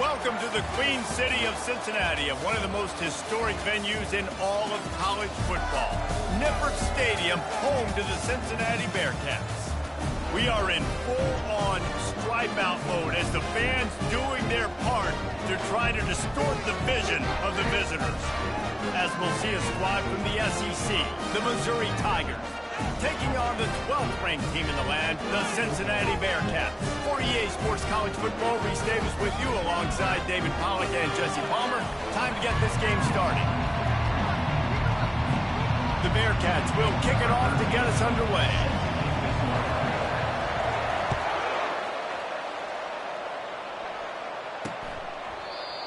Welcome to the Queen City of Cincinnati, of one of the most historic venues in all of college football. Nippert Stadium, home to the Cincinnati Bearcats. We are in full-on stripe-out mode as the fans doing their part to try to distort the vision of the visitors. As we'll see a squad from the SEC, the Missouri Tigers, taking on the 12th ranked team in the land, the Cincinnati Bearcats. For EA Sports College Football, Reese Davis with you alongside David Pollack and Jesse Palmer. Time to get this game started. The Bearcats will kick it off to get us underway.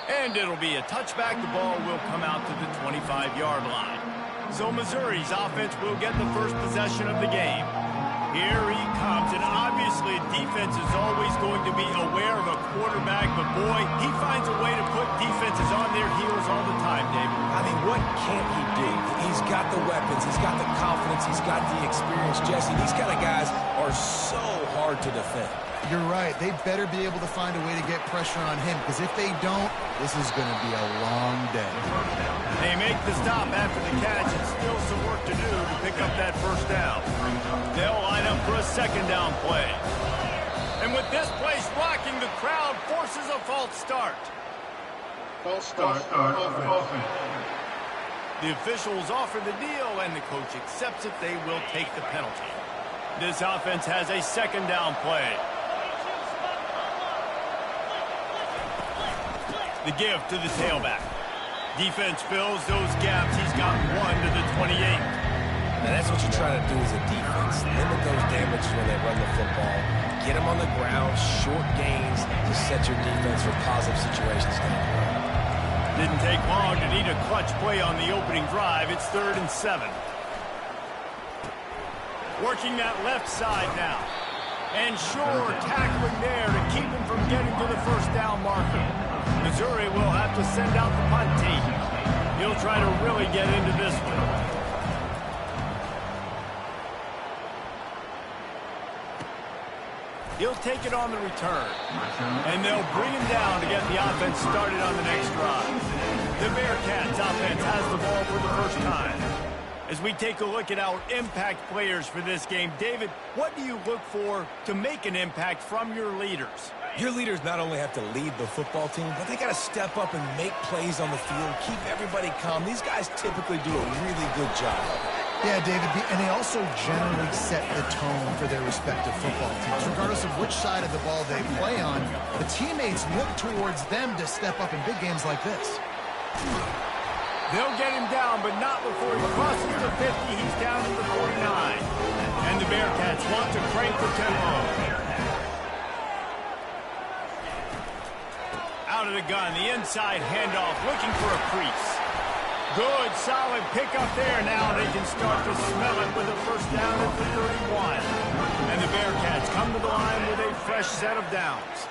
And it'll be a touchback. The ball will come out to the 25-yard line. So Missouri's offense will get the first possession of the game. Here he comes, and obviously defense is always going to be aware of a quarterback, but boy, he finds a way to put defenses on their heels all the time, David. I mean, what can't he do? He's got the weapons, he's got the confidence, he's got the experience, Jesse. These kind of guys are so hard to defend. You're right. They better be able to find a way to get pressure on him, because if they don't, this is going to be a long day. They make the stop after the catch, and still some work to do to pick up that first down. They'll line up for a second down play. And with this place rocking, the crowd forces a false start. False start. The officials offer the deal, and the coach accepts it. They will take the penalty. This offense has a second down play. The give to the tailback. Defense fills those gaps. He's got one to the 28. Now that's what you try to do as a defense. Limit those damages when they run the football. Get them on the ground, short gains to set your defense for positive situations down the road. Didn't take long to need a clutch play on the opening drive. It's 3rd and 7. Working that left side now. And sure, tackling there to keep him from getting to the first down marker. Missouri will have to send out the punt team. He'll try to really get into this one. He'll take it on the return. And they'll bring him down to get the offense started on the next drive. The Bearcats offense has the ball for the first time. As we take a look at our impact players for this game, David, what do you look for to make an impact from your leaders? Your leaders not only have to lead the football team, but they got to step up and make plays on the field, keep everybody calm. These guys typically do a really good job. Yeah, David, and they also generally set the tone for their respective football teams. Regardless of which side of the ball they play on, the teammates look towards them to step up in big games like this. They'll get him down, but not before he crosses the 50. He's down to the 49. And the Bearcats want to crank the tempo. Out of the gun, the inside handoff, looking for a crease. Good, solid pickup there. Now they can start to smell it with a first down at the 31. And the Bearcats come to the line with a fresh set of downs.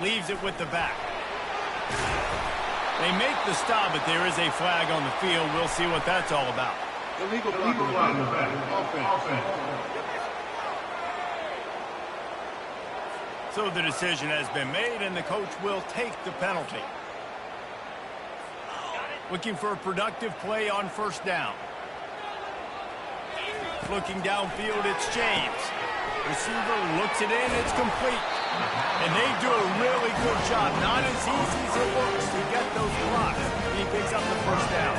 Leaves it with the back. They make the stop, but there is a flag on the field. We'll see what that's all about. Illegal block. Offense. So the decision has been made, and the coach will take the penalty. Looking for a productive play on first down. Looking downfield, it's James. Receiver looks it in, it's complete. And they do a really good job. Not as easy as it looks to get those blocks. He picks up the first down.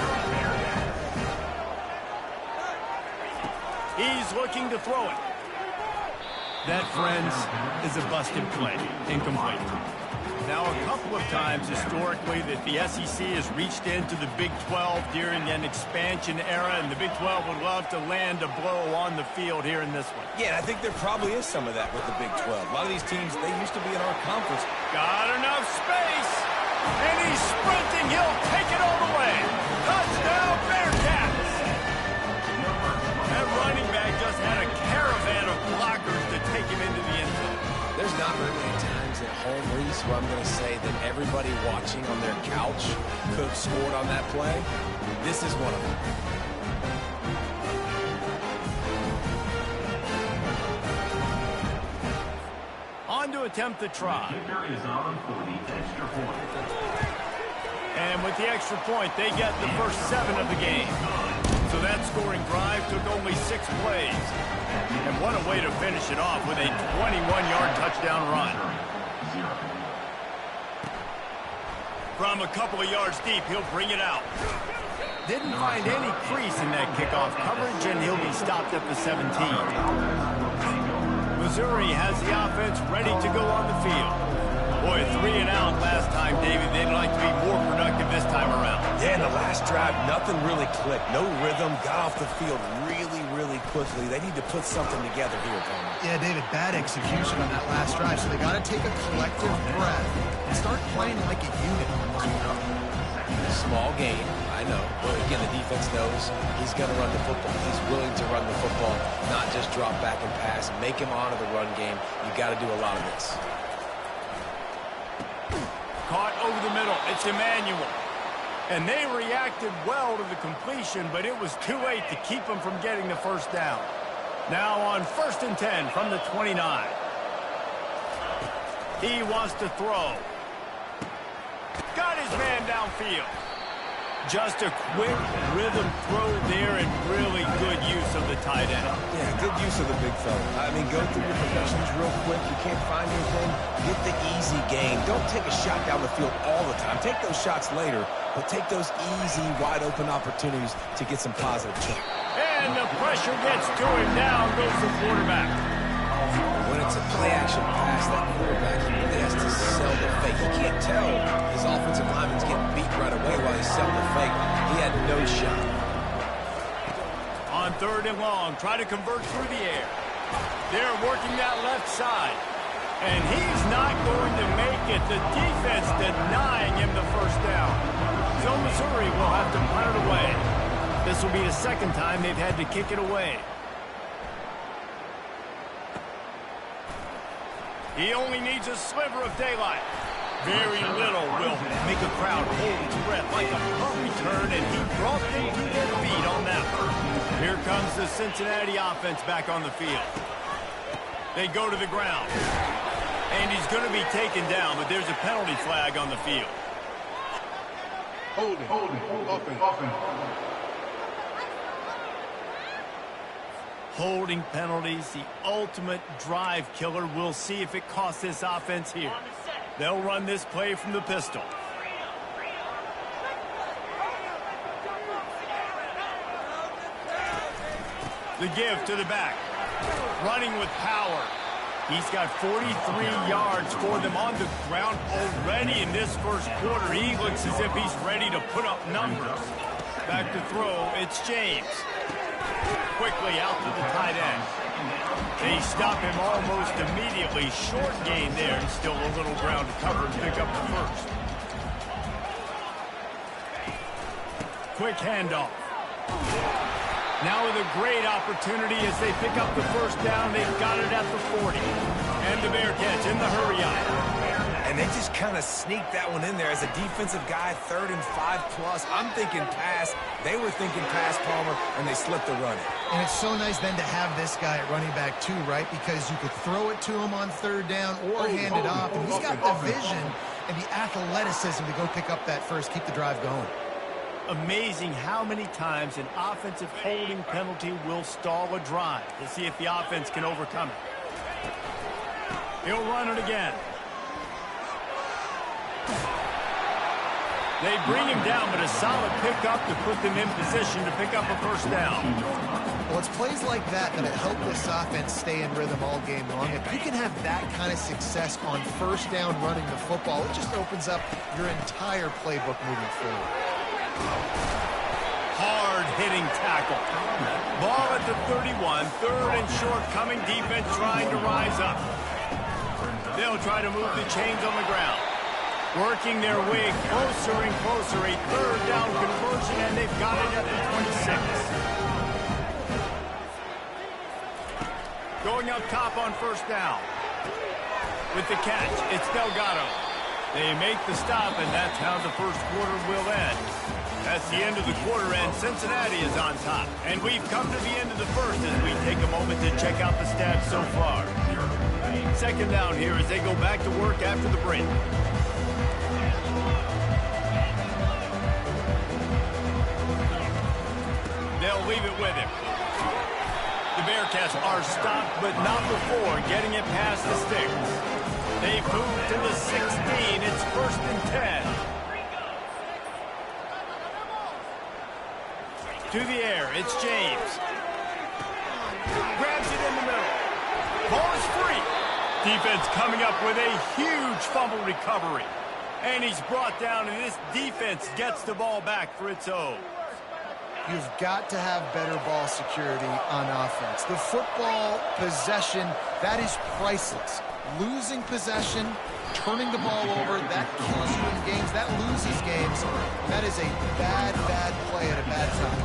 He's looking to throw it. That, friends, is a busted play. Incomplete. Now, a couple of times historically that the SEC has reached into the Big 12 during an expansion era, and the Big 12 would love to land a blow on the field here in this one. Yeah, and I think there probably is some of that with the Big 12. A lot of these teams, they used to be in our conference. Got enough space, and he's sprinting. He'll take it all the way. Touchdown, Bearcats! That running back just had a caravan of blockers to take him into the end zone. There's not very many times at home, Reese, where I'm going to say that everybody watching on their couch could have scored on that play. This is one of them. attempt the try. Kicker is on for the extra point. And with the extra point, they get the first 7 of the game. So that scoring drive took only 6 plays. And what a way to finish it off with a 21-yard touchdown run. From a couple of yards deep, he'll bring it out. Didn't find any crease in that kickoff coverage, and he'll be stopped at the 17. Missouri has the offense ready to go on the field. Boy, 3 and out last time, David. They'd like to be more productive this time around. Yeah, in the last drive, nothing really clicked. No rhythm, got off the field really quickly. They need to put something together here, Palmer. Yeah, David, bad execution on that last drive, so they got to take a collective breath and start playing like a unit on this one. Small gain, I know. But again, the defense knows he's going to run the football. He's willing to run the football, not just drop back and pass. Make him honor the run game. You got to do a lot of this. Caught over the middle. It's Emmanuel. And they reacted well to the completion, but it was too late to keep them from getting the first down. Now on 1st and 10 from the 29. He wants to throw. Got his man downfield. Just a quick rhythm throw there and really good use of the tight end. Yeah, good use of the big fella. I mean, go through your progressions real quick. You can't find anything. Get the easy gain. Don't take a shot down the field all the time. Take those shots later, but take those easy, wide-open opportunities to get some positive change. And the pressure gets to him. Down goes the quarterback. When it's a play-action pass, that quarterback, he really has to sell the fake. He can't tell his offensive lineman's getting beat right away while he's selling the fake. He had no shot. On 3rd and long, try to convert through the air. They're working that left side. And he's not going to make it. The defense denying him the first down. So Missouri will have to punt it away. This will be the 2nd time they've had to kick it away. He only needs a sliver of daylight. Very little will make a crowd hold its breath like a punt return, and he brought them to their feet on that one. Here comes the Cincinnati offense back on the field. They go to the ground. And he's going to be taken down, but there's a penalty flag on the field. Holding, offense. Holding penalties, the ultimate drive killer. We'll see if it costs this offense here. They'll run this play from the pistol. The give to the back. Running with power. He's got 43 yards for them on the ground already in this first quarter. He looks as if he's ready to put up numbers. Back to throw, it's James. Quickly out to the tight end. They stop him almost immediately. Short gain there, and still a little ground to cover and pick up the first. Quick handoff. Now with a great opportunity as they pick up the first down. They've got it at the 40. And the Bearcats in the hurry-up. And they just kind of sneaked that one in there as a defensive guy, 3rd and 5+. I'm thinking pass. They were thinking pass, Palmer, and they slipped the run. And it's so nice then to have this guy at running back too, right? Because you could throw it to him on 3rd down or hand it off. And he's got the vision and the athleticism to go pick up that first, keep the drive going. Amazing how many times an offensive holding penalty will stall a drive. We'll see if the offense can overcome it. He'll run it again. They bring him down, but a solid pickup to put them in position to pick up a first down. Well, it's plays like that that help this offense stay in rhythm all game long. If you can have that kind of success on 1st down running the football, it just opens up your entire playbook moving forward. Hard-hitting tackle. Ball at the 31, 3rd and short coming. Defense trying to rise up. They'll try to move the chains on the ground. Working their way closer and closer. A 3rd down conversion, and they've got it at the 26. Going up top on 1st down. With the catch, it's Delgado. They make the stop, and that's how the first quarter will end. That's the end of the quarter, and Cincinnati is on top. And we've come to the end of the first as we take a moment to check out the stats so far. Second down here as they go back to work after the break. They'll leave it with him. The Bearcats are stopped, but not before getting it past the sticks. They move to the 16. It's 1st and 10. To the air, it's James. Grabs it in the middle. Ball is free. Defense coming up with a huge fumble recovery. And he's brought down, and this defense gets the ball back for its own. You've got to have better ball security on offense. The football possession, that is priceless. Losing possession, turning the ball over, that kills you in games, that loses games. That is a bad, bad play at a bad time.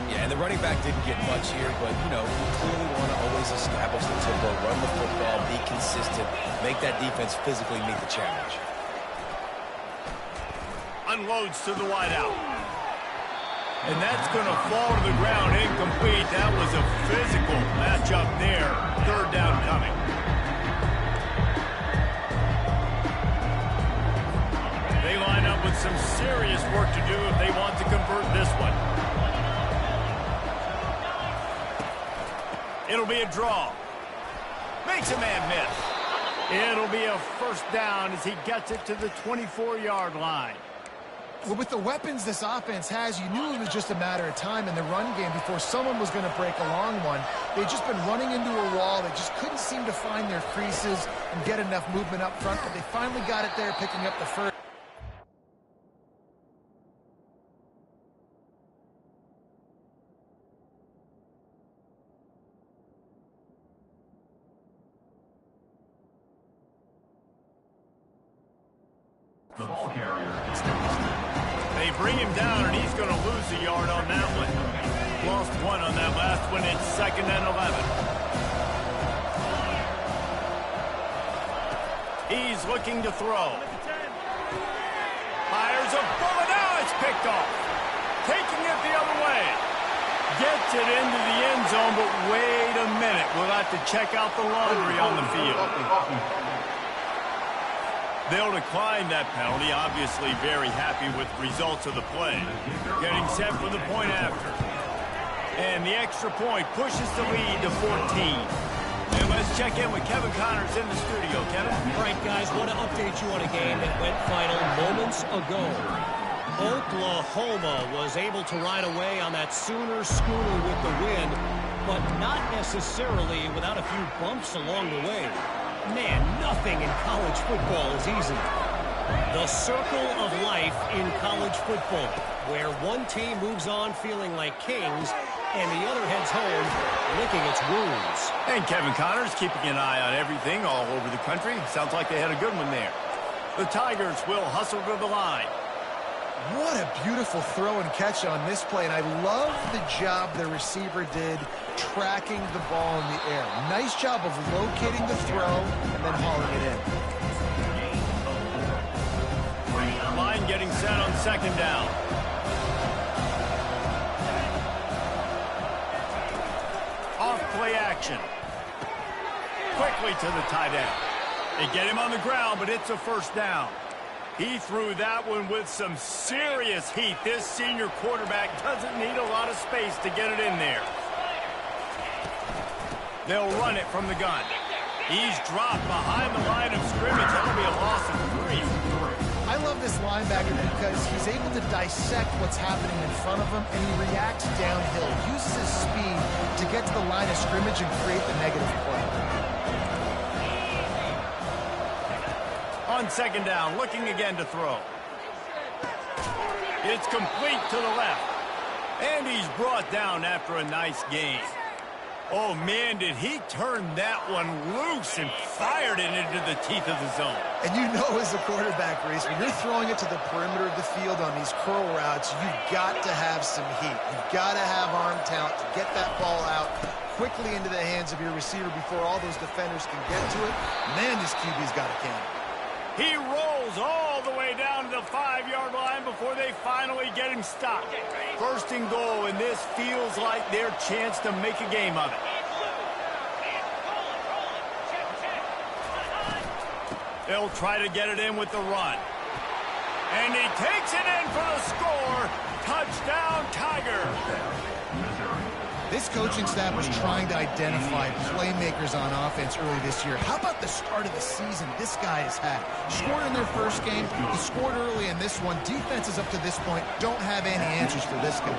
Yeah, and the running back didn't get much here, but, you know, you clearly want to always establish the tempo, run the football, be consistent, make that defense physically meet the challenge. Unloads to the wideout. And that's going to fall to the ground incomplete. That was a physical matchup there. 3rd down coming. They line up with some serious work to do if they want to convert this one. It'll be a draw. Makes a man miss. It'll be a 1st down as he gets it to the 24-yard line. Well, with the weapons this offense has, you knew it was just a matter of time in the run game before someone was going to break a long one. They'd just been running into a wall. They just couldn't seem to find their creases and get enough movement up front, but they finally got it there, picking up the 1st. The ball carrier. They bring him down, and he's going to lose a yard on that one. Lost 1 on that last one. It's 2nd and 11. He's looking to throw. Fires a bullet. Now it's picked off. Taking it the other way. Gets it into the end zone, but wait a minute. We'll have to check out the laundry on the field. They'll decline that penalty, obviously very happy with the results of the play. Getting set for the point after. And the extra point pushes the lead to 14. And let's check in with Kevin Connors in the studio. Kevin? All right, guys, want to update you on a game that went final moments ago. Oklahoma was able to ride away on that Sooner schooner with the win, but not necessarily without a few bumps along the way. Man, nothing in college football is easy. The circle of life in college football, where one team moves on feeling like kings and the other heads home licking its wounds. And Kevin Connors keeping an eye on everything all over the country. Sounds like they had a good one there. The Tigers will hustle to the line. What a beautiful throw and catch on this play, and I love the job the receiver did tracking the ball in the air. Nice job of locating the throw and then hauling it in. Line getting set on 2nd down. Off play action. Quickly to the tight end. They get him on the ground, but it's a 1st down. He threw that one with some serious heat. This senior quarterback doesn't need a lot of space to get it in there. They'll run it from the gun. He's dropped behind the line of scrimmage. That'll be a loss of 3. I love this linebacker because he's able to dissect what's happening in front of him, and he reacts downhill, uses his speed to get to the line of scrimmage and create the negative play. On 2nd down, looking again to throw. It's complete to the left. And he's brought down after a nice gain. Oh, man, did he turn that one loose and fired it into the teeth of the zone. And you know as a quarterback, Reese, when you're throwing it to the perimeter of the field on these curl routes, you've got to have some heat. You've got to have arm talent to get that ball out quickly into the hands of your receiver before all those defenders can get to it. Man, this QB's got a cannon. He rolls all the way down to the 5-yard line before they finally get him stopped. 1st and goal, and this feels like their chance to make a game of it. They'll try to get it in with the run. And he takes it in for the score. Touchdown, Tiger. This coaching staff was trying to identify playmakers on offense early this year. How about the start of the season this guy has had? Scored in their first game. He scored early in this one. Defenses up to this point don't have any answers for this guy.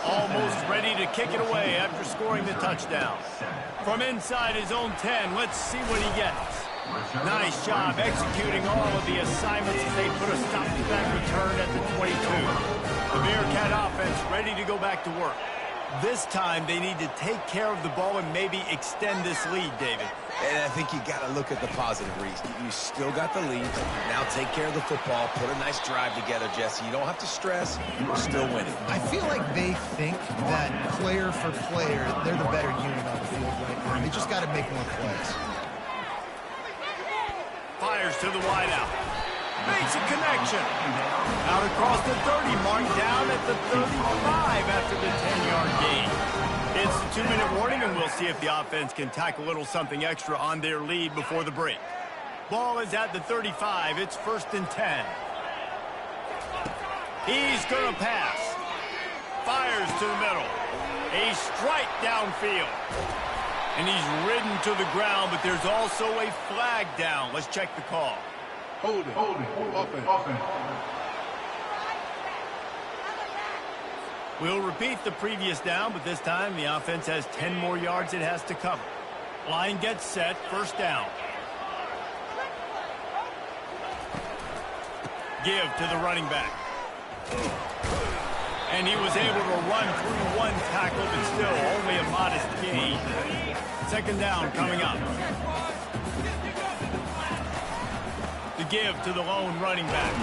Almost ready to kick it away after scoring the touchdown. From inside his own 10, let's see what he gets. Nice job executing all of the assignments as they put a stop to that return at the 22. The Bearcat offense ready to go back to work. This time, they need to take care of the ball and maybe extend this lead, David. And I think you got to look at the positive, Reese. You still got the lead. Now take care of the football. Put a nice drive together, Jesse. You don't have to stress. You're still winning. I feel like they think that player for player, they're the better unit on the field right now. They just got to make more plays. Fires to the wideout. Makes a connection. Out across the 30 mark, down at the 35 after the 10-yard gain. It's the 2-minute warning, and we'll see if the offense can tack a little something extra on their lead before the break. Ball is at the 35. It's 1st and 10. He's going to pass. Fires to the middle. A strike downfield. And he's ridden to the ground, but there's also a flag down. Let's check the call. Hold it. Offense. We'll repeat the previous down, but this time the offense has 10 more yards it has to cover. Line gets set, 1st down. Give to the running back. And he was able to run through one tackle, but still only a modest gain. 2nd down coming up. The give to the lone running back.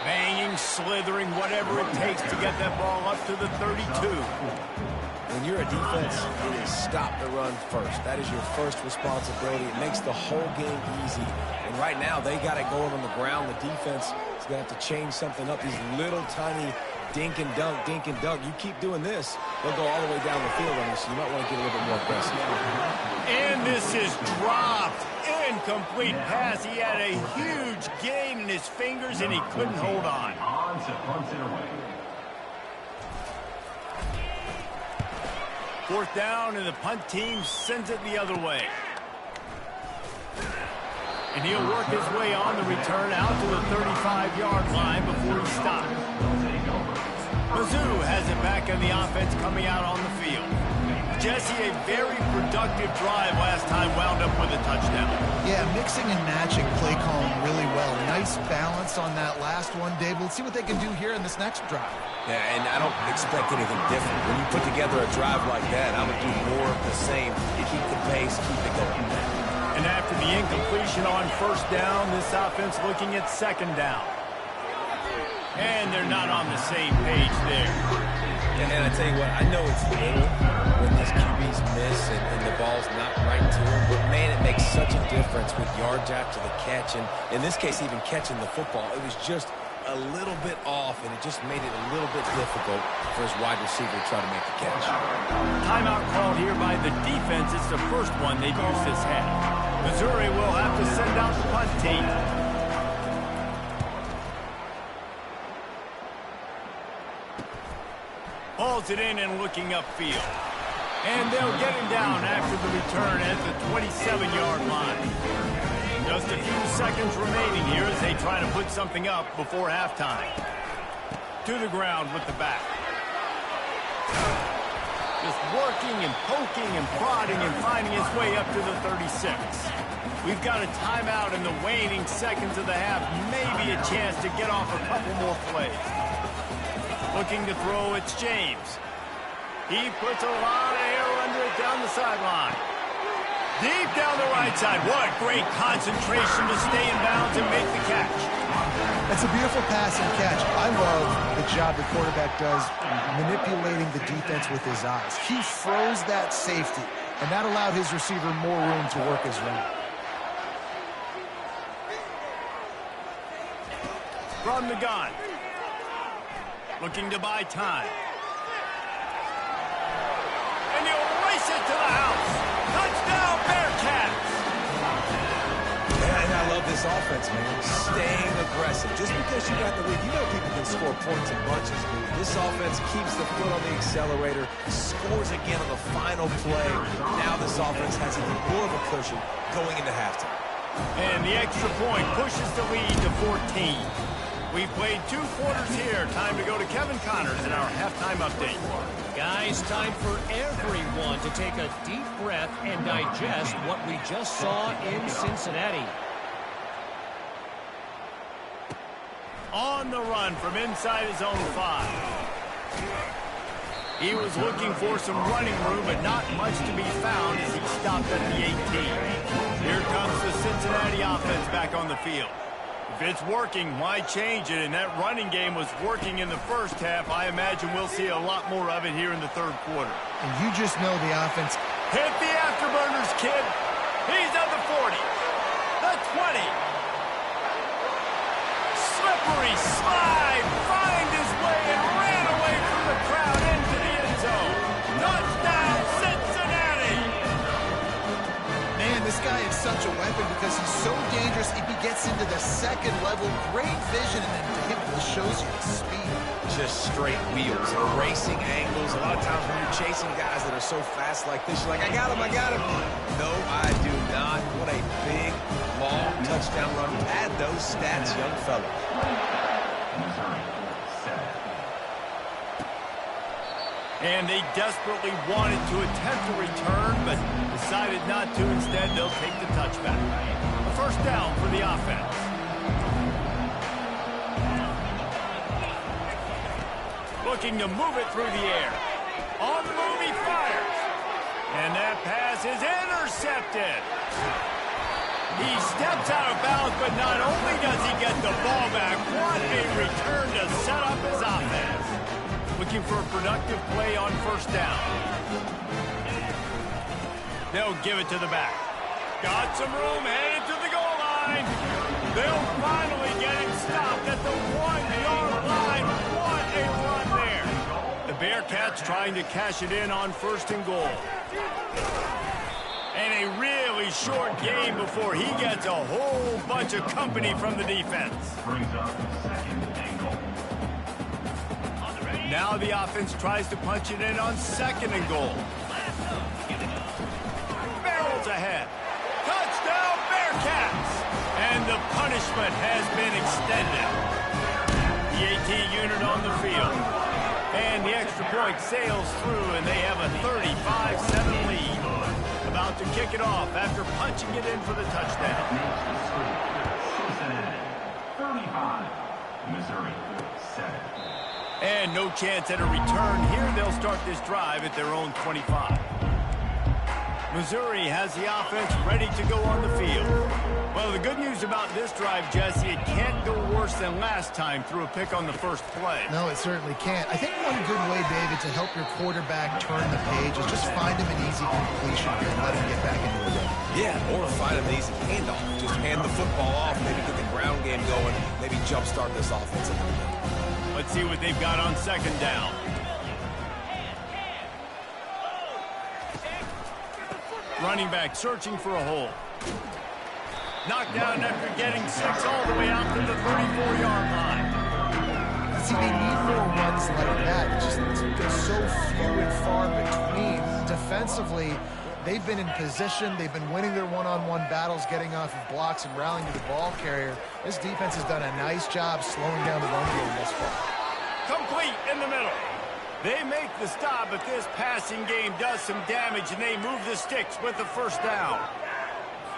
Banging, slithering, whatever it takes to get that ball up to the 32. When you're a defense, it is stop the run first. That is your first responsibility. It makes the whole game easy. And right now, they got it going on the ground. The defense is going to have to change something up. These little tiny dink and dunk. You keep doing this, they'll go all the way down the field on you, so you might want to get a little bit more aggressive. And this is dropped. Incomplete pass. He had a huge gain in his fingers, and he couldn't hold on. Fourth down, and the punt team sends it the other way. And he'll work his way on the return out to the 35-yard line before he stops. Mizzou has it back on the offense coming out on the field. Jesse, a very productive drive last time, wound up with a touchdown. Yeah, mixing and matching play calling really well. Nice balance on that last one, Dave. Let's see what they can do here in this next drive. Yeah, and I don't expect anything different. When you put together a drive like that, I would do more of the same. Keep the pace, keep it going. And after the incompletion on 1st down, this offense looking at 2nd down. And they're not on the same page there. And I tell you what, I know it's little when these QBs miss and the ball's not right to them, but man, it makes such a difference with yards after the catch, and in this case, even catching the football. It was just a little bit off, and it just made it a little bit difficult for his wide receiver to try to make the catch. Timeout called here by the defense. It's the first one they've used this half. Missouri will have to send out the punt team. Hauls it in and looking upfield. And they'll get him down after the return at the 27-yard line. Just a few seconds remaining here as they try to put something up before halftime. To the ground with the back. Just working and poking and prodding and finding his way up to the 36. We've got a timeout in the waning seconds of the half. Maybe a chance to get off a couple more plays. Looking to throw, it's James. He puts a lot of air under it down the sideline. Deep down the right side. What great concentration to stay in bounds and make the catch. That's a beautiful pass and catch. I love the job the quarterback does manipulating the defense with his eyes. He froze that safety, and that allowed his receiver more room to work his route. From the gun. Looking to buy time. And he'll race it to the house. Touchdown, Bearcats! And I love this this offense, man. Staying aggressive. Just because you got the lead, you know people can score points in bunches. This offense keeps the foot on the accelerator, scores again on the final play. Now this offense has even more of a cushion going into halftime. And the extra point pushes the lead to 14. We've played 2 quarters here. Time to go to Kevin Connors in our halftime update. Guys, time for everyone to take a deep breath and digest what we just saw in Cincinnati. On the run from inside his own 5. He was looking for some running room, but not much to be found as he stopped at the 18. Here comes the Cincinnati offense back on the field. If it's working, why change it? And that running game was working in the first half. I imagine we'll see a lot more of it here in the third quarter. And you just know the offense. Hit the afterburners, kid. He's at the 40. The 20. Slippery slide. Find his way and ran away from the crowd into the end zone. Touchdown, Cincinnati. Man, this guy is such a weapon because he's so dangerous. If he gets into the second level, great vision, and then it shows you the speed. Just straight wheels, racing angles. A lot of times when you're chasing guys that are so fast like this, you're like, I got him, I got him. No, I do not. What a big, long touchdown run. Add those stats, young fella. And they desperately wanted to attempt a return, but decided not to. Instead, they'll take the touchback. A first down for the offense. Looking to move it through the air. On the move, he fires. And that pass is intercepted. He steps out of bounds, but not only does he get the ball back, what a return to set up his offense. Looking for a productive play on first down. They'll give it to the back. Got some room, headed to the goal line. They'll finally get him stopped at the 1-yard line. What a run there. The Bearcats trying to cash it in on first and goal. And a really short game before he gets a whole bunch of company from the defense. Brings up second and goal. Now the offense tries to punch it in on second and goal. Barrels ahead. Touchdown, Bearcats! And the punishment has been extended. The AT unit on the field. And the extra point sails through, and they have a 35-7 lead. About to kick it off after punching it in for the touchdown. Cincinnati, 35. Missouri, 7. And no chance at a return here. They'll start this drive at their own 25. Missouri has the offense ready to go on the field. Well, the good news about this drive, Jesse, it can't go worse than last time through a pick on the first play. No, it certainly can't. I think one good way, David, to help your quarterback turn the page is just find him an easy completion and let him get back into the game. Yeah, or find an easy handoff. Just hand the football off, maybe get the ground game going, maybe jumpstart this offense a little bit. Let's see what they've got on second down. Running back searching for a hole. Knocked down after getting 6 all the way out to the 34-yard line. See, they need more runs like that. It's just so few and far between. Defensively, they've been in position. They've been winning their one-on-one battles, getting off of blocks and rallying to the ball carrier. This defense has done a nice job slowing down the run game thus far. Complete in the middle. They make the stop, but this passing game does some damage, and they move the sticks with the first down.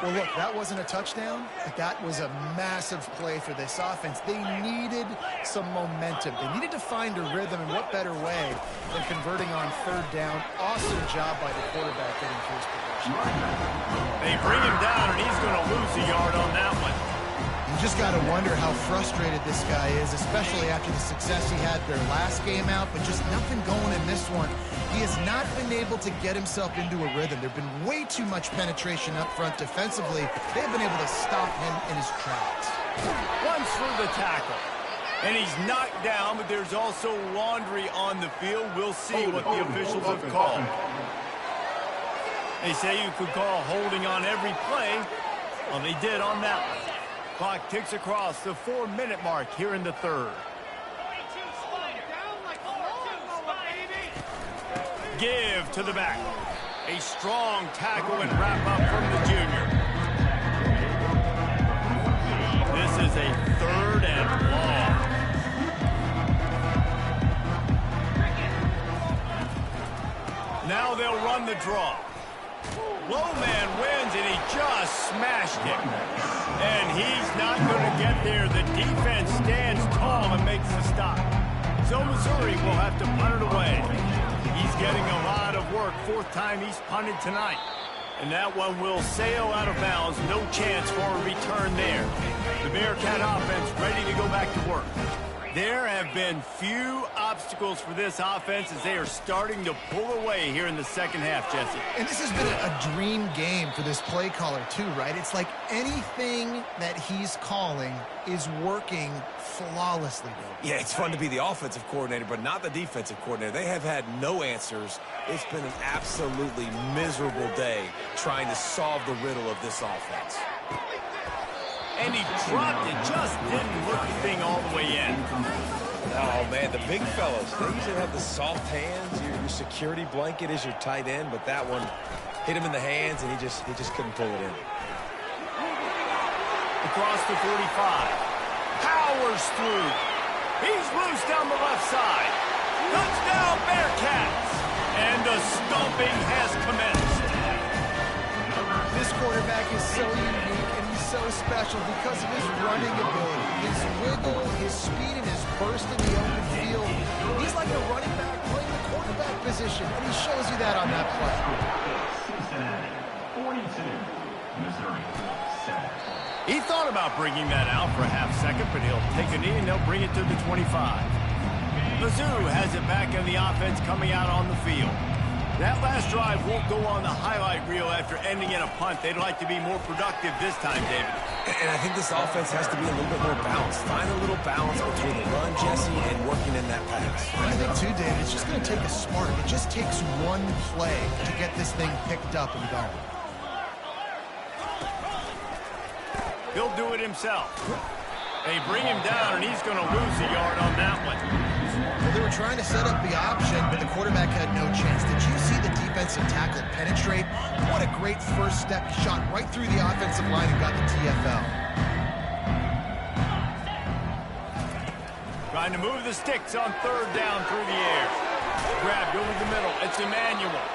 Well, look, that wasn't a touchdown, but that was a massive play for this offense. They needed some momentum. They needed to find a rhythm, and what better way than converting on third down. Awesome job by the quarterback getting to his position. They bring him down, and he's going to lose a yard on that one. You just got to wonder how frustrated this guy is, especially after the success he had their last game out, but just nothing going in this one. He has not been able to get himself into a rhythm. There's been way too much penetration up front defensively. They've been able to stop him in his tracks. Once for the tackle. And he's knocked down, but there's also laundry on the field. We'll see what the officials have called. They say you could call holding on every play. Well, they did on that one. Clock ticks across the 4-minute mark here in the third. Give to the back. A strong tackle and wrap up from the junior. This is a 3rd and long. Now they'll run the draw. Low man wins, and he just smashed it. And he's not going to get there. The defense stands tall and makes the stop. So Missouri will have to punt it away. He's getting a lot of work. 4th time he's punted tonight. And that one will sail out of bounds. No chance for a return there. The Bearcat offense ready to go back to work. There have been few obstacles for this offense as they are starting to pull away here in the second half, Jesse. And this has been a dream game for this play caller too, right? It's like anything that he's calling is working flawlessly. Yeah, it's fun to be the offensive coordinator, but not the defensive coordinator. They have had no answers. It's been an absolutely miserable day trying to solve the riddle of this offense. And he dropped it, just didn't look the thing all the way in. Oh, man, the big fellas, they usually have the soft hands. Your security blanket is your tight end, but that one hit him in the hands, and he just couldn't pull it in. Across the 45. Powers through. He's loose down the left side. Touchdown, Bearcats! And the stomping has commenced. This quarterback is so unique and he's so special because of his running ability, his wiggle, his speed, and his burst in the open field. He's like a running back playing the quarterback position, and he shows you that on that play. Cincinnati, 42. Missouri, 7. He thought about bringing that out for a half second, but he'll take a knee and they'll bring it to the 25. Mizzou has it back in the offense coming out on the field. That last drive won't go on the highlight reel after ending in a punt. They'd like to be more productive this time, David. And I think this offense has to be a little bit more balanced. Find a little balance between the run, Jesse, and working in that pass. I think, too, David, it's just going to take a spark. It just takes one play to get this thing picked up and going. He'll do it himself. They bring him down, and he's going to lose a yard on that one. Well, they were trying to set up the option, but the quarterback had no chance. Did you see the defensive tackle penetrate? What a great first step. He shot right through the offensive line and got the TFL. Trying to move the sticks on 3rd down through the air. Grabbed over the middle. It's Emmanuel.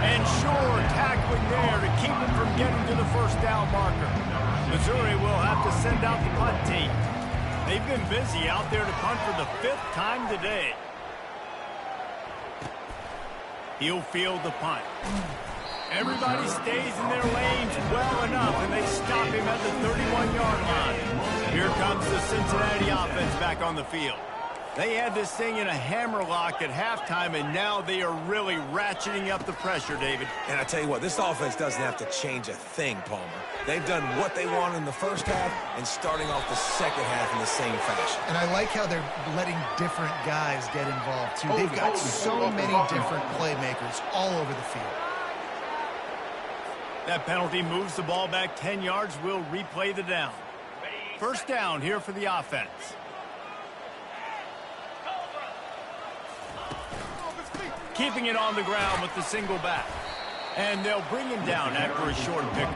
And Shore tackling there to keep him from getting to the 1st down marker. Missouri will have to send out the punt team. They've been busy out there to punt for the 5th time today. He'll field the punt. Everybody stays in their lanes well enough, and they stop him at the 31-yard line. Here comes the Cincinnati offense back on the field. They had this thing in a hammerlock at halftime, and now they are really ratcheting up the pressure, David. And I tell you what, this offense doesn't have to change a thing, Palmer. They've done what they wanted in the first half and starting off the second half in the same fashion. And I like how they're letting different guys get involved, too. They've got so many different playmakers all over the field. That penalty moves the ball back 10 yards. We'll replay the down. 1st down here for the offense. Keeping it on the ground with the single back. And they'll bring him down after a short pick.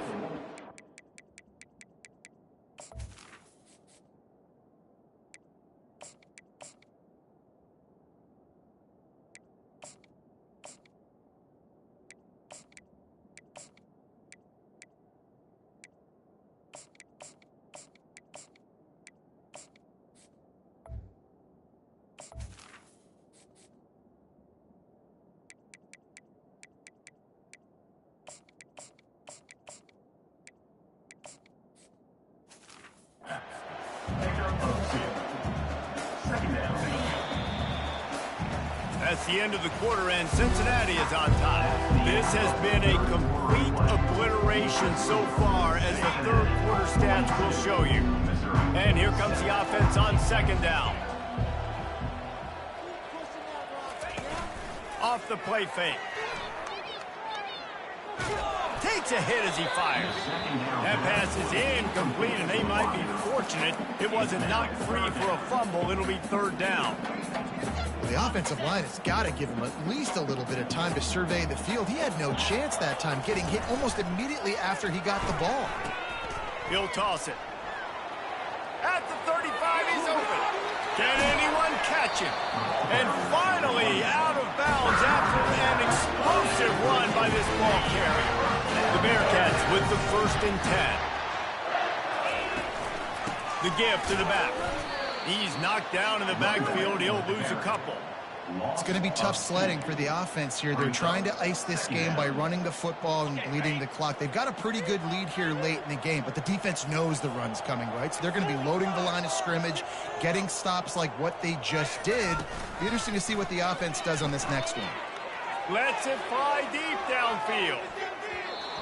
That's the end of the quarter, and Cincinnati is on top. This has been a complete obliteration so far, as the 3rd quarter stats will show you. And here comes the offense on 2nd down. Off the play fake. Take takes a hit as he fires. That pass is incomplete, and they might be fortunate it wasn't knocked free for a fumble. It'll be third down. Well, the offensive line has got to give him at least a little bit of time to survey the field. He had no chance that time, getting hit almost immediately after he got the ball. He'll toss it. At the 35, he's open. Can anyone catch him? And finally out of bounds after an explosive run by this ball carrier. The Bearcats with the 1st and 10. The give to the back. He's knocked down in the backfield. He'll lose a couple. It's going to be tough sledding for the offense here. They're trying to ice this game by running the football and bleeding the clock. They've got a pretty good lead here late in the game, but the defense knows the run's coming, right? So they're going to be loading the line of scrimmage, getting stops like what they just did. Be interesting to see what the offense does on this next one. Lets it fly deep downfield.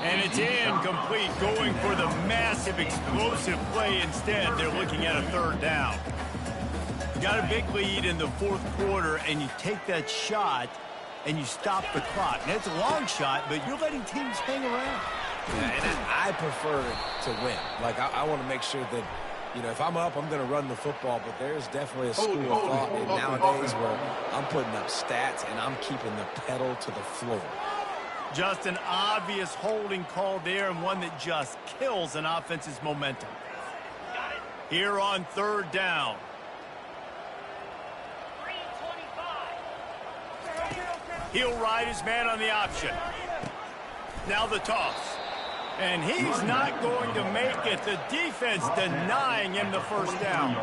And it's incomplete, going for the massive explosive play instead. They're looking at a third down. Got a big lead in the 4th quarter, and you take that shot, and you stop the clock. And it's a long shot, but you're letting teams hang around. Yeah, and I prefer to win. Like, I want to make sure that, you know, if I'm up, I'm going to run the football, but there's definitely a school of thought nowadays where I'm putting up stats, and I'm keeping the pedal to the floor. Just an obvious holding call there, and one that just kills an offense's momentum. Here on 3rd down. He'll ride his man on the option. Now the toss. And he's not going to make it. The defense denying him the 1st down.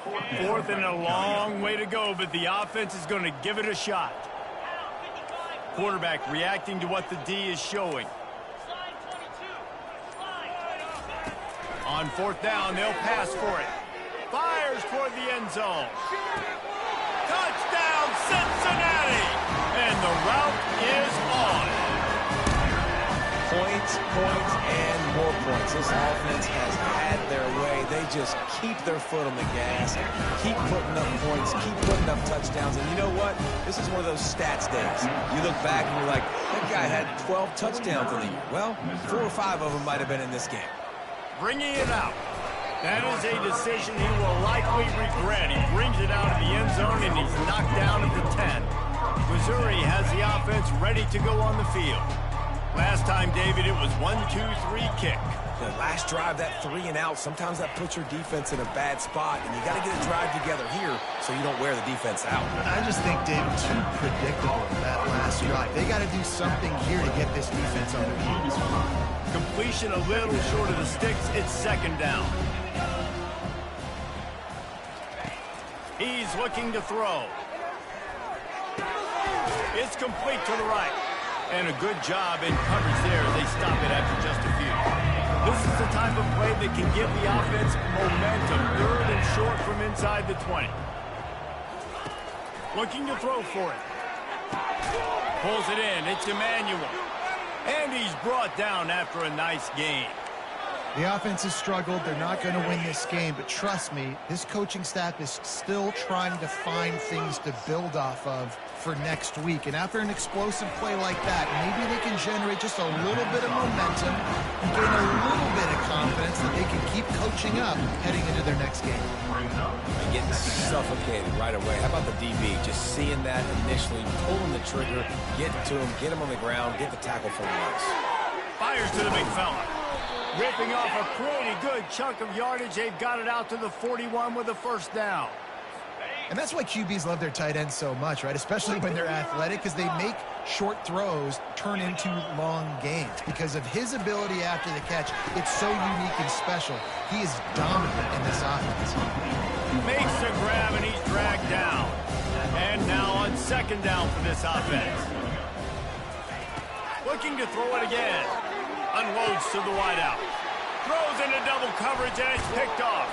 4th and a long way to go, but the offense is going to give it a shot. Quarterback reacting to what the D is showing. On 4th down, they'll pass for it. Fires toward the end zone. Touchdown, Cincinnati! And the route is on. Points, and more points. This offense has had their way. They just keep their foot on the gas, keep putting up points, keep putting up touchdowns. And you know what? This is one of those stats days. You look back and you're like, that guy had 12 touchdowns in the year. Well, 4 or 5 of them might have been in this game. Bringing it out. That is a decision he will likely regret. He brings it out of the end zone, and he's knocked down at the 10. Missouri has the offense ready to go on the field. Last time, David, it was 1-2-3 kick. The last drive, that 3 and out, sometimes that puts your defense in a bad spot, and you got to get a drive together here so you don't wear the defense out. I just think, David, too predictable that last drive. They got to do something here to get this defense on their heels. Completion a little short of the sticks. It's 2nd down. He's looking to throw. It's complete to the right. And a good job in coverage there. They stop it after just a few. This is the type of play that can give the offense momentum. 3rd and short from inside the 20. Looking to throw for it. Pulls it in. It's Emmanuel. And he's brought down after a nice gain. The offense has struggled. They're not going to win this game, but trust me, this coaching staff is still trying to find things to build off of for next week. And after an explosive play like that, maybe they can generate just a little bit of momentum and gain a little bit of confidence that they can keep coaching up heading into their next game. And getting suffocated right away. How about the DB? Just seeing that initially, pulling the trigger, getting to him, get him on the ground, get the tackle for the loss. Fires to the big fella. Ripping off a pretty good chunk of yardage. They've got it out to the 41 with a 1st down. And that's why QBs love their tight ends so much, right? Especially when they're athletic, because they make short throws turn into long gains. Because of his ability after the catch, it's so unique and special. He is dominant in this offense. Makes a grab, and he's dragged down. And now on 2nd down for this offense. Looking to throw it again. Unloads to the wideout. Throws into double coverage, and it's picked off.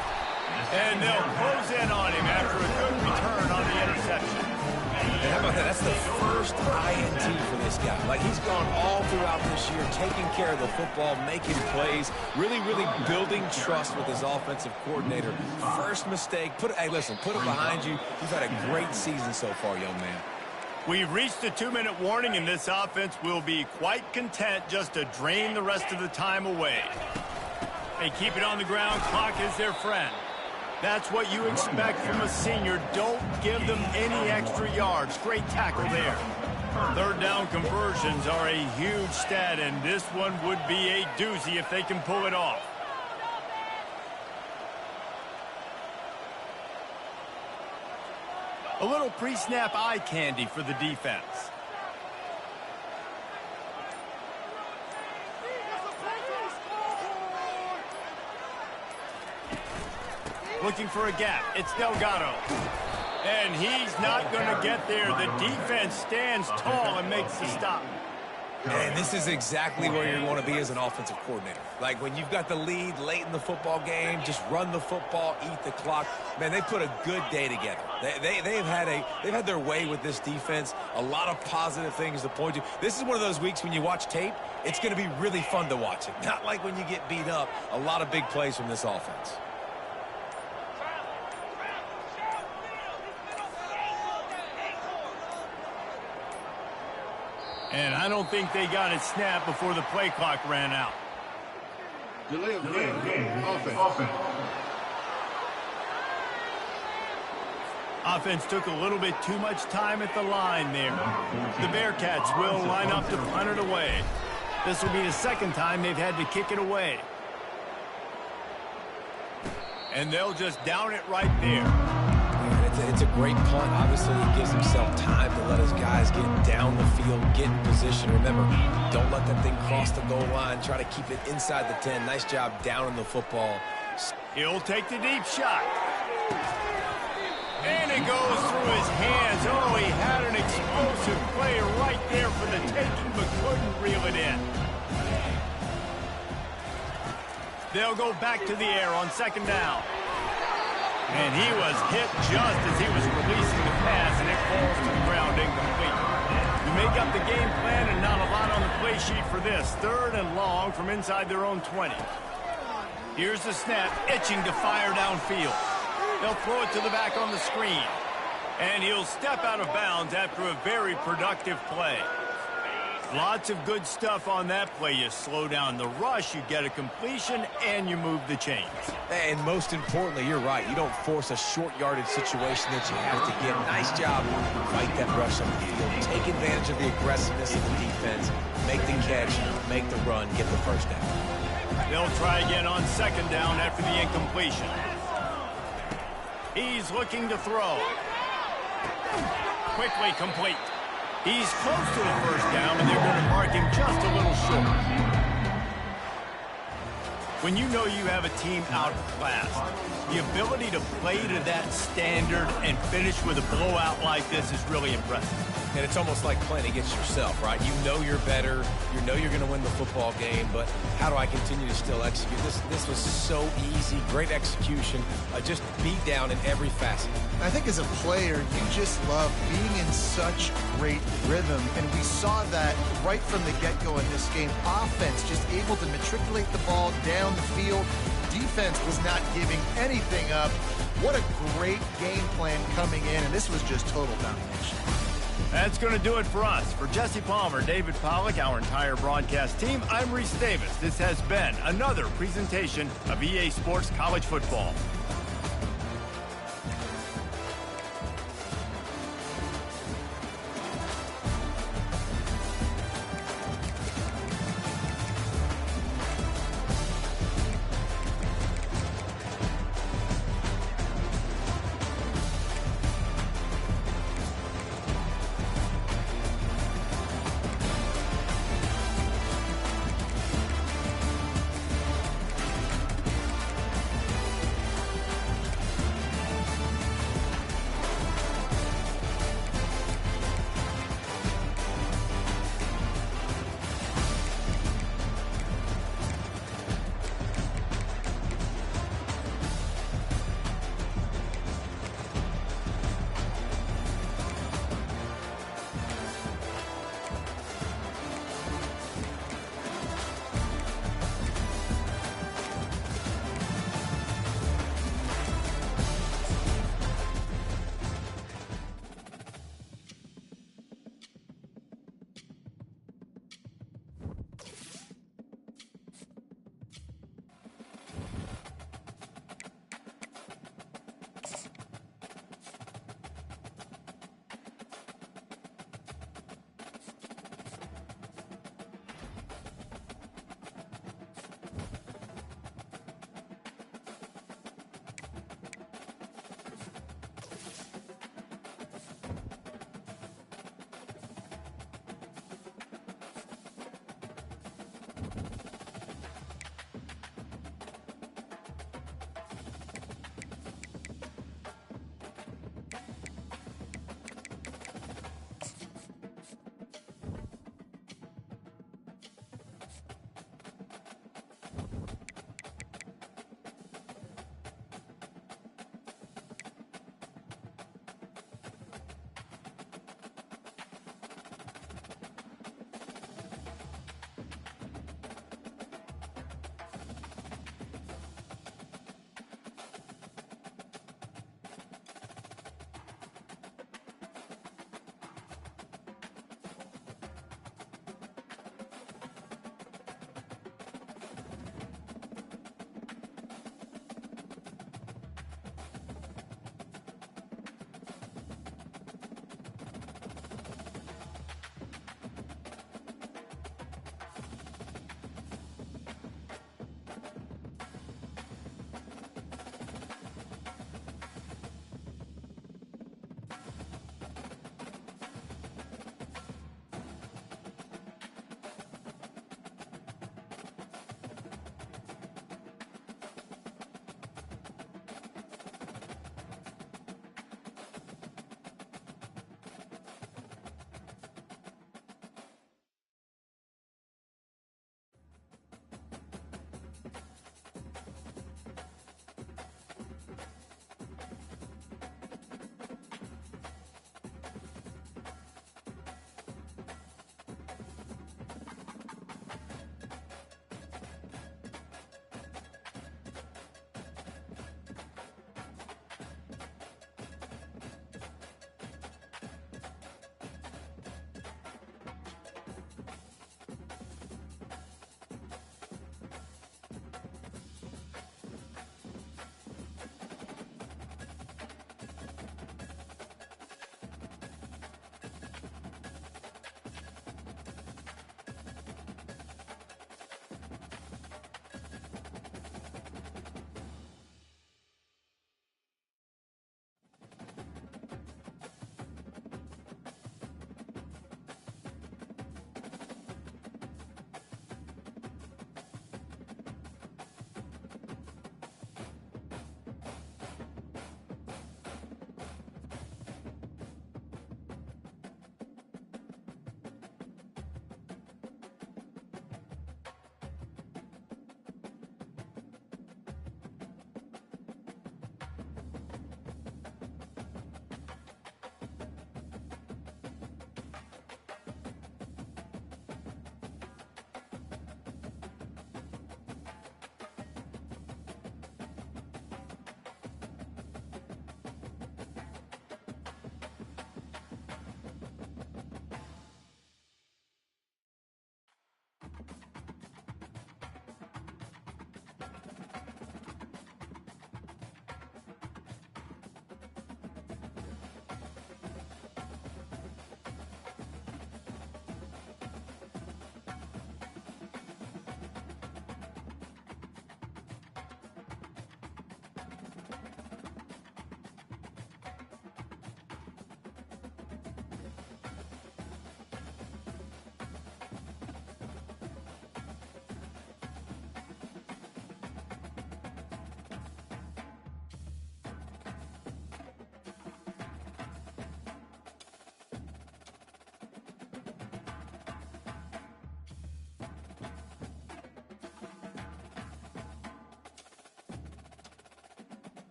And they'll close in on him after a good return on the interception. And how about that? That's the first INT for this guy. Like, he's gone all throughout this year, taking care of the football, making plays, really building trust with his offensive coordinator. First mistake. Hey, listen, put it behind you. You've had a great season so far, young man. We've reached the 2-minute warning, and this offense will be quite content just to drain the rest of the time away. They keep it on the ground. Clock is their friend. That's what you expect from a senior. Don't give them any extra yards. Great tackle there. Third down conversions are a huge stat, and this one would be a doozy if they can pull it off. A little pre-snap eye candy for the defense. Looking for a gap. It's Delgado. And he's not going to get there. The defense stands tall and makes the stop. And this is exactly where you want to be as an offensive coordinator. Like when you've got the lead late in the football game, just run the football, eat the clock. Man, they put a good day together. They've had their way with this defense. A lot of positive things to point to. This is one of those weeks when you watch tape, it's going to be really fun to watch it. Not like when you get beat up. A lot of big plays from this offense. And I don't think they got it snapped before the play clock ran out. Delay of game. Offense. Offense took a little bit too much time at the line there. The Bearcats will line up to punt it away. This will be the second time they've had to kick it away. And they'll just down it right there. It's a great punt. Obviously, he gives himself time to let his guys get down the field, get in position. Remember, don't let that thing cross the goal line. Try to keep it inside the 10. Nice job down in the football. He'll take the deep shot. And it goes through his hands. Oh, he had an explosive play right there for the taking, but couldn't reel it in. They'll go back to the air on second down. And he was hit just as he was releasing the pass, and it falls to the ground incomplete. You make up the game plan, and not a lot on the play sheet for this. Third and long from inside their own 20. Here's the snap, itching to fire downfield. They'll throw it to the back on the screen. And he'll step out of bounds after a very productive play. Lots of good stuff on that play. You slow down the rush, you get a completion, and you move the chains. And most importantly, you're right. You don't force a short yardage situation that you have to get. Nice job. Fight that rush on the field. Take advantage of the aggressiveness of the defense. Make the catch, make the run, get the first down. They'll try again on second down after the incompletion. He's looking to throw. Quickly complete. He's close to the first down, and they're going to mark him just a little short. When you know you have a team outclassed, the ability to play to that standard and finish with a blowout like this is really impressive. And it's almost like playing against yourself, right? You know you're better. You know you're going to win the football game, but how do I continue to still execute? This was so easy. Great execution. Just beat down in every facet. I think as a player, you just love being in such great rhythm, and we saw that right from the get-go in this game. Offense just able to matriculate the ball down the field. Defense was not giving anything up. What a great game plan coming in, and this was just total domination. That's going to do it for us. For Jesse Palmer, David Pollack, our entire broadcast team, I'm Reese Davis. This has been another presentation of EA Sports College Football.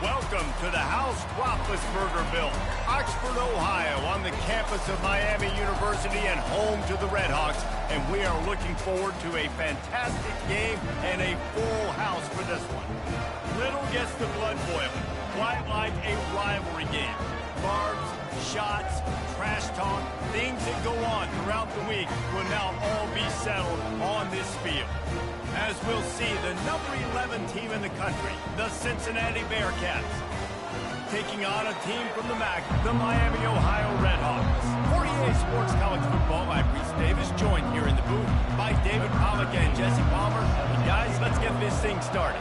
Welcome to the House Roethlisbergerville, Oxford, Ohio, on the campus of Miami University and home to the Redhawks. And we are looking forward to a fantastic game and a full house for this one. Little gets the blood boiling, quite like a rivalry game. Barbs, shots, trash talk, things that go on throughout the week will now all be settled on this field. As we'll see, the number 11 team in the country, the Cincinnati Bearcats, taking on a team from the MAC, the Miami, Ohio Redhawks. 48 Sports College Football, I'm Reese Davis, joined here in the booth by David Pollack and Jesse Palmer. And guys, let's get this thing started.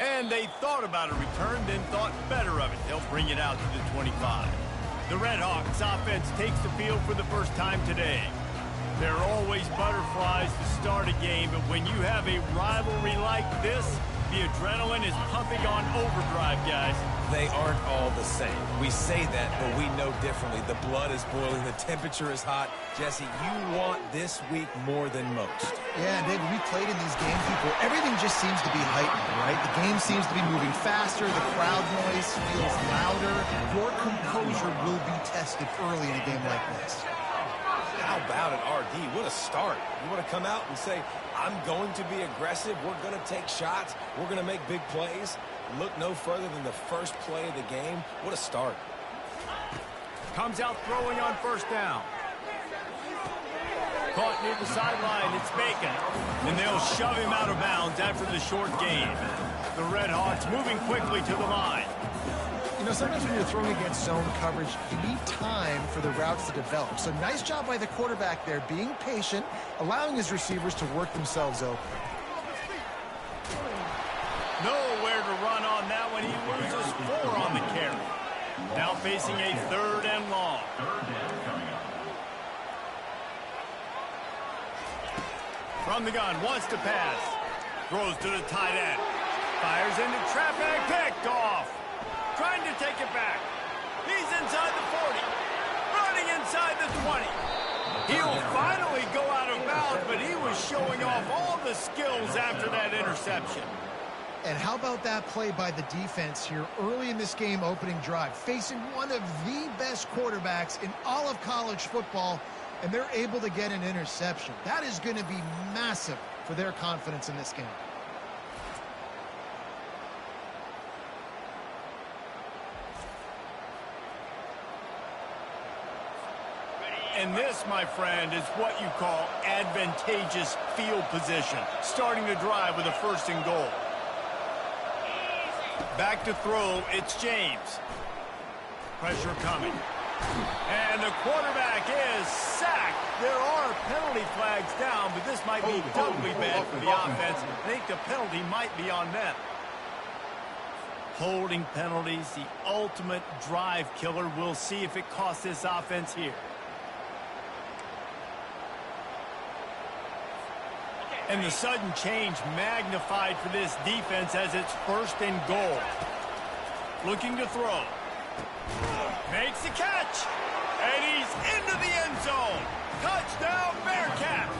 And they thought about a return, then thought better of it. They'll bring it out to the 25. The Redhawks offense takes the field for the first time today. There are always butterflies to start a game, but when you have a rivalry like this, the adrenaline is pumping on overdrive, guys. They aren't all the same. We say that, but we know differently. The blood is boiling. The temperature is hot. Jesse, you want this week more than most. Yeah, and David, we played in these games before. Everything just seems to be heightened, right? The game seems to be moving faster. The crowd noise feels louder. Your composure will be tested early in a game like this. How about it, RD? What a start. You want to come out and say, I'm going to be aggressive. We're going to take shots. We're going to make big plays. Look no further than the first play of the game. What a start. Comes out throwing on first down. Caught near the sideline. It's Bacon. And they'll shove him out of bounds after the short gain. The Redhawks moving quickly to the line. You know, sometimes when you're throwing against zone coverage, you need time for the routes to develop. So nice job by the quarterback there, being patient, allowing his receivers to work themselves open. Nowhere to run on that one. He loses 4 on the carry. Now facing a 3rd and long. From the gun, wants to pass. Throws to the tight end. Fires into traffic, picked off. Trying to take it back. He's inside the 40. Running inside the 20. He'll finally go out of bounds, but he was showing off all the skills after that interception. And how about that play by the defense here early in this game opening drive, facing one of the best quarterbacks in all of college football, and they're able to get an interception. That is going to be massive for their confidence in this game. And this, my friend, is what you call advantageous field position. Starting to drive with a 1st and goal. Back to throw, it's James. Pressure coming. And the quarterback is sacked. There are penalty flags down, but this might be doubly bad for the offense. I think the penalty might be on them. Holding penalties, the ultimate drive killer. We'll see if it costs this offense here. And the sudden change magnified for this defense as it's 1st and goal. Looking to throw. Makes the catch. And he's into the end zone. Touchdown, Bearcats.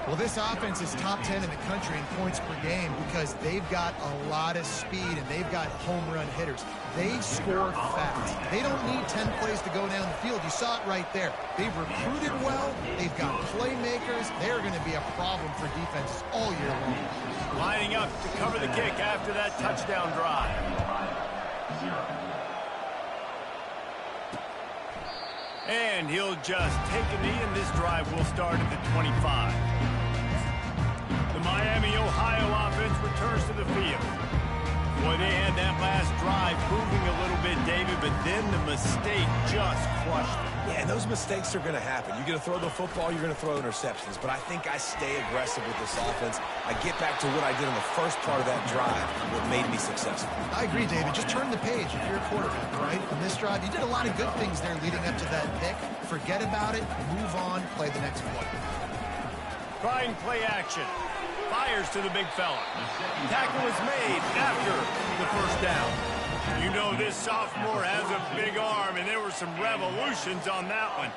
Well, this offense is top 10 in the country in points per game because they've got a lot of speed and they've got home run hitters. They score fast. They don't need 10 plays to go down the field. You saw it right there. They've recruited well. They've got playmakers. They're going to be a problem for defenses all year long. Lining up to cover the kick after that touchdown drive. And he'll just take a knee, and this drive will start at the 25. The Miami, Ohio offense returns to the field. Boy, they had that last drive moving a little bit, David, but then the mistake just crushed them. Yeah, and those mistakes are going to happen. You're going to throw the football, you're going to throw interceptions. But I think I stay aggressive with this offense. I get back to what I did in the first part of that drive, what made me successful. I agree, David. Just turn the page if you're a quarterback, right? On this drive, you did a lot of good things there leading up to that pick. Forget about it, move on, play the next play. Trying play action. Fires to the big fella. Tackle is made after the 1st down. You know this sophomore has a big arm, and there were some revolutions on that one.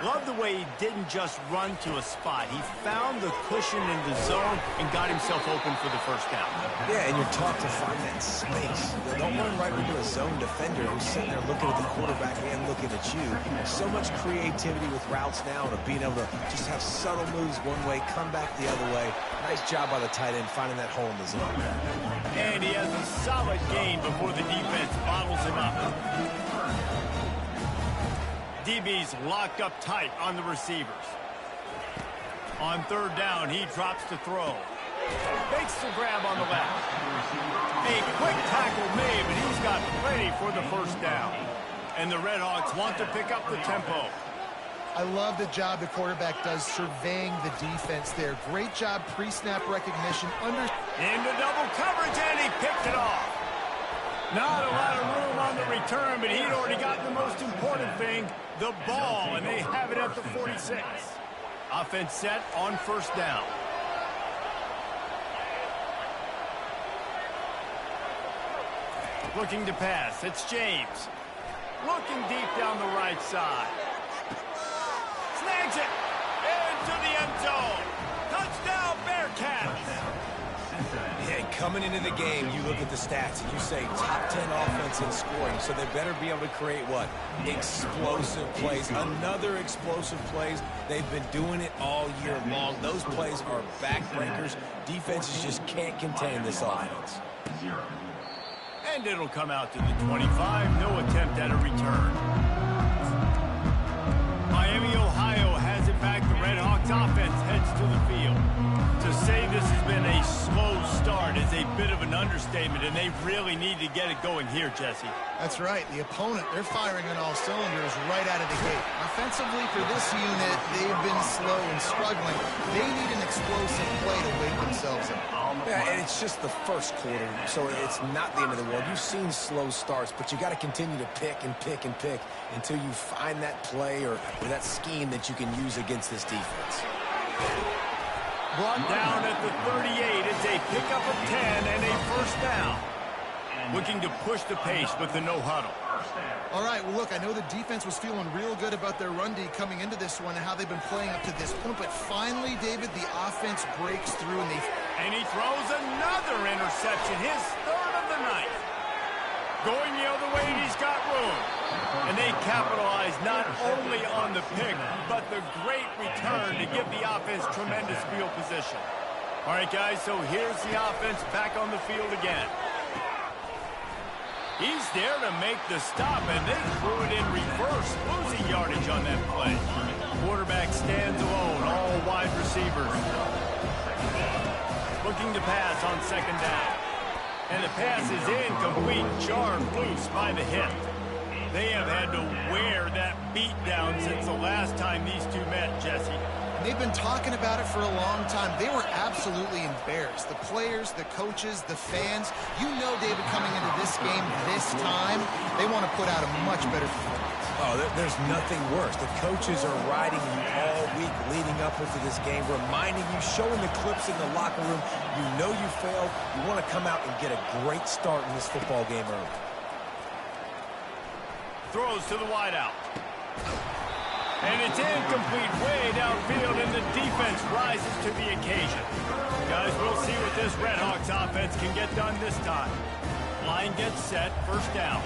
Love the way he didn't just run to a spot. He found the cushion in the zone and got himself open for the first down. Yeah, and you're taught to find that space. Don't run right into a zone defender who's sitting there looking at the quarterback and looking at you. So much creativity with routes now to being able to just have subtle moves one way, come back the other way. Nice job by the tight end finding that hole in the zone. And he has a solid gain before the defense bottles him up. DB's locked up tight on the receivers. On third down, he drops to throw. Makes the grab on the left. A quick tackle made, but he's got plenty for the first down. And the Redhawks want to pick up the tempo. I love the job the quarterback does surveying the defense there. Great job pre-snap recognition. Into double coverage, and he picked it off. Not a lot of room on the return, but he'd already got the most important thing, the ball, and they have it at the 46. Offense set on first down. Looking to pass, it's James. Looking deep down the right side. Snags it into the end zone. Touchdown, Bearcats. Yeah, coming into the game, you look at the stats and you say top 10 offense in scoring, so they better be able to create what? Explosive plays. Another explosive plays. They've been doing it all year long. Those plays are backbreakers. Defenses just can't contain this offense. And it'll come out to the 25. No attempt at a return. Miami, Ohio has it back. The Redhawks offense heads to the field. To say this has been a slow start is a bit of an understatement, and they really need to get it going here, Jesse. That's right. The opponent, they're firing on all cylinders right out of the gate. Offensively, for this unit, they've been slow and struggling. They need an explosive play to wake themselves up. Yeah, and it's just the first quarter, so it's not the end of the world. You've seen slow starts, but you got to continue to pick and pick and pick until you find that play or that scheme that you can use against this defense. Brought down at the 38. It's a pickup of 10 and a first down. Looking to push the pace with the no huddle. All right, well, look, I know the defense was feeling real good about their run D coming into this one and how they've been playing up to this point, but finally, David, the offense breaks through and he throws another interception, his third of the night. Going the other way, and he's got room. And they capitalize not only on the pick, but the great return to give the offense tremendous field position. All right, guys, so here's the offense back on the field again. He's there to make the stop, and they threw it in reverse, losing yardage on that play. Quarterback stands alone, all wide receivers. Looking to pass on second down. And the pass is incomplete, jarred loose by the hit. They have had to wear that beat down since the last time these two met, Jesse. They've been talking about it for a long time. They were absolutely embarrassed. The players, the coaches, the fans. You know, David, coming into this game this time, they want to put out a much better performance. Oh, there's nothing worse. The coaches are riding you all week leading up into this game, reminding you, showing the clips in the locker room. You know you failed. You want to come out and get a great start in this football game early. Throws to the wideout. And it's incomplete way downfield, and the defense rises to the occasion. Guys, we'll see what this Redhawks offense can get done this time. Line gets set, first down.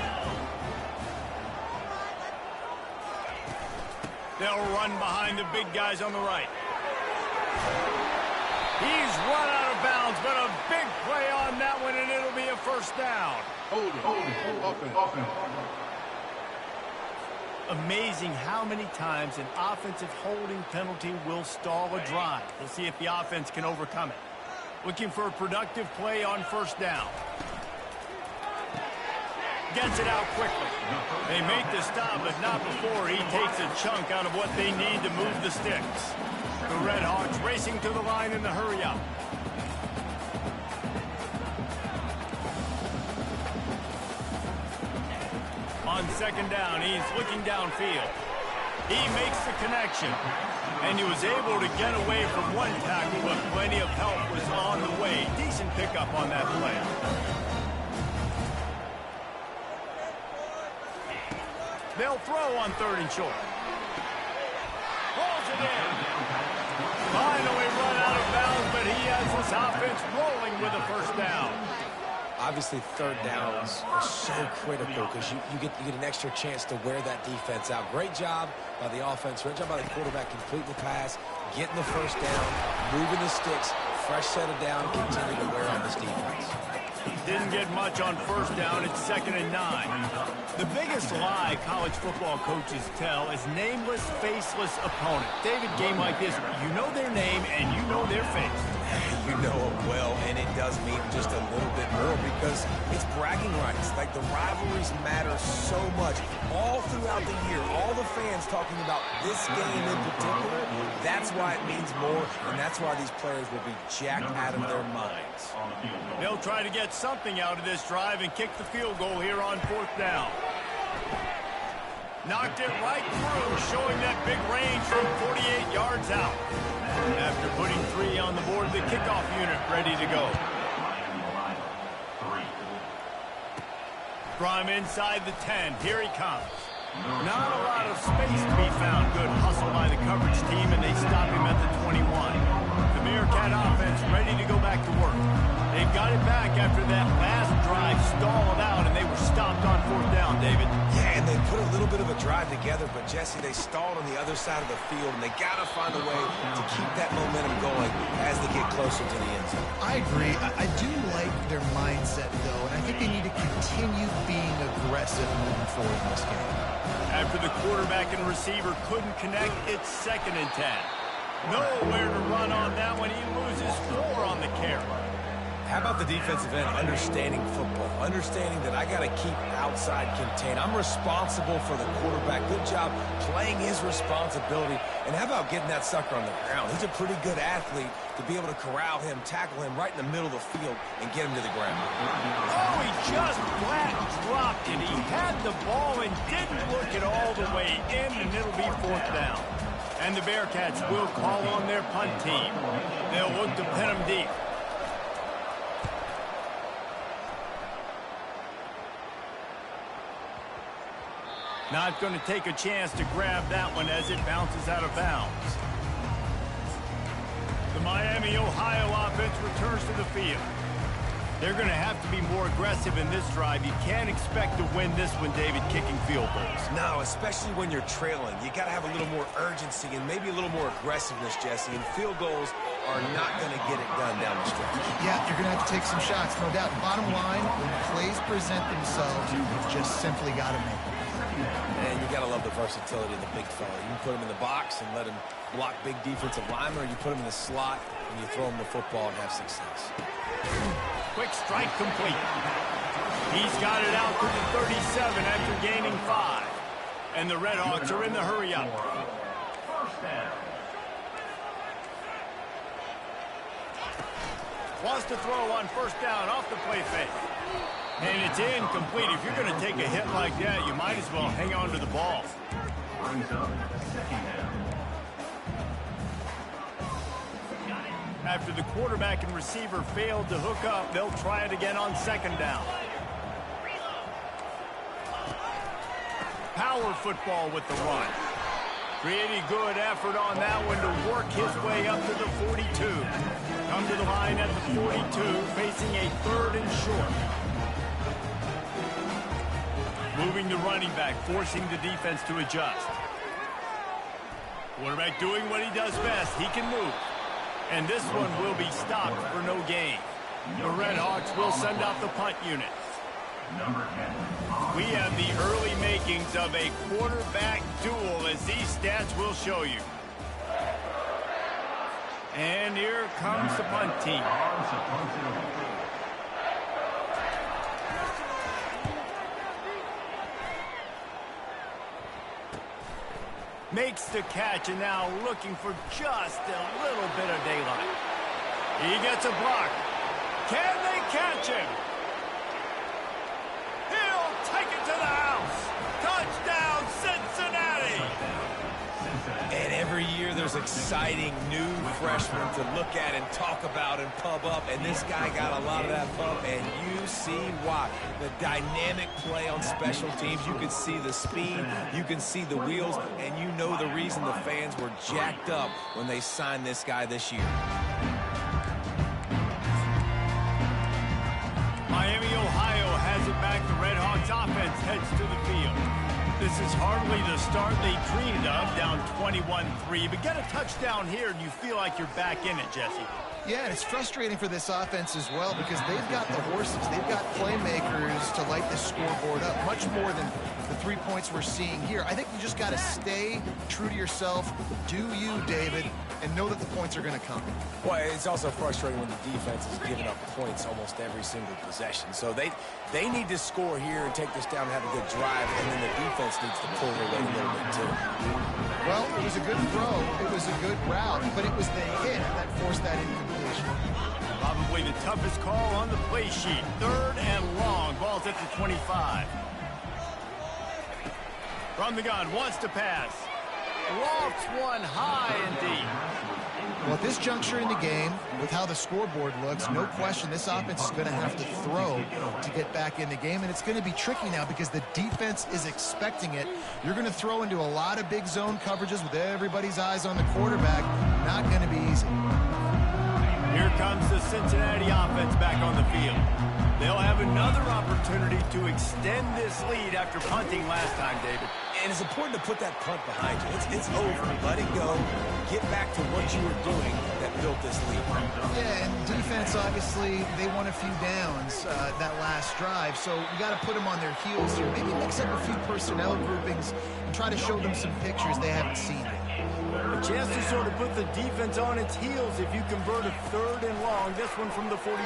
They'll run behind the big guys on the right. He's run out of bounds, but a big play on that one, and it'll be a first down. Hold it. Amazing how many times an offensive holding penalty will stall a drive. We'll see if the offense can overcome it. Looking for a productive play on first down. Gets it out quickly. They make the stop, but not before he takes a chunk out of what they need to move the sticks. The Redhawks racing to the line in the hurry-up. On second down, he's looking downfield. He makes the connection, and he was able to get away from one tackle, but plenty of help was on the way. Decent pickup on that play. They'll throw on 3rd and short. Pulls it in. Finally run out of bounds, but he has his offense rolling with a first down. Obviously, 3rd downs are so critical because you get an extra chance to wear that defense out. Great job by the offense. Great job by the quarterback completing the pass, getting the first down, moving the sticks, fresh set of down, continue to wear on this defense. Didn't get much on 1st down. It's 2nd and 9. The biggest lie college football coaches tell is nameless, faceless opponent. David, game like this, you know their name and you know their face. You know it well, and it does mean just a little bit more because it's bragging rights. Like, the rivalries matter so much all throughout the year. All the fans talking about this game in particular, that's why it means more, and that's why these players will be jacked out of their minds. They'll try to get something out of this drive and kick the field goal here on 4th down. Knocked it right through, showing that big range from 48 yards out. After putting 3 on the board, the kickoff unit ready to go. From inside the 10, here he comes. Not a lot of space to be found. Good hustle by the coverage team, and they stop him at the 21. The Bearcat offense ready to go back to work. They've got it back after that last drive stalled out, and they were stopped on 4th down, David. Yeah, and they put a little bit of a drive together, but, Jesse, they stalled on the other side of the field, and they got to find a way to keep that momentum going as they get closer to the end zone. I agree. I do like their mindset, though, and I think they need to continue being aggressive moving forward in this game. After the quarterback and receiver couldn't connect, it's 2nd and 10. Nowhere to run on that one. He loses 4 on the carry. How about the defensive end understanding football, understanding that I got to keep outside contained. I'm responsible for the quarterback. Good job playing his responsibility. And how about getting that sucker on the ground? He's a pretty good athlete to be able to corral him, tackle him right in the middle of the field, and get him to the ground. Oh, he just flat dropped it. He had the ball and didn't look it all the way in, and it'll be 4th down. And the Bearcats will call on their punt team. They'll look to pin him deep. Not going to take a chance to grab that one as it bounces out of bounds. The Miami, Ohio offense returns to the field. They're going to have to be more aggressive in this drive. You can't expect to win this one, David, kicking field goals. No, especially when you're trailing. You got to have a little more urgency and maybe a little more aggressiveness, Jesse. And field goals are not going to get it done down the stretch. Yeah, you're going to have to take some shots, no doubt. Bottom line, when plays present themselves, you've just simply got to make them. And you got to love the versatility of the big fella. You can put him in the box and let him block big defensive linemen, or you put him in the slot and you throw him the football and have success. Quick strike complete. He's got it out to the 37 after gaining 5. And the Red Hawks are in the hurry up. Wants to throw on 1st down off the play fake. And it's incomplete. If you're going to take a hit like that, you might as well hang on to the ball. After the quarterback and receiver failed to hook up, they'll try it again on 2nd down. Power football with the run. Pretty good effort on that one to work his way up to the 42. Come to the line at the 42, facing a 3rd and short. Moving the running back, forcing the defense to adjust. Quarterback doing what he does best. He can move. And this one will be stopped for no gain. The Red Hawks will send out the punt unit. We have the early makings of a quarterback duel, as these stats will show you. And here comes the punt team. Makes the catch, and now looking for just a little bit of daylight. He gets a block. Can they catch him? He'll take it to the house. Touchdown, Cincinnati! And every year there's those exciting new freshmen to look at and talk about and pub up, and this guy got a lot of that pub, and you see why. The dynamic play on special teams, you can see the speed, you can see the wheels, and you know the reason the fans were jacked up when they signed this guy this year. Miami, Ohio has it back. The Red Hawks offense heads to the field. This is hardly the start they dreamed of, down 21-3. But get a touchdown here, and you feel like you're back in it, Jesse. Yeah, and it's frustrating for this offense as well because they've got the horses. They've got playmakers to light this scoreboard up, much more than the 3 points we're seeing here. I think you just got to stay true to yourself, do you, David, and know that the points are going to come. Well, it's also frustrating when the defense is giving up points almost every single possession. So they need to score here and take this down and have a good drive, and then the defense needs to pull their weight a little bit too. Well, it was a good throw, it was a good route, but it was the hit that forced that incompletion. Probably the toughest call on the play sheet. 3rd and long. Ball's at the 25. From the gun, wants to pass. Lofts one high and deep. Well, at this juncture in the game, with how the scoreboard looks, no question this offense is going to have to throw to get back in the game, and it's going to be tricky now because the defense is expecting it. You're going to throw into a lot of big zone coverages with everybody's eyes on the quarterback. Not going to be easy. Here comes the Cincinnati offense back on the field. They'll have another opportunity to extend this lead after punting last time, David. And it's important to put that punt behind you. It's over. Let it go. Get back to what you were doing that built this lead. Yeah, and defense, obviously, they won a few downs that last drive, so you got to put them on their heels here. Maybe mix up a few personnel groupings and try to show them some pictures they haven't seen yet. A chance to sort of put the defense on its heels if you convert a 3rd and long. This one from the 44.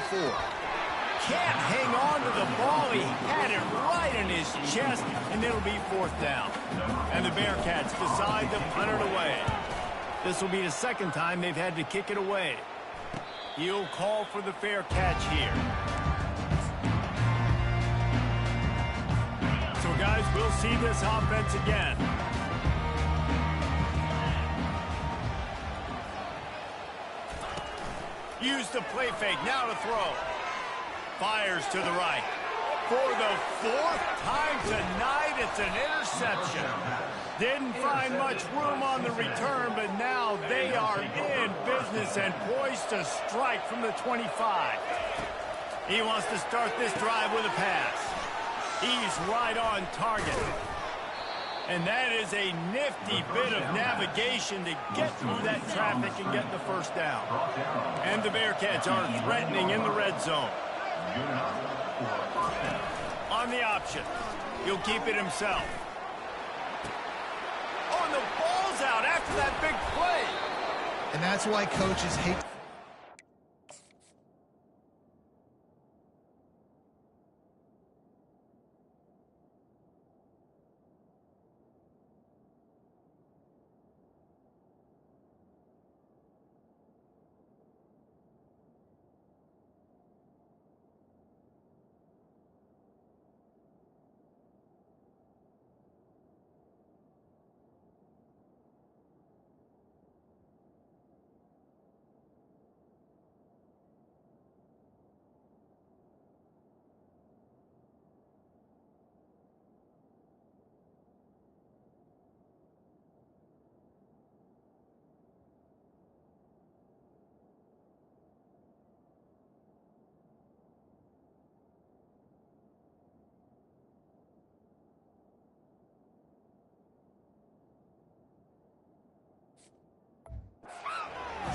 Can't hang on to the ball. He had it right in his chest, and it'll be 4th down. And the Bearcats decide to punt it away. This will be the 2nd time they've had to kick it away. He'll call for the fair catch here. So, guys, we'll see this offense again. Use the play fake, now to throw. Fires to the right. For the 4th time tonight, it's an interception. Didn't find much room on the return, but now they are in business and poised to strike from the 25. He wants to start this drive with a pass. He's right on target. And that is a nifty bit of navigation to get through that traffic and get the 1st down. And the Bearcats are threatening in the red zone. On the option. He'll keep it himself. Oh, and the ball's out after that big play. And that's why coaches hate...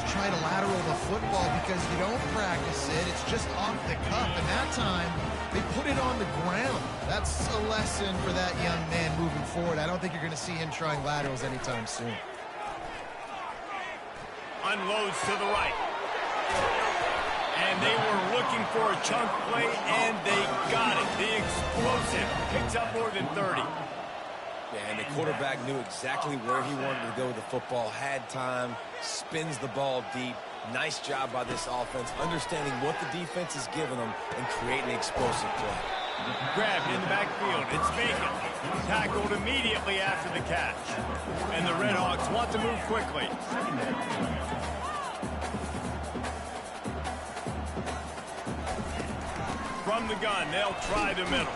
try to lateral the football because you don't practice it. It's just off the cuff, and that time they put it on the ground. That's a lesson for that young man moving forward. I don't think you're going to see him trying laterals anytime soon. Unloads to the right. And they were looking for a chunk play, and they got it. The explosive picks up more than 30. Yeah, and the quarterback knew exactly where he wanted to go with the football, had time, spins the ball deep. Nice job by this offense, understanding what the defense is giving them and creating an explosive play. Grabbed in the backfield. It's vacant. Tackled immediately after the catch. And the Red Hawks want to move quickly. From the gun, they'll try the middle.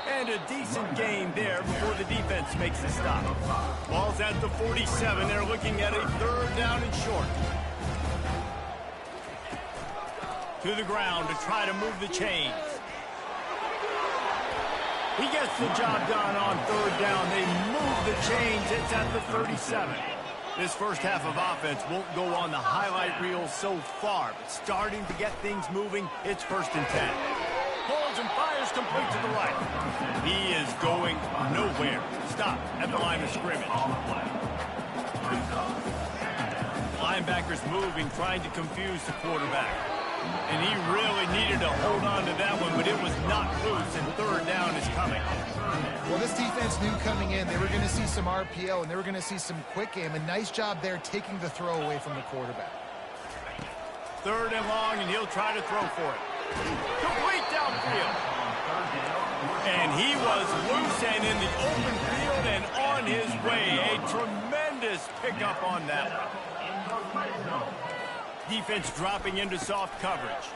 And a decent gain there before the defense makes the stop. Ball's at the 47. They're looking at a 3rd down and short. To the ground to try to move the chains. He gets the job done on 3rd down. They move the chains. It's at the 37. This first half of offense won't go on the highlight reel so far, but starting to get things moving, it's 1st and 10. Pulls and fires complete to the right. He is going nowhere. Stop at the line of scrimmage. Linebackers moving, trying to confuse the quarterback. And he really needed to hold on to that one, but it was not loose, and 3rd down is coming. Well, this defense knew coming in they were going to see some RPO, and they were going to see some quick game. A nice job there taking the throw away from the quarterback. 3rd and long, and he'll try to throw for it. Complete downfield. And he was loose and in the open field and on his way. A tremendous pickup on that one. Defense dropping into soft coverage.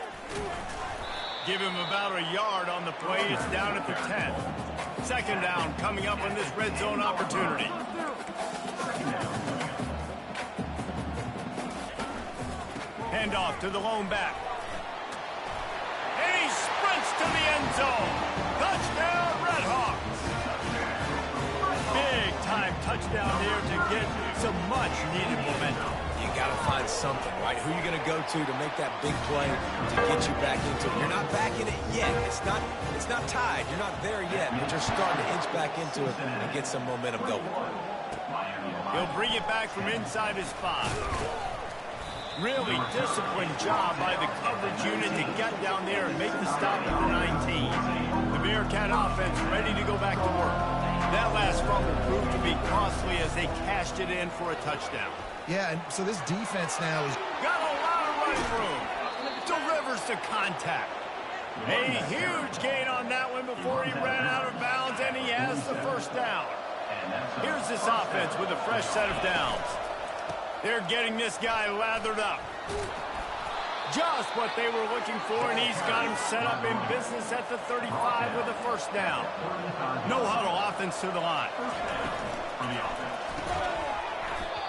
Give him about a yard on the play. It's down at the 10. 2nd down coming up on this red zone opportunity. Handoff to the lone back. And he sprints to the end zone. Touchdown, Red Hawks. Big time touchdown there to get some much needed momentum. You got to find something, right? Who are you going to go to make that big play to get you back into it? You're not back in it yet. It's not tied. You're not there yet, but you're starting to inch back into it and get some momentum going. He'll bring it back from inside his 5. Really disciplined job by the coverage unit to get down there and make the stop at the 19. The Bearcat offense ready to go back to work. That last fumble proved to be costly as they cashed it in for a touchdown. Yeah, and so this defense now is... Got a lot of running room. Delivers to contact. A huge gain on that one before he ran out of bounds, and he has the 1st down. Here's this offense with a fresh set of downs. They're getting this guy lathered up. Just what they were looking for, and he's got him set up in business at the 35 with a 1st down. No huddle offense to the line.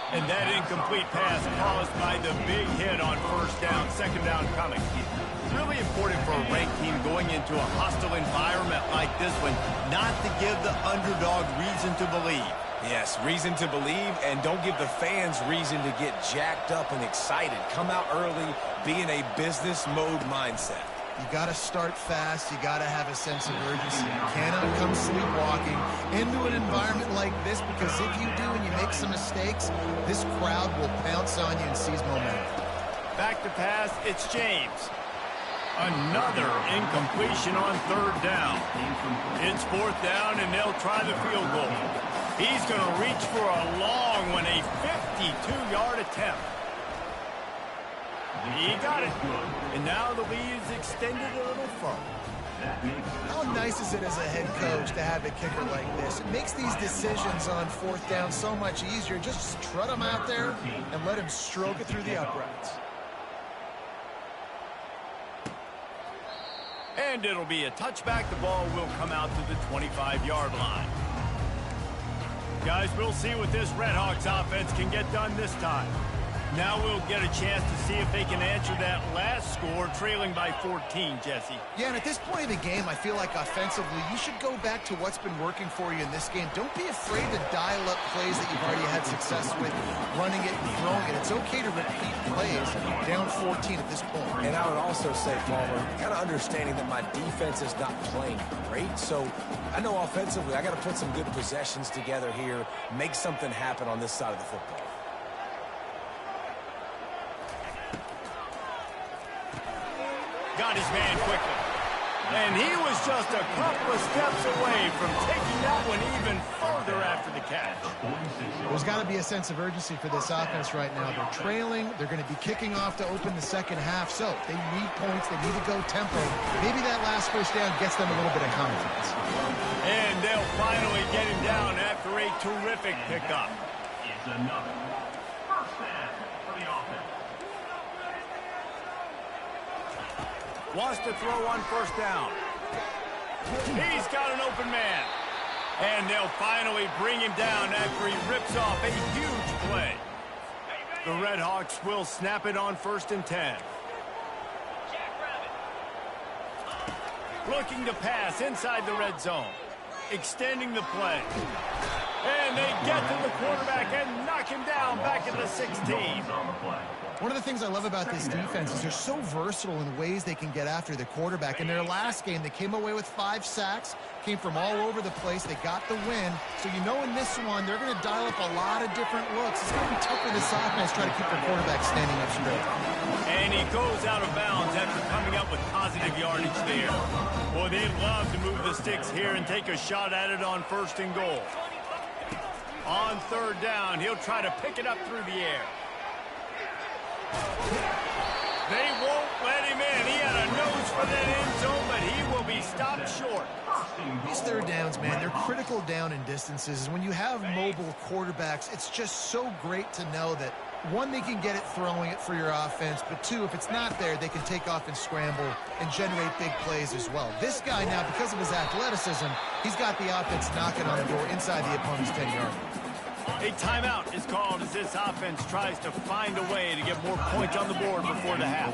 And that incomplete pass caused by the big hit on 1st down. 2nd down coming. It's really important for a ranked team going into a hostile environment like this one not to give the underdog reason to believe. Yes, reason to believe, and don't give the fans reason to get jacked up and excited. Come out early, be in a business mode mindset. You got to start fast. You got to have a sense of urgency. You cannot come sleepwalking into an environment like this, because if you do and you make some mistakes, this crowd will pounce on you and seize momentum. Back to pass, it's James. Another incompletion on 3rd down. It's 4th down, and they'll try the field goal. He's going to reach for a long one, a 52-yard attempt. He got it. And now the lead is extended a little further. How nice is it as a head coach to have a kicker like this? It makes these decisions on 4th down so much easier. Just strut him out there and let him stroke it through the uprights. And it'll be a touchback. The ball will come out to the 25-yard line. Guys, we'll see what this Red Hawks offense can get done this time. Now we'll get a chance to see if they can answer that last score, trailing by 14, Jesse. Yeah, and at this point of the game, I feel like offensively, you should go back to what's been working for you in this game. Don't be afraid to dial up plays that you've already had success with, running it and throwing it. It's okay to repeat plays down 14 at this point. And I would also say, Palmer, kind of understanding that my defense is not playing great, so I know offensively I got to put some good possessions together here, make something happen on this side of the football. Got his man quickly. And he was just a couple of steps away from taking that one even further. further after the catch. There's got to be a sense of urgency for this offense right now. They're trailing. They're going to be kicking off to open the second half. So they need points. They need to go tempo. Maybe that last first down gets them a little bit of confidence. And they'll finally get him down after a terrific pickup. It's another first down for the offense. Wants to throw on first down. He's got an open man. And they'll finally bring him down after he rips off a huge play. The Red Hawks will snap it on 1st and 10. Looking to pass inside the red zone. Extending the play. And they get to the quarterback and knock him down back at the 16. One of the things I love about this defense is they're so versatile in ways they can get after the quarterback. In their last game, they came away with 5 sacks, came from all over the place. They got the win. So you know in this one, they're going to dial up a lot of different looks. It's going to be tough for this offense trying to keep their quarterback standing up straight. And he goes out of bounds after coming up with positive yardage there. Boy, they'd love to move the sticks here and take a shot at it on 1st and goal. On 3rd down, he'll try to pick it up through the air. They won't let him in. He had a nose for that end zone, but he will be stopped short. These 3rd downs, man, they're critical down in distances. When you have mobile quarterbacks, it's just so great to know that, 1, they can get it throwing it for your offense, but 2, if it's not there, they can take off and scramble and generate big plays as well. This guy now, because of his athleticism, he's got the offense knocking on the door inside the opponent's 10-yard line. A timeout is called as this offense tries to find a way to get more points on the board before the half.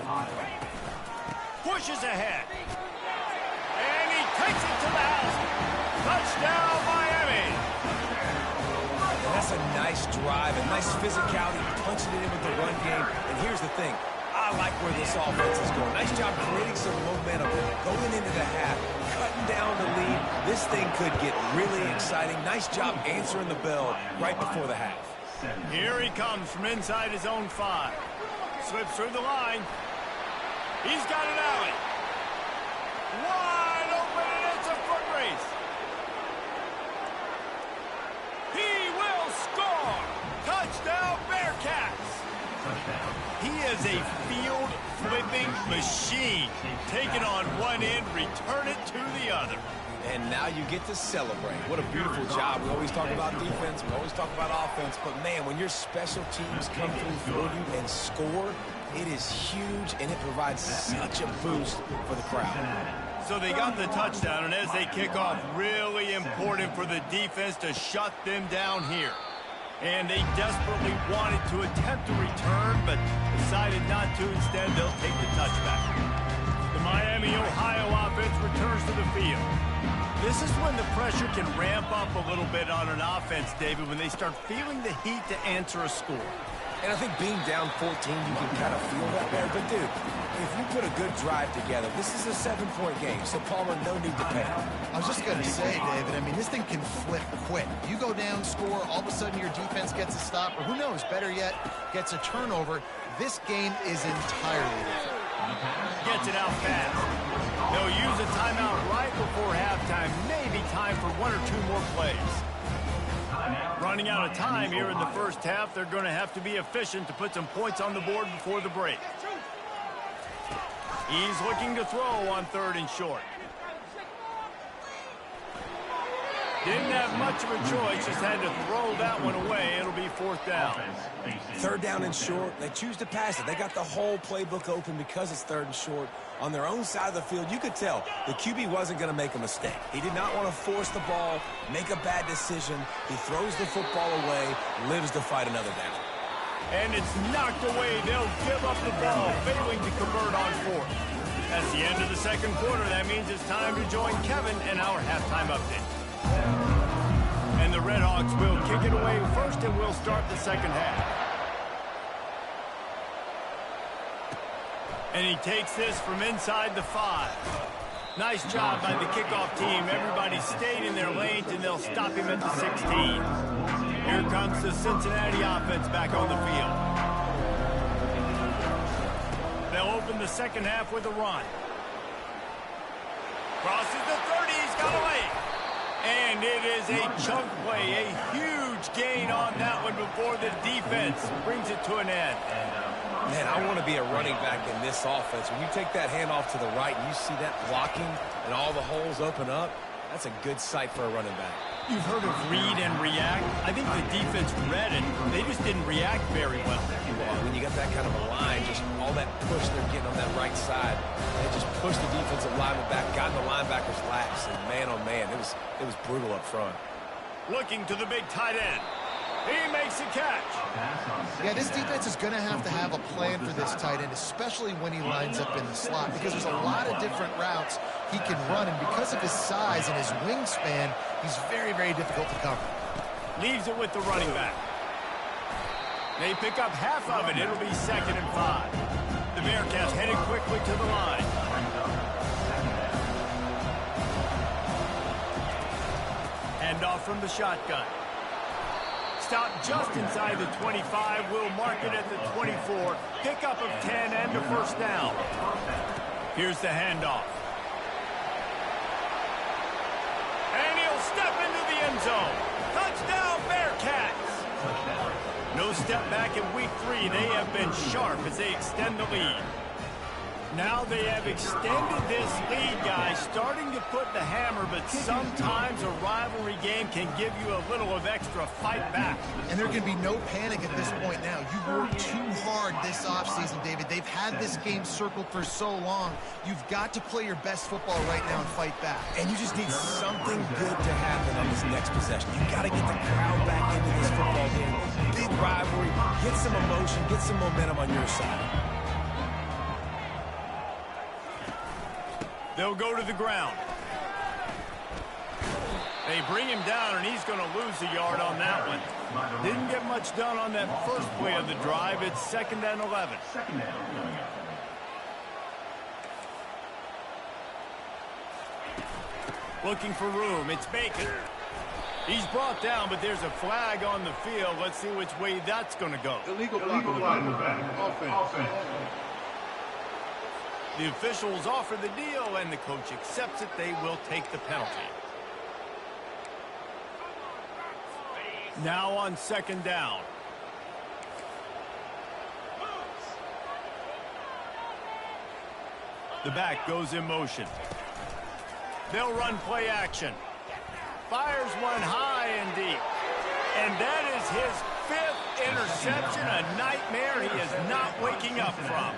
Pushes ahead. And he takes it to the house. Touchdown, Miami. And that's a nice drive, a nice physicality, punching it in with the run game. And here's the thing. I like where this offense is going. Nice job creating some momentum going into the half, cutting down the lead. This thing could get really exciting. Nice job answering the bell right before the half. Here he comes from inside his own 5. Slips through the line. He's got an alley. Wide open, and it's a foot race. He will score. Touchdown, Bearcats. He is a field-flipping machine. Take it on one end, return it to the other. And now you get to celebrate. What a beautiful job. We always talk about defense. We always talk about offense. But, man, when your special teams come through for you and score, it is huge, and it provides such a boost for the crowd. So they got the touchdown, and as they kick off, really important for the defense to shut them down here. And they desperately wanted to attempt a return, but decided not to. Instead, they'll take the touchback. The Miami, Ohio offense returns to the field. This is when the pressure can ramp up a little bit on an offense, David, when they start feeling the heat to answer a score. And I think being down 14, you can kind of feel that there. But, dude, if you put a good drive together, this is a 7-point game. So, Palmer, no need to panic. I was just going to say, David, I mean, this thing can flip quick. You go down, score, all of a sudden your defense gets a stop, or who knows, better yet, gets a turnover. This game is entirely different. Gets it out fast. They'll use a timeout right before halftime. Maybe time for 1 or 2 more plays. Running out of time here in the first half. They're going to have to be efficient to put some points on the board before the break. He's looking to throw on 3rd and short. Didn't have much of a choice, just had to throw that one away. It'll be 4th down. 3rd down and short. They choose to pass it. They got the whole playbook open because it's 3rd and short. On their own side of the field, you could tell the QB wasn't going to make a mistake. He did not want to force the ball, make a bad decision. He throws the football away, lives to fight another down. And it's knocked away. They'll give up the ball, failing to convert on 4th. That's the end of the 2nd quarter. That means it's time to join Kevin in our halftime update. And the Red Hawks will kick it away first, and we'll start the 2nd half. And he takes this from inside the 5. Nice job by the kickoff team. Everybody stayed in their lanes, and they'll stop him at the 16. Here comes the Cincinnati offense back on the field. They'll open the 2nd half with a run. Crosses the 30. He's got a lane. And it is a chunk play, a huge gain on that one before the defense brings it to an end. Man, I want to be a running back in this offense. When you take that handoff to the right and you see that blocking and all the holes open up, that's a good sight for a running back. You've heard of read and react. I think the defense read it. They just didn't react very well. When you got that kind of a line, just all that push they're getting on that right side, they just pushed the defensive lineman back, got in the linebacker's laps, and man, oh man, it was brutal up front. Looking to the big tight end. He makes a catch. Yeah, this defense is going to have a plan for this tight end, especially when he lines up in the slot, because there's a lot of different routes he can run, and because of his size and his wingspan, he's very, very difficult to cover. Leaves it with the running back. They pick up half of it. It'll be 2nd and 5. The Bearcats headed quickly to the line. Handoff from the shotgun. Stop just inside the 25. We'll mark it at the 24. Pickup of 10 and a first down. Here's the handoff. And he'll step into the end zone. Touchdown, Bearcats! No step back in week 3. They have been sharp as they extend the lead. Now they have extended this lead, guys, starting to put the hammer, but sometimes a rivalry game can give you a little of extra fight back. And there can be no panic at this point now. You worked too hard this offseason, David. They've had this game circled for so long. You've got to play your best football right now and fight back. And you just need something good to happen on this next possession. You got to get the crowd back into this football game. Big rivalry, get some emotion, get some momentum on your side. They'll go to the ground. They bring him down, and he's going to lose a yard on that one. Didn't get much done on that first play of the drive. It's 2nd and 11. Looking for room. It's Bacon. He's brought down, but there's a flag on the field. Let's see which way that's going to go. Illegal block in the back. Offense. The officials offer the deal, and the coach accepts it. They will take the penalty. Now on 2nd down. The back goes in motion. They'll run play action. Fires one high and deep. And that is his 5th interception, a nightmare he is not waking up from.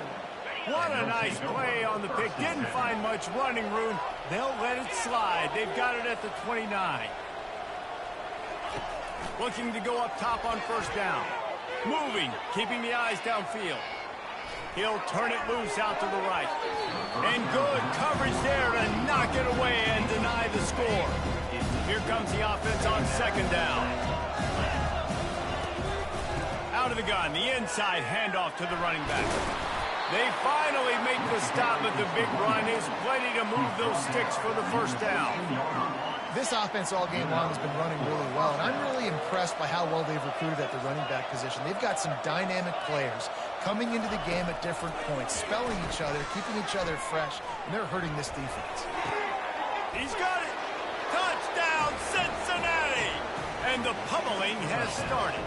What a nice play on the pick. Didn't find much running room. They'll let it slide. They've got it at the 29. Looking to go up top on 1st down. Moving, keeping the eyes downfield. He'll turn it loose out to the right. And good coverage there to knock it away and deny the score. Here comes the offense on 2nd down. Out of the gun, the inside handoff to the running back. They finally make the stop, but the big run is plenty to move those sticks for the 1st down. This offense all game long has been running really well, and I'm really impressed by how well they've recruited at the running back position. They've got some dynamic players coming into the game at different points, spelling each other, keeping each other fresh, and they're hurting this defense. He's got it. Touchdown, Cincinnati! And the pummeling has started.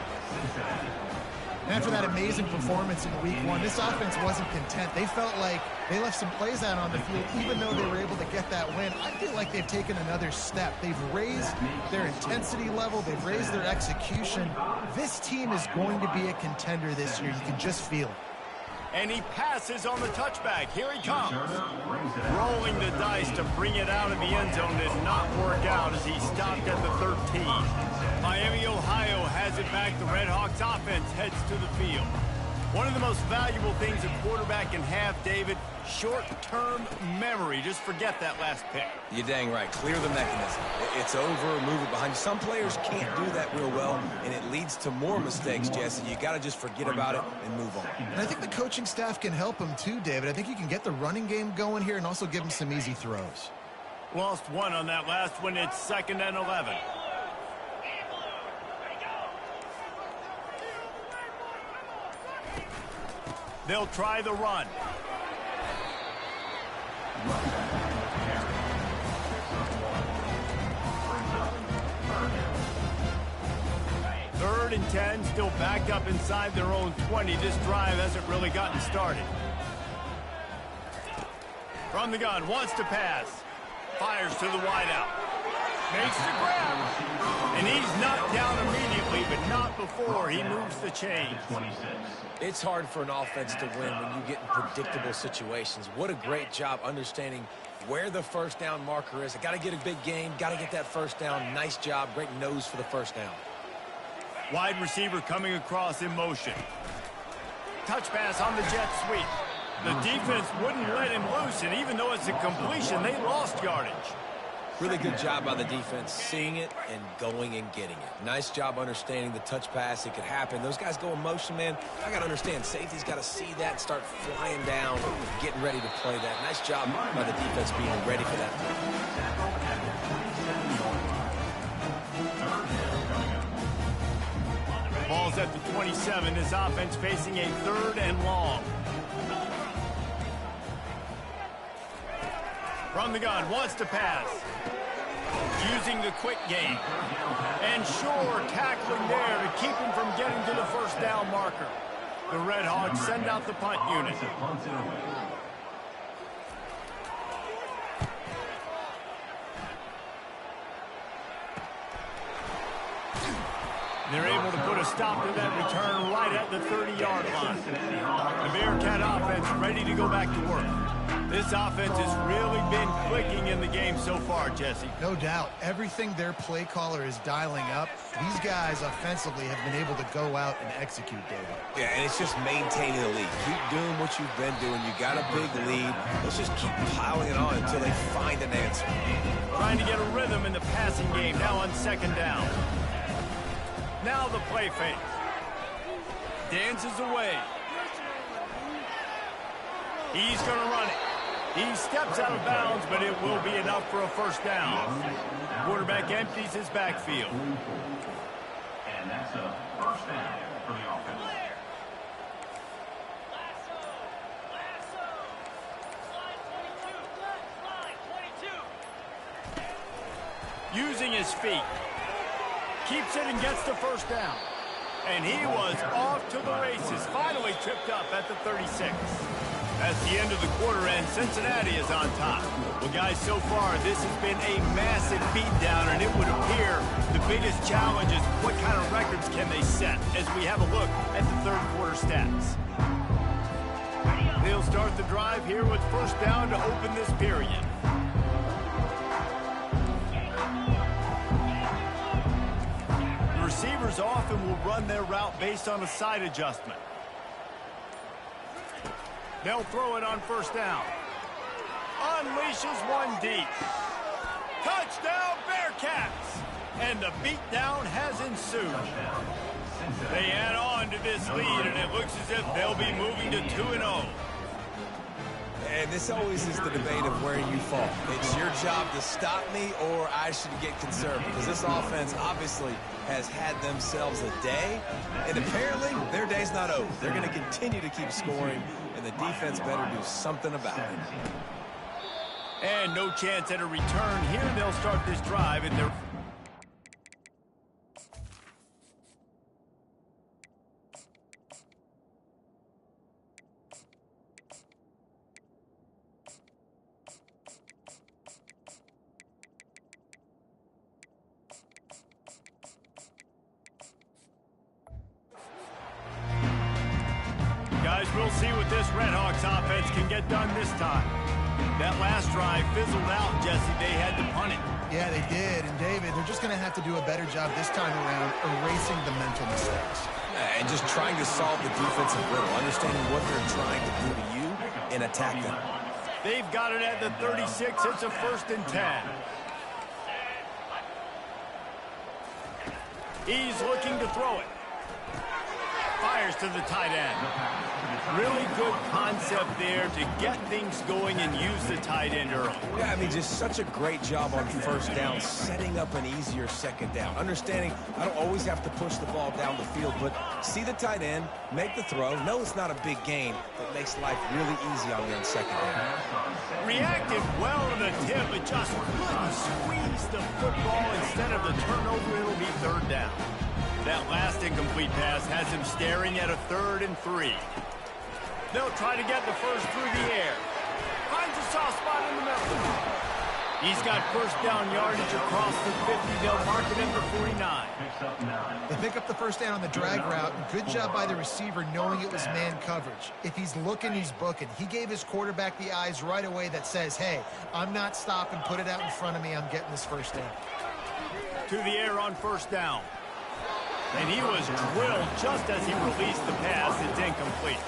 And after that amazing performance in week 1, this offense wasn't content. They felt like they left some plays out on the field, even though they were able to get that win. I feel like they've taken another step. They've raised their intensity level. They've raised their execution. This team is going to be a contender this year. You can just feel it. And he passes on the touchback. Here he comes. Rolling the dice to bring it out in the end zone did not work out as he stopped at the 13. Miami, Ohio has it back. The Redhawks offense heads to the field. One of the most valuable things a quarterback can have, David, short-term memory. Just forget that last pick. You're dang right. Clear the mechanism. It's over, move it behind you. Some players can't do that real well, and it leads to more mistakes, Jesse. You got to just forget about it and move on. And I think the coaching staff can help him too, David. I think you can get the running game going here and also give him some easy throws. Lost one on that last one. It's 2nd and 11. They'll try the run. 3rd and 10, still backed up inside their own 20. This drive hasn't really gotten started. From the gun, wants to pass. Fires to the wideout. Makes the grab. And he's knocked down immediately, but not before he moves the chains. It's hard for an offense to win when you get in predictable situations. What a great job understanding where the first down marker is. I got to get a big game, got to get that first down. Nice job, great nose for the first down. Wide receiver coming across in motion. Touch pass on the jet sweep. The defense wouldn't let him loose, and even though it's a completion, they lost yardage. Really good job by the defense, seeing it and going and getting it. Nice job understanding the touch pass. It could happen. Those guys go in motion, man. I got to understand, safety's got to see that, start flying down, getting ready to play that. Nice job by the defense being ready for that. Ball's at the 27. This offense facing a 3rd and long. From the gun, wants to pass. Using the quick game. And Shore tackling there to keep him from getting to the first down marker. The Red Hogs send out the punt unit. They're able to put a stop to that return right at the 30-yard line. The Bearcat offense ready to go back to work. This offense has really been clicking in the game so far, Jesse. No doubt. Everything their play caller is dialing up, these guys offensively have been able to go out and execute, David. Yeah, and it's just maintaining the lead. Keep doing what you've been doing. You got a big lead. Let's just keep piling it on until they find an answer. Trying to get a rhythm in the passing game now on 2nd down. Now the play fake. Dances away. He's going to run it. He steps out of bounds, but it will be enough for a first down. Quarterback empties his backfield. And that's a first down for the offense. Using his feet. Keeps it and gets the first down. And he was off to the races. Finally tripped up at the 36. That's the end of the quarter, and Cincinnati is on top. Well, guys, so far, this has been a massive beatdown, and it would appear the biggest challenge is what kind of records can they set as we have a look at the 3rd quarter stats. They'll start the drive here with first down to open this period. The receivers often will run their route based on a side adjustment. They'll throw it on first down. Unleashes one deep. Touchdown, Bearcats! And the beatdown has ensued. They add on to this lead, and it looks as if they'll be moving to 2-0. And this always is the debate of where you fall. It's your job to stop me, or I should get concerned, because this offense obviously has had themselves a day, and apparently their day's not over. They're going to continue to keep scoring, and the defense better do something about it. And no chance at a return here. They'll start this drive in their... Guys, we'll see what this Red Hawks offense can get done this time. That last drive fizzled out, Jesse. They had to punt it. Yeah, they did. And, David, they're just going to have to do a better job this time around erasing the mental mistakes. And just trying to solve the defensive riddle, understanding what they're trying to do to you and attack them. They've got it at the 36. It's a 1st and 10. He's looking to throw it. Fires to the tight end. Really good concept there to get things going and use the tight end early. Yeah, I mean, just such a great job on first down, setting up an easier 2nd down. Understanding I don't always have to push the ball down the field, but see the tight end, make the throw. No, it's not a big gain, but makes life really easy on you on 2nd down. Reacted well to the tip, but just couldn't squeeze the football. Instead of the turnover, it'll be 3rd down. That last incomplete pass has him staring at a 3rd and 3. They'll try to get the first through the air. Finds a soft spot in the middle. He's got first down yardage across the 50. They'll mark it in for 49. They pick up the first down on the drag route. Good job by the receiver knowing it was man coverage. If he's looking, he's booking. He gave his quarterback the eyes right away that says, hey, I'm not stopping. Put it out in front of me. I'm getting this first down. To the air on first down. And he was drilled just as he released the pass. It's incomplete.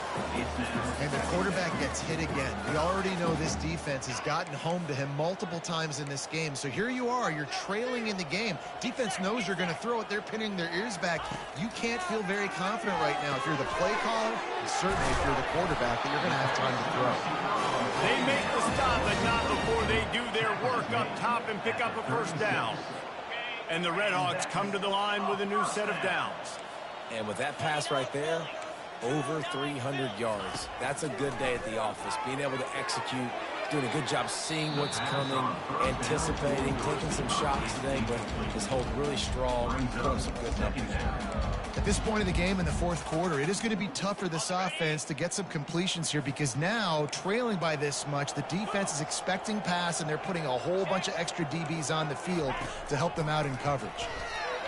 And the quarterback gets hit again. We already know this defense has gotten home to him multiple times in this game. So here you are. You're trailing in the game. Defense knows you're going to throw it. They're pinning their ears back. You can't feel very confident right now if you're the play caller, and certainly if you're the quarterback, that you're going to have time to throw. They make the stop, but not before they do their work up top and pick up a first down. And the Redhawks come to the line with a new set of downs. And with that pass right there, over 300 yards. That's a good day at the office. Being able to execute, doing a good job seeing what's coming, anticipating, taking some shots today, but just hold really strong, put some good numbers. At this point of the game in the 4th quarter, it is going to be tough for this offense to get some completions here because now, trailing by this much, the defense is expecting pass, and they're putting a whole bunch of extra DBs on the field to help them out in coverage.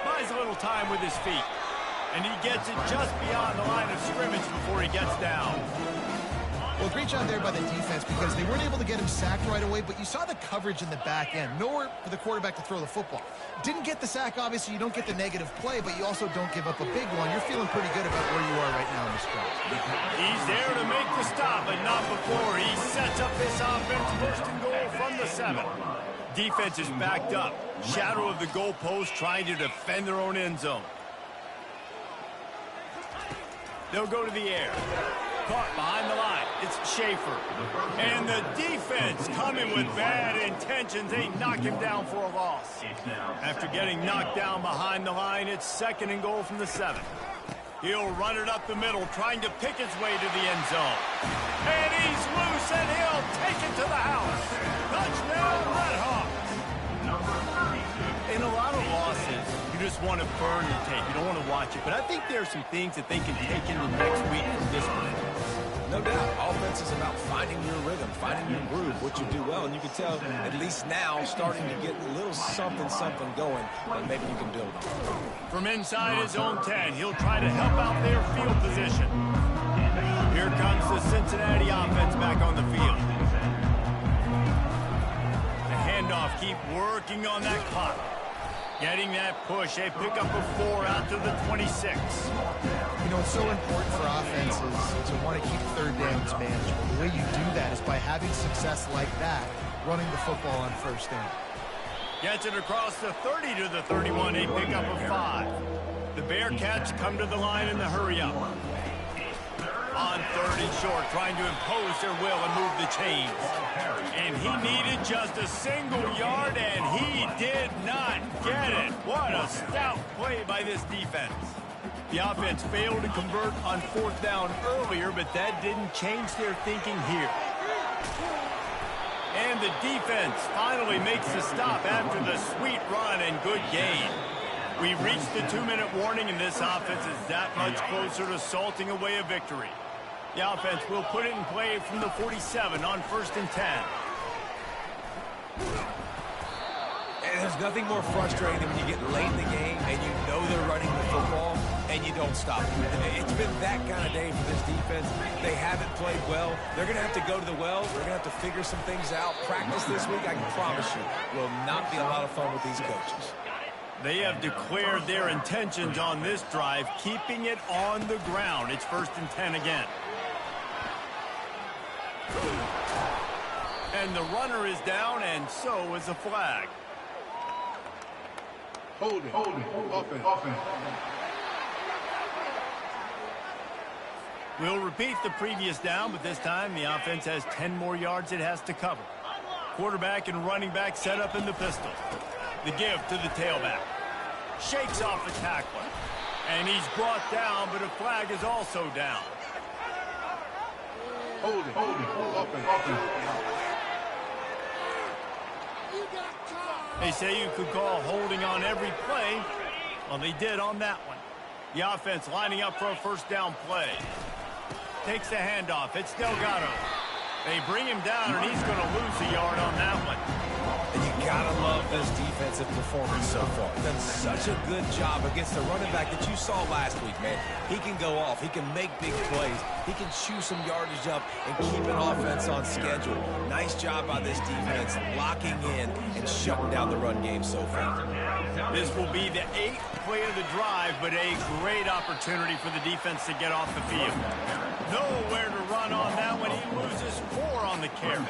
Buys a little time with his feet, and he gets it just beyond the line of scrimmage before he gets down. Well, great job there by the defense because they weren't able to get him sacked right away, but you saw the coverage in the back end. Nowhere for the quarterback to throw the football. Didn't get the sack, obviously. You don't get the negative play, but you also don't give up a big one. You're feeling pretty good about where you are right now in this drive. He's there to make the stop, but not before he sets up this offense. First and goal from the 7. Defense is backed up. Shadow of the goalpost trying to defend their own end zone. They'll go to the air. Caught behind the line. It's Schaefer. And the defense coming with bad intentions. They knock him down for a loss. After getting knocked down behind the line, it's 2nd and goal from the 7. He'll run it up the middle, trying to pick his way to the end zone. And he's loose, and he'll take it to the house. Touchdown, Redhawks. In a lot of losses, you just want to burn the tape. You don't want to watch it. But I think there are some things that they can take into next week from this performance. No doubt. Offense is about finding your rhythm, finding your groove, what you do well. And you can tell, at least now, starting to get a little something going that maybe you can build on. From inside his own 10, he'll try to help out their field position. Here comes the Cincinnati offense back on the field. The handoff, keep working on that clock. Getting that push, they pick up a 4 out to the 26. You know, it's so important for offenses to want to keep 3rd downs manageable. The way you do that is by having success like that, running the football on first down. Gets it across the 30 to the 31. They pick up a 5. The Bearcats come to the line in the hurry-up. On 3rd and short, trying to impose their will and move the chains. And he needed just a single yard, and he did not get it. What a stout play by this defense. The offense failed to convert on 4th down earlier, but that didn't change their thinking here. And the defense finally makes the stop after the sweet run and good gain. We reached the 2-minute warning, and this offense is that much closer to salting away a victory. The offense will put it in play from the 47 on 1st and 10. And there's nothing more frustrating than when you get late in the game and you know they're running the football and you don't stop them. It's been that kind of day for this defense. They haven't played well. They're going to have to go to the well. They're going to have to figure some things out. Practice this week, I can promise you, will not be a lot of fun with these coaches. They have declared their intentions on this drive, keeping it on the ground. It's 1st and 10 again. And the runner is down, and so is the flag. Holding. Offense. We'll repeat the previous down, but this time the offense has 10 more yards it has to cover. Quarterback and running back set up in the pistol. The give to the tailback. Shakes off the tackler. And he's brought down, but a flag is also down. Holding. Offense. They say you could call holding on every play. Well, they did on that one. The offense lining up for a first down play. Takes the handoff. It's Delgado. They bring him down, and he's going to lose a yard on that one. And you gotta love this defensive performance so far. Done such a good job against the running back that you saw last week, man. He can go off. He can make big plays. He can chew some yardage up and keep an offense on schedule. Nice job by this defense locking in and shutting down the run game so far. This will be the 8th play of the drive, but a great opportunity for the defense to get off the field. Nowhere to run on that one. He loses 4 on the carry.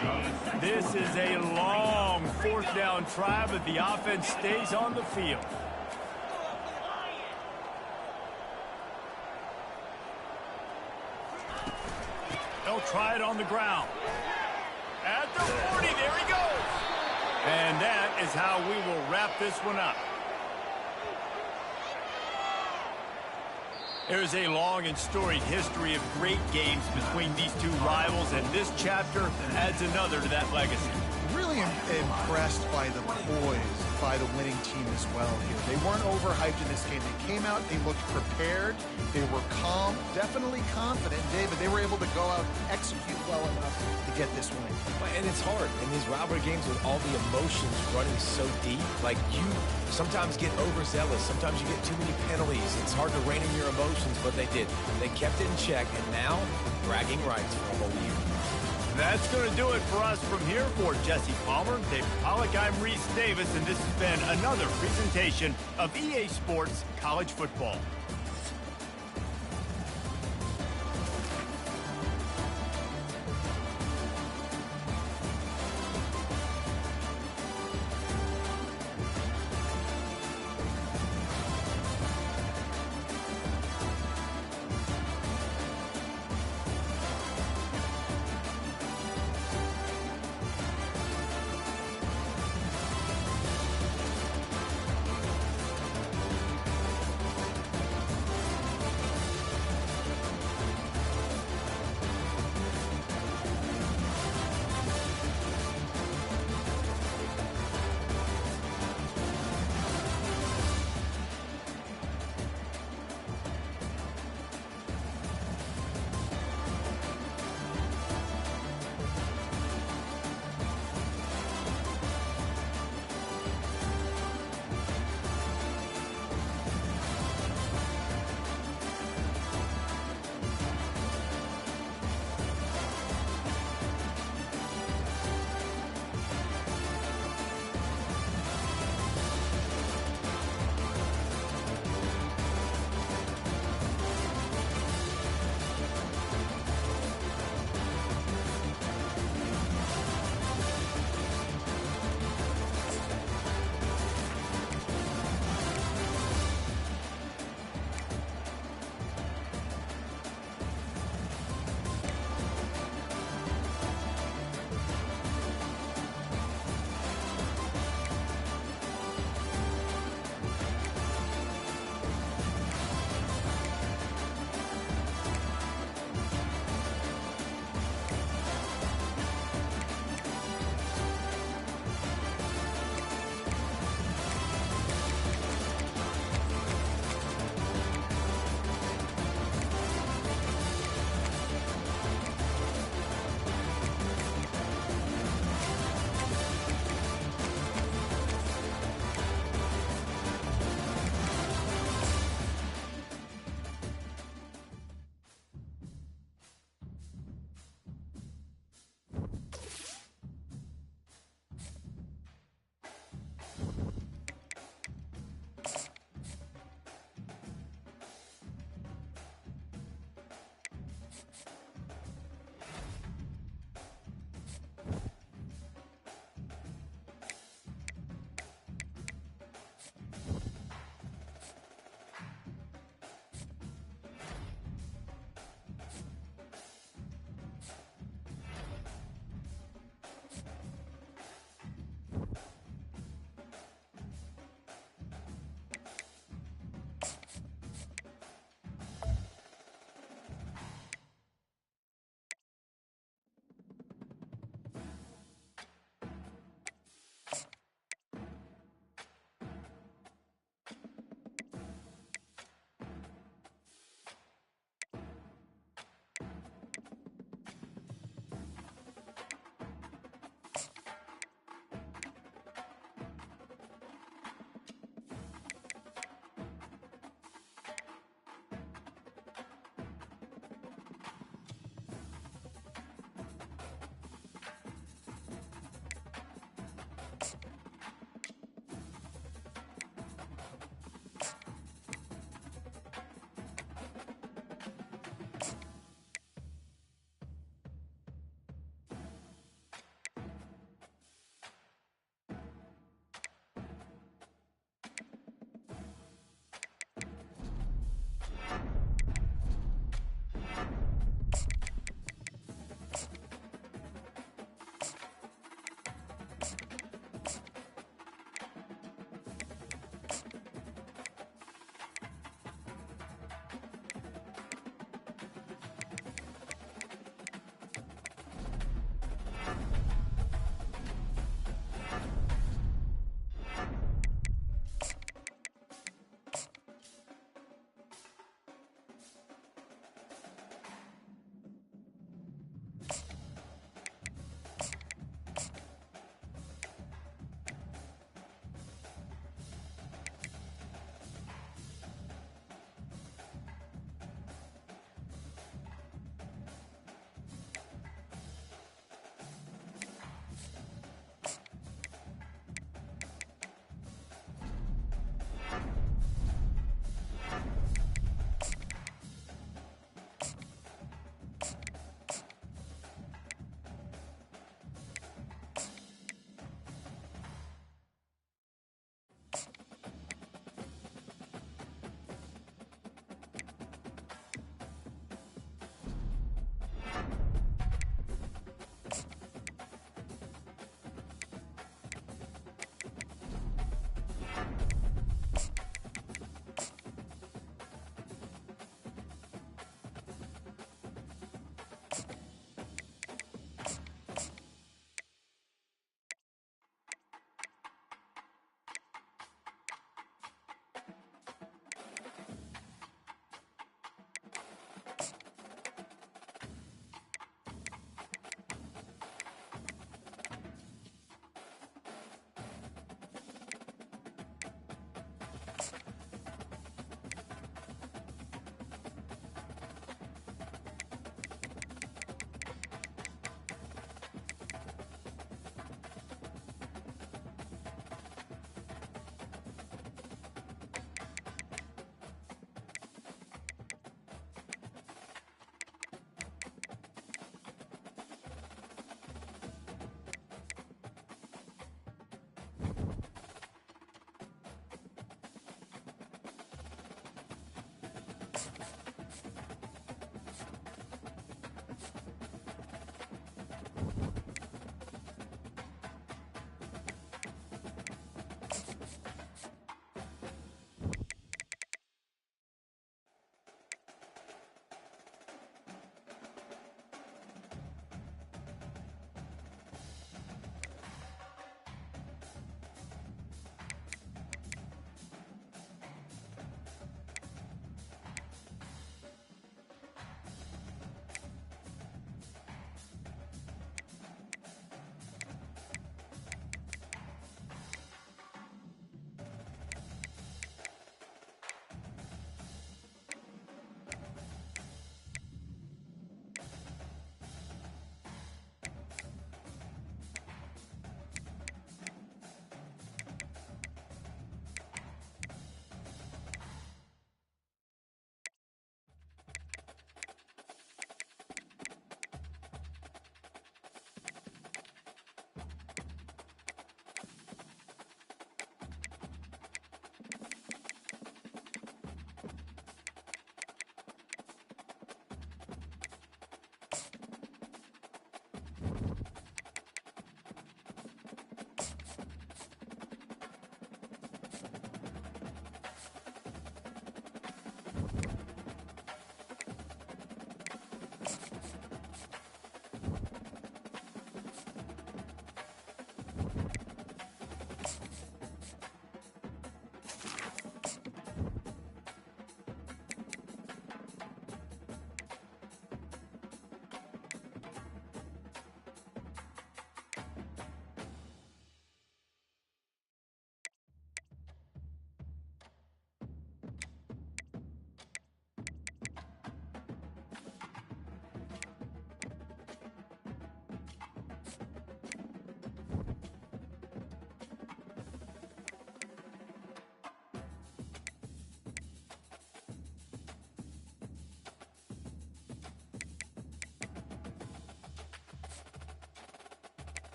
This is a long fourth down try, but the offense stays on the field. They'll try it on the ground. At the 40, there he goes. And that is how we will wrap this one up. There's a long and storied history of great games between these two rivals, and this chapter adds another to that legacy. Really impressed by the poise by the winning team as well here. They weren't overhyped in this game. They came out, they looked prepared, they were calm, definitely confident. David, they were able to go out and execute well enough to get this win. And it's hard in these rivalry games with all the emotions running so deep. Like, you sometimes get overzealous. Sometimes you get too many penalties. It's hard to rein in your emotions, but they did. They kept it in check, and now bragging rights for a whole year. That's going to do it for us from here. For Jesse Palmer, David Pollack, I'm Reese Davis, and this has been another presentation of EA Sports College Football.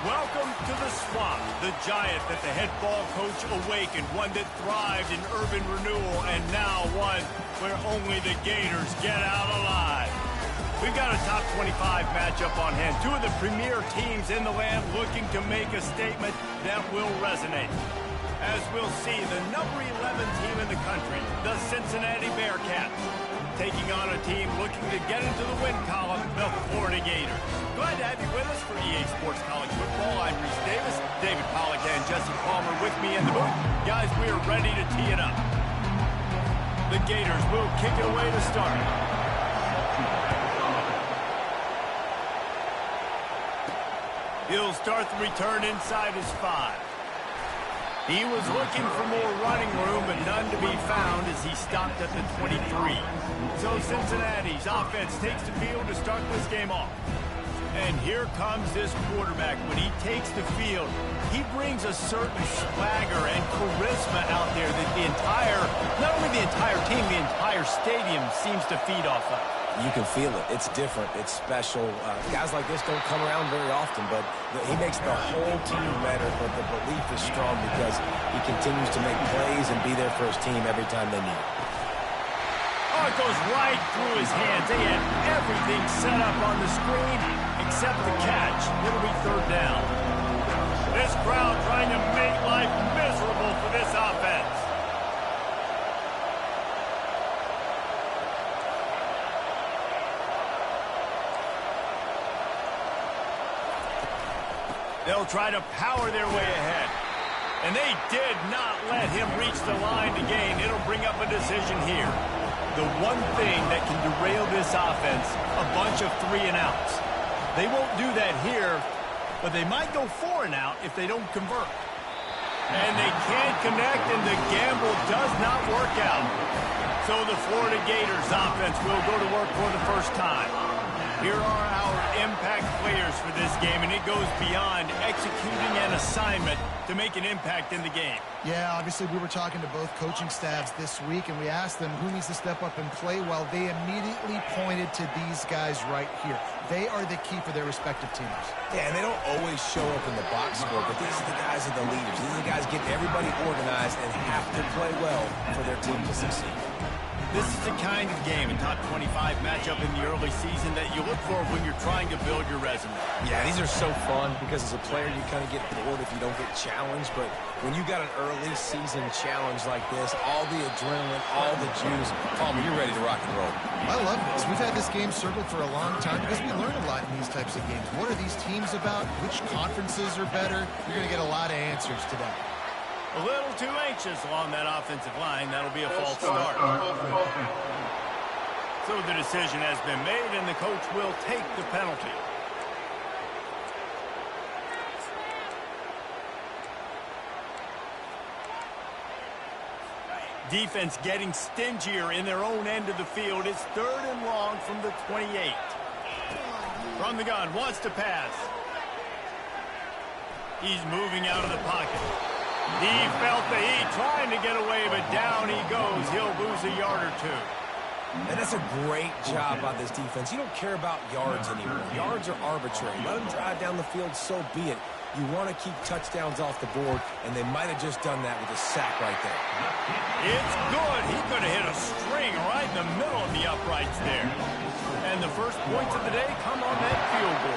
Welcome to the swamp, the giant that the head ball coach awakened, one that thrived in urban renewal, and now one where only the Gators get out alive. We've got a top 25 matchup on hand. Two of the premier teams in the land looking to make a statement that will resonate. As we'll see, the number 11 team in the country, the Cincinnati Bearcats, taking on a team looking to get into the win column, the Florida Gators. Glad to have you with us for EA Sports College Football. I'm Reese Davis, David Pollack and Jesse Palmer with me in the booth. Guys, we are ready to tee it up. The Gators will kick it away to start. He'll start the return inside his 5. He was looking for more running room, but none to be found as he stopped at the 23. So Cincinnati's offense takes the field to start this game off. And here comes this quarterback. When he takes the field, he brings a certain swagger and charisma out there that not only the entire team, the entire stadium seems to feed off of. You can feel it. It's different. It's special. Guys like this don't come around very often, but he makes the whole team better, but the belief is strong because he continues to make plays and be there for his team every time they need it. Oh, it goes right through his hands. They had everything set up on the screen except the catch. It'll be third down. This crowd trying to make life miserable for this offense. They'll try to power their way ahead. And they did not let him reach the line to gain. It'll bring up a decision here. The one thing that can derail this offense, a bunch of 3 and outs. They won't do that here, but they might go 4 and out if they don't convert. And they can't connect, and the gamble does not work out. So the Florida Gators offense will go to work for the first time. Here are our impact players for this game, and it goes beyond executing an assignment to make an impact in the game. Yeah, obviously we were talking to both coaching staffs this week, and we asked them who needs to step up and play well. They immediately pointed to these guys right here. They are the key for their respective teams. Yeah, and they don't always show up in the box score, but these are the guys that are the leaders. These are the guys getting everybody organized and have to play well for their team to succeed. This is the kind of game, a top 25 matchup in the early season that you look for when you're trying to build your resume. Yeah, these are so fun because as a player you kind of get bored if you don't get challenged, but when you got an early season challenge like this, all the adrenaline, all the juice, Palmer, you're ready to rock and roll. I love this. We've had this game circled for a long time because we learn a lot in these types of games. What are these teams about? Which conferences are better? You're going to get a lot of answers today. A little too anxious along that offensive line. That'll be a false start. So the decision has been made, and the coach will take the penalty. Defense getting stingier in their own end of the field. It's 3rd and long from the 28. From the gun, wants to pass. He's moving out of the pocket. He felt the heat, trying to get away, but down he goes. He'll lose a yard or 2. And that's a great job by this defense. You don't care about yards anymore. Yards are arbitrary. Let them drive down the field, so be it. You want to keep touchdowns off the board, and they might have just done that with a sack right there. It's good. He could have hit a string right in the middle of the uprights there. And the first points of the day come on that field goal.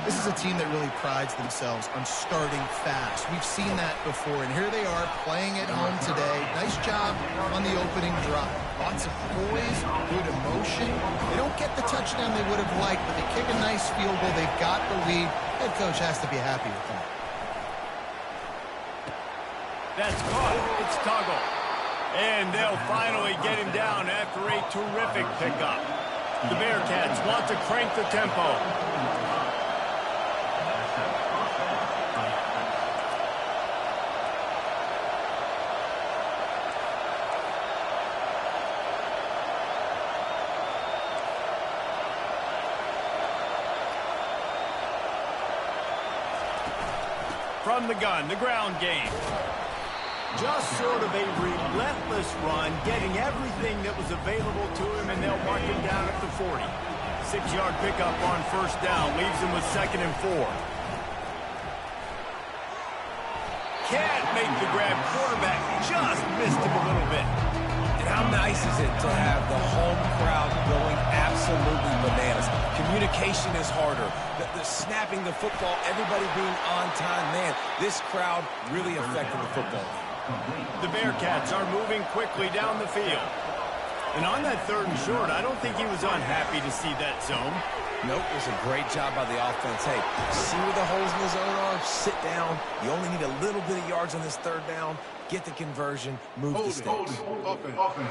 This is a team that really prides themselves on starting fast. We've seen that before, and here they are playing at home today. Nice job on the opening drive. Lots of poise, good emotion. They don't get the touchdown they would have liked, but they kick a nice field goal. They've got the lead. Head coach has to be happy with that. That's caught. It's Tuggle. And they'll finally get him down after a terrific pickup. The Bearcats want to crank the tempo. From the gun, the ground game. Just sort of a relentless run, getting everything that was available to him, and they'll mark him down at the 40. 6-yard pickup on first down, leaves him with 2nd and 4. can't make the grab. Quarterback just missed him a little bit. And how nice is it to have the home crowd going absolutely bananas? Communication is harder. The snapping the football, everybody being on time. Man, this crowd really affected the football. The Bearcats are moving quickly down the field. And on that 3rd and short, I don't think he was unhappy to see that zone. Nope, it was a great job by the offense. Hey, see where the holes in the zone are? Sit down. You only need a little bit of yards on this 3rd down. Get the conversion. Move the stakes. Offense.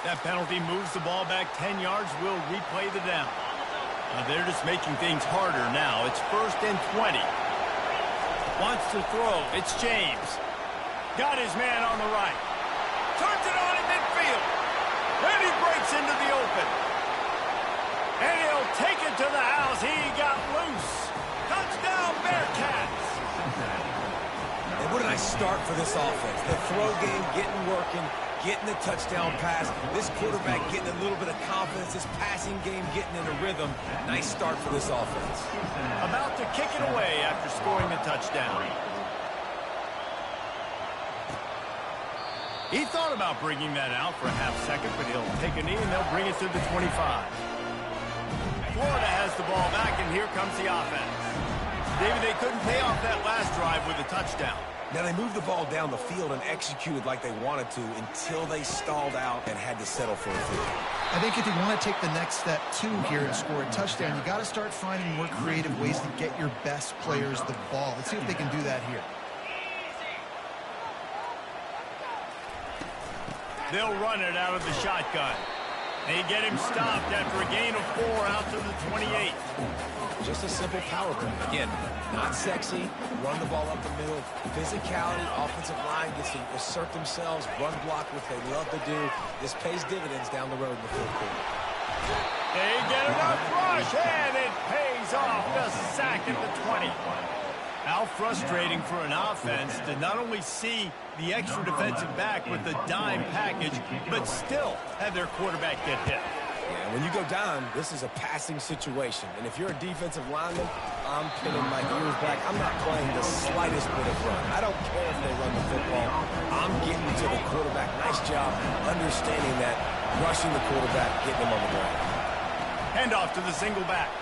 That penalty moves the ball back 10 yards. We'll replay the down. They're just making things harder now. It's 1st and 20. Wants to throw. It's James. Got his man on the right. Turns it on in midfield. Then he breaks into the open. And he'll take it to the house. He got loose. Touchdown, Bearcats. And what a nice start for this offense. The throw game getting working, getting the touchdown pass. This quarterback getting a little bit of confidence. This passing game getting in a rhythm. Nice start for this offense. About to kick it away after scoring the touchdown. He thought about bringing that out for a half second, but he'll take a knee and they'll bring it to the 25. Florida has the ball back, and here comes the offense. David, they couldn't pay off that last drive with a touchdown. Now, they moved the ball down the field and executed like they wanted to until they stalled out and had to settle for a field. I think if you want to take the next step, too, here and score a touchdown, you got to start finding more creative ways to get your best players the ball. Let's see if they can do that here. They'll run it out of the shotgun. They get him stopped after a gain of 4 out to the 28. Just a simple power play. Again, not sexy, run the ball up the middle. Physicality, offensive line gets to assert themselves, run block, which they love to do. This pays dividends down the road in the 4th quarter. They get enough rush, and it pays off. The sack at the 20. How frustrating for an offense to not only see the extra defensive back with the dime package, but still have their quarterback get hit. Yeah, when you go down, this is a passing situation. And if you're a defensive lineman, I'm pinning my ears back. I'm not playing the slightest bit of run. I don't care if they run the football. I'm getting to the quarterback. Nice job understanding that, rushing the quarterback, getting him on the ground. Handoff to the single back.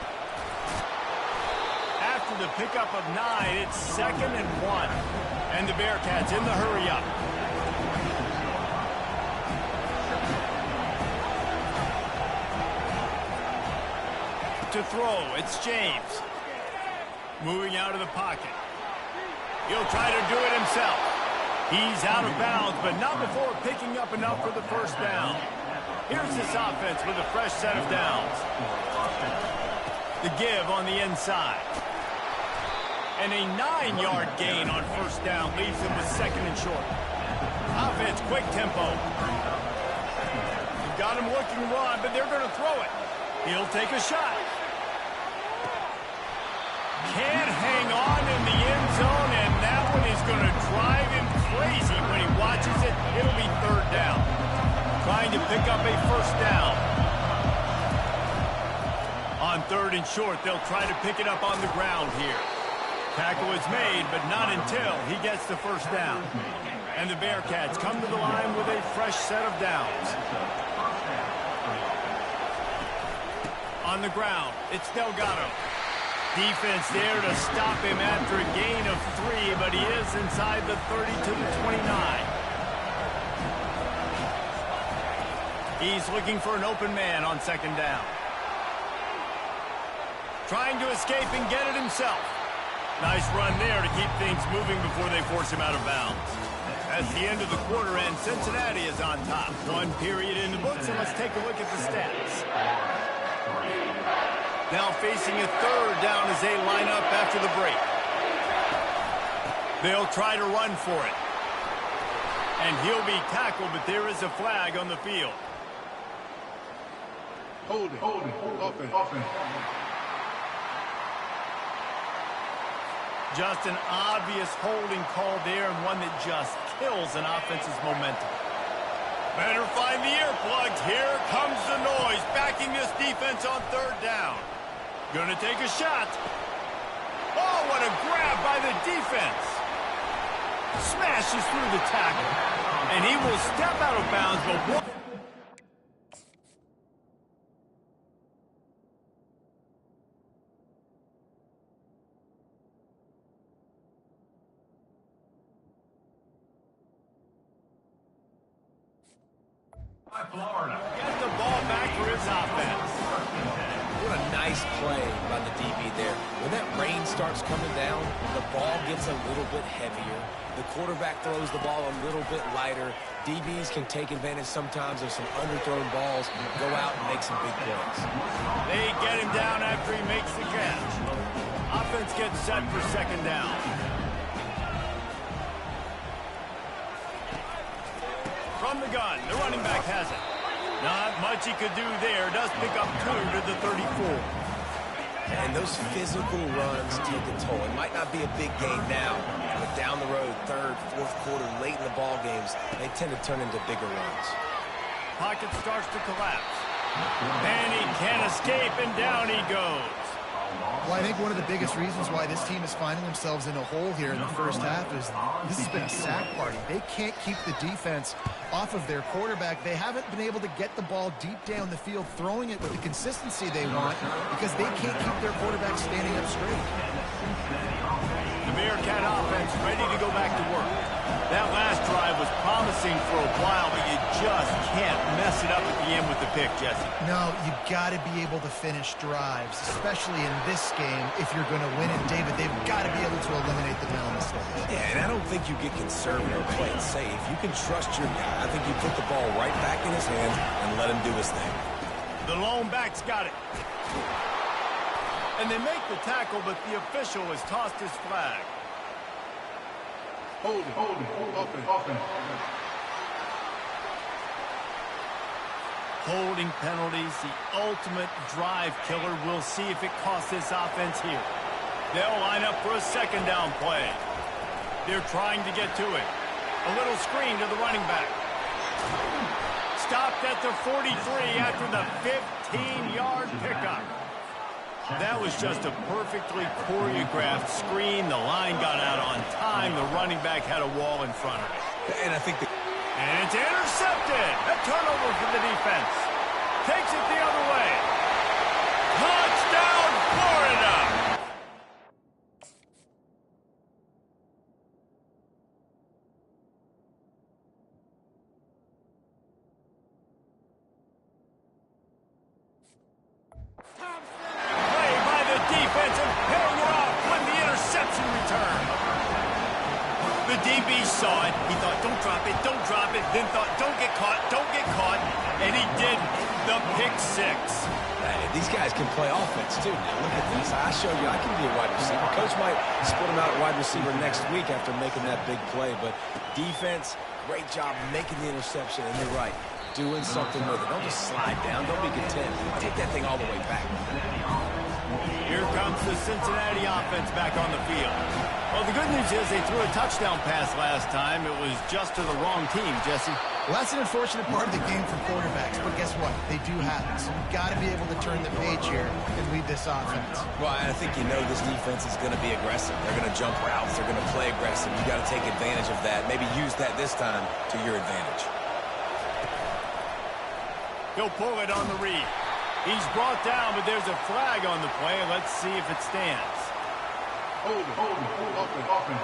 After the pickup of 9, it's 2nd and 1. And the Bearcats in the hurry-up. To throw, it's James. Moving out of the pocket. He'll try to do it himself. He's out of bounds, but not before picking up enough for the 1st down. Here's this offense with a fresh set of downs. The give on the inside. And a 9-yard gain on 1st down leaves him with 2nd and short. Offense, quick tempo. They've got him looking run, but they're going to throw it. He'll take a shot. Can't hang on in the end zone, and that one is going to drive him crazy when he watches it. It'll be 3rd down. Trying to pick up a 1st down. On 3rd and short, they'll try to pick it up on the ground here. Tackle is made, but not until he gets the 1st down. And the Bearcats come to the line with a fresh set of downs. On the ground, it's Delgado. Defense there to stop him after a gain of 3, but he is inside the 30 to the 29. He's looking for an open man on 2nd down. Trying to escape and get it himself. Nice run there to keep things moving before they force him out of bounds. That's the end of the quarter, and Cincinnati is on top. 1 period in the books, and let's take a look at the stats. Now facing a 3rd down as they line up after the break. They'll try to run for it. And he'll be tackled, but there is a flag on the field. Hold it. Offense. Just an obvious holding call there, and one that just kills an offense's momentum. Better find the earplugs. Here comes the noise, backing this defense on 3rd down. Gonna take a shot. Oh, what a grab by the defense. Smashes through the tackle. And he will step out of bounds, but what? Florida. Get the ball back for his offense. What a nice play by the DB there. When that rain starts coming down, the ball gets a little bit heavier. The quarterback throws the ball a little bit lighter. DBs can take advantage sometimes of some underthrown balls, go out and make some big plays. They get him down after he makes the catch. Offense gets set for second down. From the gun, the running back has it. Not much he could do there. Does pick up 2 to the 34. And those physical runs take a toll. It might not be a big game now, but down the road, third, fourth quarter, late in the ball games, they tend to turn into bigger runs. Pocket starts to collapse. And he can't escape, and down he goes. Well, I think one of the biggest reasons why this team is finding themselves in a hole here in the first half is this has been a sack party. They can't keep the defense off of their quarterback. They haven't been able to get the ball deep down the field, throwing it with the consistency they want because they can't keep their quarterback standing up straight. The Bearcat offense ready to go back to work. That last drive was promising for a while, but you just can't mess it up at the end with the pick, Jesse. No, you got to be able to finish drives, especially in this game if you're going to win it, David. They've got to be able to eliminate the mental mistakes. Yeah, and I don't think you get conservative or play it safe. You can trust your guy. I think you put the ball right back in his hands and let him do his thing. The lone back's got it. And they make the tackle, but the official has tossed his flag. Hold it. Offense. Holding penalties, the ultimate drive killer. We'll see if it costs this offense here. They'll line up for a second down play. They're trying to get to it. A little screen to the running back. Stopped at the 43 after the 15-yard pickup. That was just a perfectly choreographed screen. The line got out on time. The running back had a wall in front of it. And I think And it's intercepted. A turnover for the defense. Takes it the other way. Touchdown, Florida! Play by the defense and paying it off when the interception returned. The DB saw it. He thought, don't drop it, then thought, don't get caught, and he did the pick six. Hey, these guys can play offense, too. Now, look at this. I show you I can be a wide receiver. Coach might split him out at wide receiver next week after making that big play, but defense, great job making the interception, and you're right, doing something with it. Don't just slide down. Don't be content. Take that thing all the way back. Here comes the Cincinnati offense back on the field. Well, the good news is they threw a touchdown pass last time. It was just to the wrong team, Jesse. Well, that's an unfortunate part of the game for quarterbacks, but guess what? They do happen. So you've got to be able to turn the page here and lead this offense. Well, I think you know this defense is going to be aggressive. They're going to jump routes. They're going to play aggressive. You got to take advantage of that. Maybe use that this time to your advantage. He'll pull it on the read. He's brought down, but there's a flag on the play. Let's see if it stands. Hold it. Offense.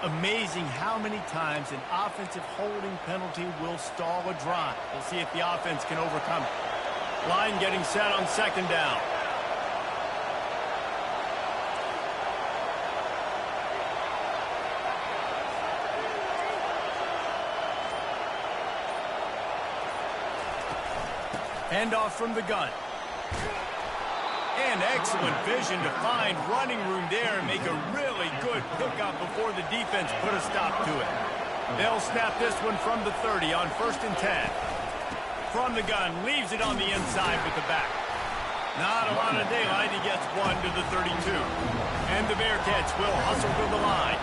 Amazing how many times an offensive holding penalty will stall a drive. We'll see if the offense can overcome it. Line getting set on second down. Handoff from the gun. And excellent vision to find running room there and make a really good pickup before the defense put a stop to it. They'll snap this one from the 30 on 1st and 10. From the gun, leaves it on the inside with the back. Not a lot of daylight. He gets one to the 32. And the Bearcats will hustle to the line.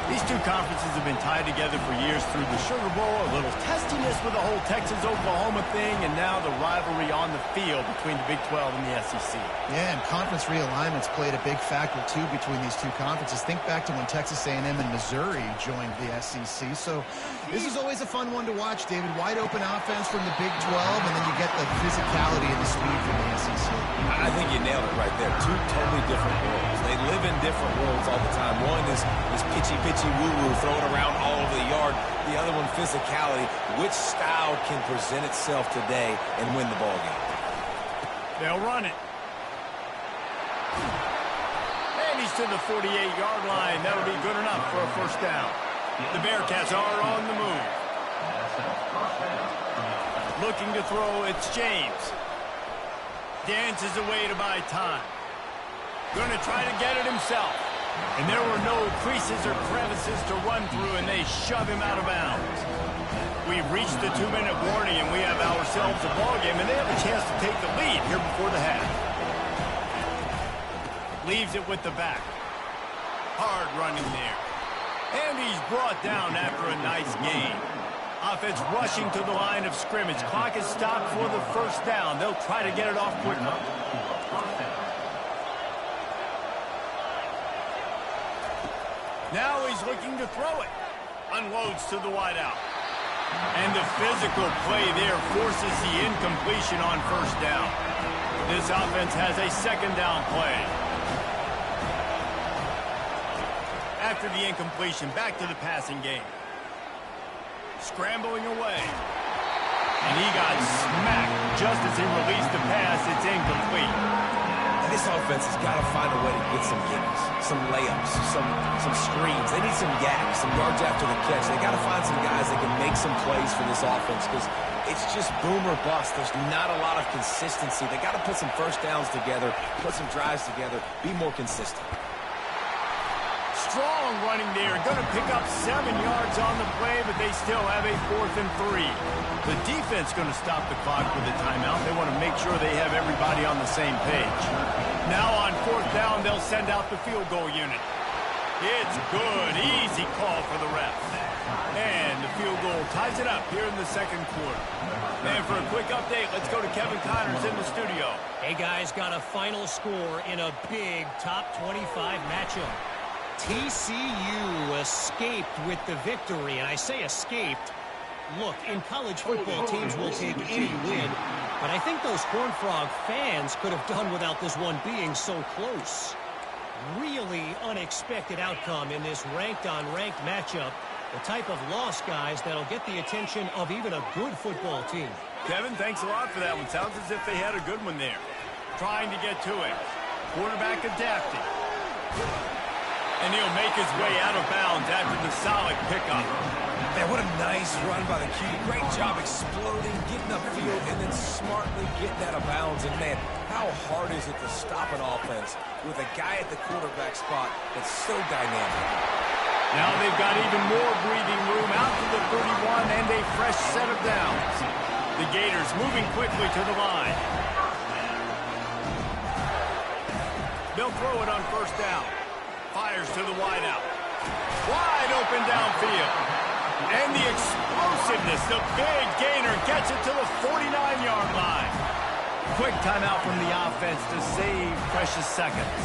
These two conferences have been tied together for years through the Sugar Bowl, a little testiness with the whole Texas-Oklahoma thing, and now the rivalry on the field between the Big 12 and the SEC. Yeah, and conference realignments played a big factor, too, between these two conferences. Think back to when Texas A&M and Missouri joined the SEC. So this is always a fun one to watch, David. Wide open offense from the Big 12, and then you get the physicality and the speed from the SEC. I think you nailed it right there. Two totally different worlds. They live in different worlds all the time. One is pitchy woo-woo, throw it around all over the yard. The other one, physicality. Which style can present itself today and win the ball game? They'll run it. And he's to the 48-yard line. That'll be good enough for a first down. The Bearcats are on the move. Looking to throw, it's James. Dances away to buy time. Going to try to get it himself. And there were no creases or crevices to run through, and they shove him out of bounds. We've reached the 2-minute warning, and we have ourselves a ball game, and they have a chance to take the lead here before the half. Leaves it with the back. Hard running there. And he's brought down after a nice gain. Offense rushing to the line of scrimmage. Clock is stopped for the first down. They'll try to get it off quickly. Now he's looking to throw it. Unloads to the wideout. And the physical play there forces the incompletion on first down. This offense has a second down play. After the incompletion, back to the passing game. Scrambling away. And he got smacked just as he released the pass. It's incomplete. And this offense has got to find a way to get some gimmies, some layups, some screens. They need some gaps, some yards after the catch. They got to find some guys that can make some plays for this offense because it's just boom or bust. There's not a lot of consistency. They got to put some first downs together, put some drives together, be more consistent. Strong running there. Going to pick up 7 yards on the play, but they still have a 4th and 3. The defense going to stop the clock with a timeout. They want to make sure they have everybody on the same page. Now on 4th down, they'll send out the field goal unit. It's good. Easy call for the ref. And the field goal ties it up here in the second quarter. And for a quick update, let's go to Kevin Connors in the studio. Hey, guys, got a final score in a big top 25 matchup. TCU escaped with the victory, and I say escaped. Look, in college football, teams will take any win, but I think those Horned Frog fans could have done without this one being so close. Really unexpected outcome in this ranked-on-ranked matchup. The type of loss, guys, that'll get the attention of even a good football team. Kevin, thanks a lot for that one. Sounds as if they had a good one there. Trying to get to it. Quarterback adapting. And he'll make his way out of bounds after the solid pickup. Man, what a nice run by the QB. Great job exploding, getting upfield, and then smartly getting out of bounds. And, man, how hard is it to stop an offense with a guy at the quarterback spot that's so dynamic? Now they've got even more breathing room out to the 31 and a fresh set of downs. The Gators moving quickly to the line. They'll throw it on first down. Fires to the wideout. Wide open downfield. And the explosiveness, the big gainer gets it to the 49-yard line. Quick timeout from the offense to save precious seconds.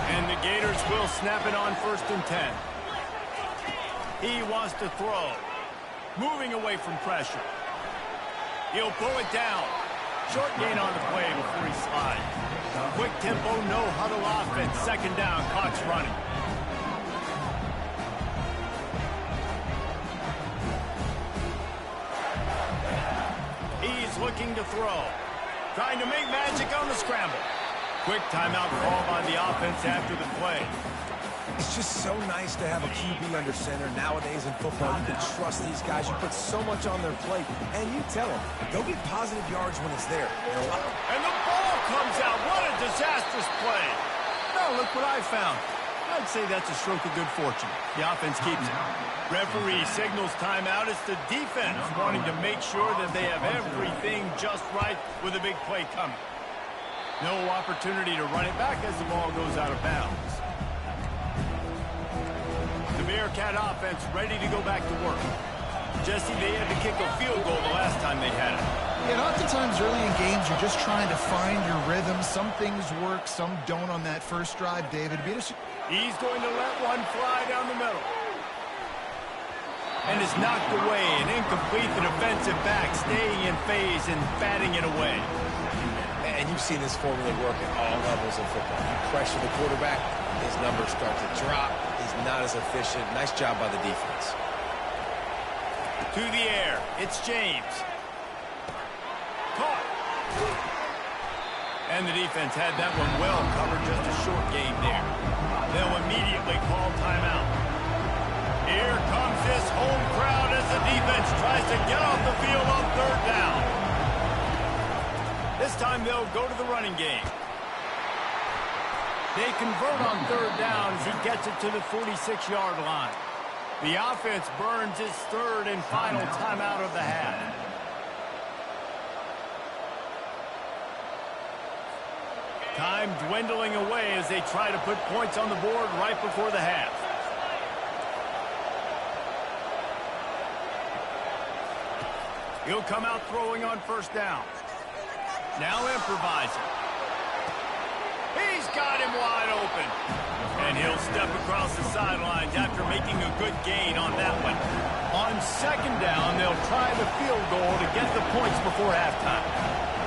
And the Gators will snap it on 1st and 10. He wants to throw. Moving away from pressure. He'll pull it down. Short gain on the play before he slides. Quick tempo, no huddle offense. Second down, clock's running. He's looking to throw. Trying to make magic on the scramble. Quick timeout call by the offense after the play. It's just so nice to have a QB under center nowadays in football. You can trust these guys. You put so much on their plate, and you tell them, go get positive yards when it's there. And the ball comes out. What a disastrous play. No, look what I found. I'd say that's a stroke of good fortune. The offense keeps it. Referee signals timeout. It's the defense wanting to make sure that they have everything just right with a big play coming. No opportunity to run it back as the ball goes out of bounds. The Bearcat offense ready to go back to work. Jesse, they had to kick a field goal the last time they had it. Yeah, and oftentimes early in games, you're just trying to find your rhythm. Some things work, some don't on that first drive, David. He's going to let one fly down the middle. And it's knocked away and incomplete. The defensive back staying in phase and batting it away. And you've seen this formula work at all levels of football. You pressure the quarterback, his numbers start to drop. He's not as efficient. Nice job by the defense. To the air, it's James. Caught. And the defense had that one well covered, just a short game there. They'll immediately call timeout. Here comes this home crowd as the defense tries to get off the field on third down. This time they'll go to the running game. They convert on third down as he gets it to the 46-yard line. The offense burns its third and final timeout of the half. Time dwindling away as they try to put points on the board right before the half. He'll come out throwing on first down. Now improvising. He's got him wide open. And he'll step across the sidelines after making a good gain on that one. On second down, they'll try the field goal to get the points before halftime.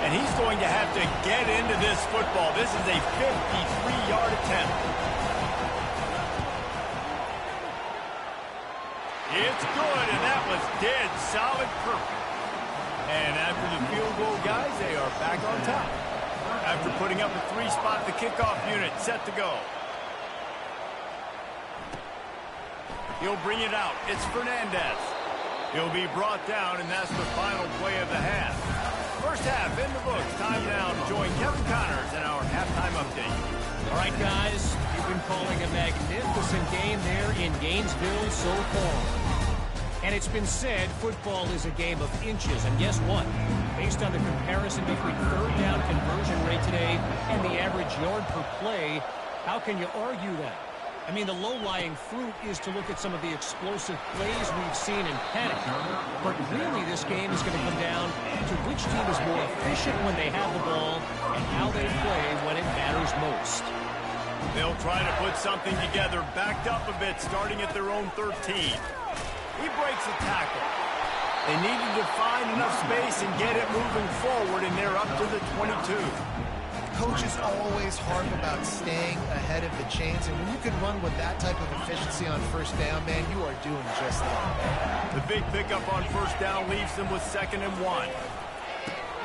And he's going to have to get into this football. This is a 53-yard attempt. It's good, and that was dead solid perfect. And after the field goal, guys, they are back on top. After putting up a three-spot, the kickoff unit set to go. He'll bring it out. It's Fernandez. He'll be brought down, and that's the final play of the half. First half in the books. Time now to join Kevin Connors in our halftime update. All right, guys, you've been calling a magnificent game there in Gainesville so far. And it's been said football is a game of inches. And guess what? Based on the comparison between third down conversion rate today and the average yard per play, how can you argue that? I mean, the low-lying fruit is to look at some of the explosive plays we've seen in panic. But really, this game is going to come down to which team is more efficient when they have the ball and how they play when it matters most. They'll try to put something together, backed up a bit, starting at their own 13. He breaks a tackle. They needed to find enough space and get it moving forward, and they're up to the 22. Coaches always harp about staying ahead of the chains, and when you can run with that type of efficiency on first down, man, you are doing just that. The big pickup on first down leaves them with 2nd and 1.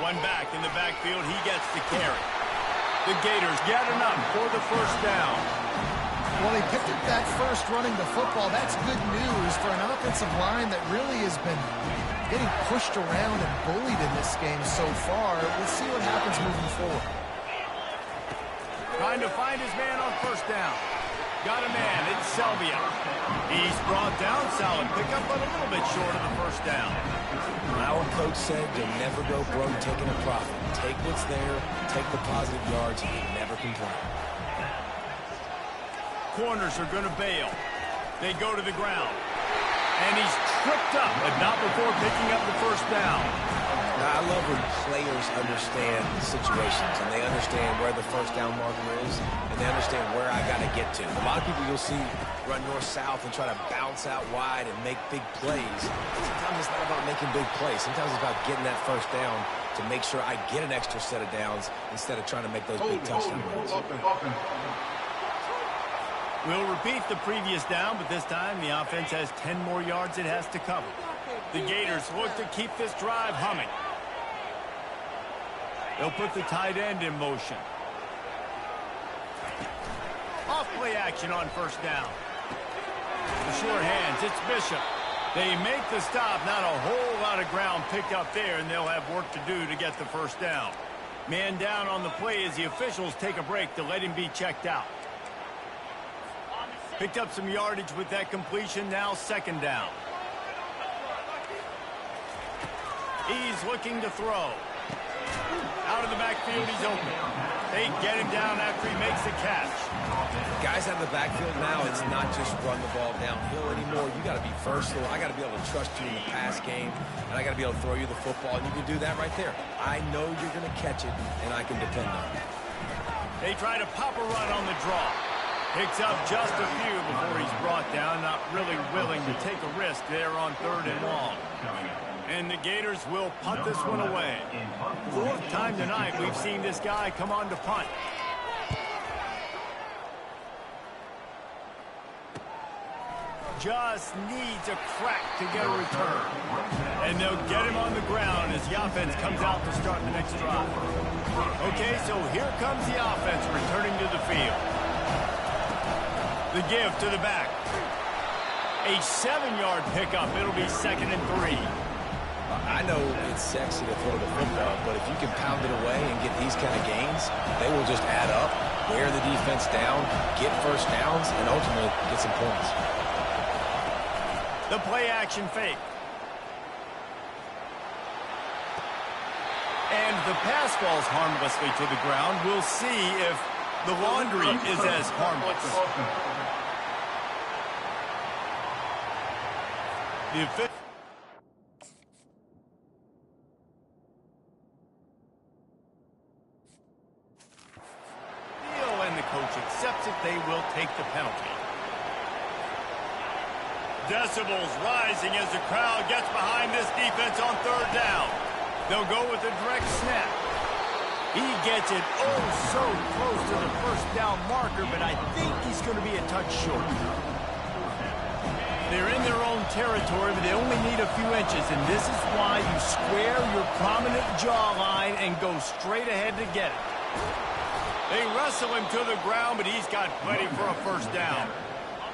One back in the backfield, he gets the carry. The Gators get enough for the first down. Well, they picked up that first running the football. That's good news for an offensive line that really has been getting pushed around and bullied in this game so far. Let's see what happens moving forward. Trying to find his man on first down. Got a man. It's Selvia. He's brought down. Solid pickup, but a little bit short of the first down. Our coach said you'll never go broke taking a profit. Take what's there, take the positive yards, and you never complain. Corners are going to bail. They go to the ground. And he's tripped up, but not before picking up the first down. Now, I love when players understand situations and they understand where the first down marker is and they understand where I got to get to. A lot of people you'll see run north-south and try to bounce out wide and make big plays. Sometimes it's not about making big plays. Sometimes it's about getting that first down to make sure I get an extra set of downs instead of trying to make those big touchdown runs. We'll repeat the previous down, but this time the offense has 10 more yards it has to cover. The Gators look to keep this drive humming. They'll put the tight end in motion. Off play action on first down. The short hands, it's Bishop. They make the stop, not a whole lot of ground picked up there, and they'll have work to do to get the first down. Man down on the play as the officials take a break to let him be checked out. Picked up some yardage with that completion, now 2nd down. He's looking to throw. Out of the backfield, he's open. They get him down after he makes the catch. Guys out of the backfield now, it's not just run the ball downhill anymore. You got to be versatile. I got to be able to trust you in the pass game, and I got to be able to throw you the football, and you can do that right there. I know you're going to catch it, and I can depend on it. They try to pop a run on the draw. Picks up just a few before he's brought down, not really willing to take a risk there on 3rd and long. And the Gators will punt this one away. 4th time tonight we've seen this guy come on to punt. Just needs a crack to get a return. And they'll get him on the ground as the offense comes out to start the next drive. Okay, so here comes the offense returning to the field. The give to the back. A 7-yard pickup. It'll be 2nd and 3. I know it's sexy to throw the football, but if you can pound it away and get these kind of gains, they will just add up, wear the defense down, get first downs, and ultimately get some points. The play-action fake. And the pass falls harmlessly to the ground. We'll see if the laundry is as harmless. The and the coach accepts it. They will take the penalty. Decibels rising as the crowd gets behind this defense on 3rd down. They'll go with a direct snap. He gets it so close to the 1st down marker, but I think he's going to be a touch short. They're in their own territory, but they only need a few inches, and this is why you square your prominent jawline and go straight ahead to get it. They wrestle him to the ground, but he's got plenty for a 1st down.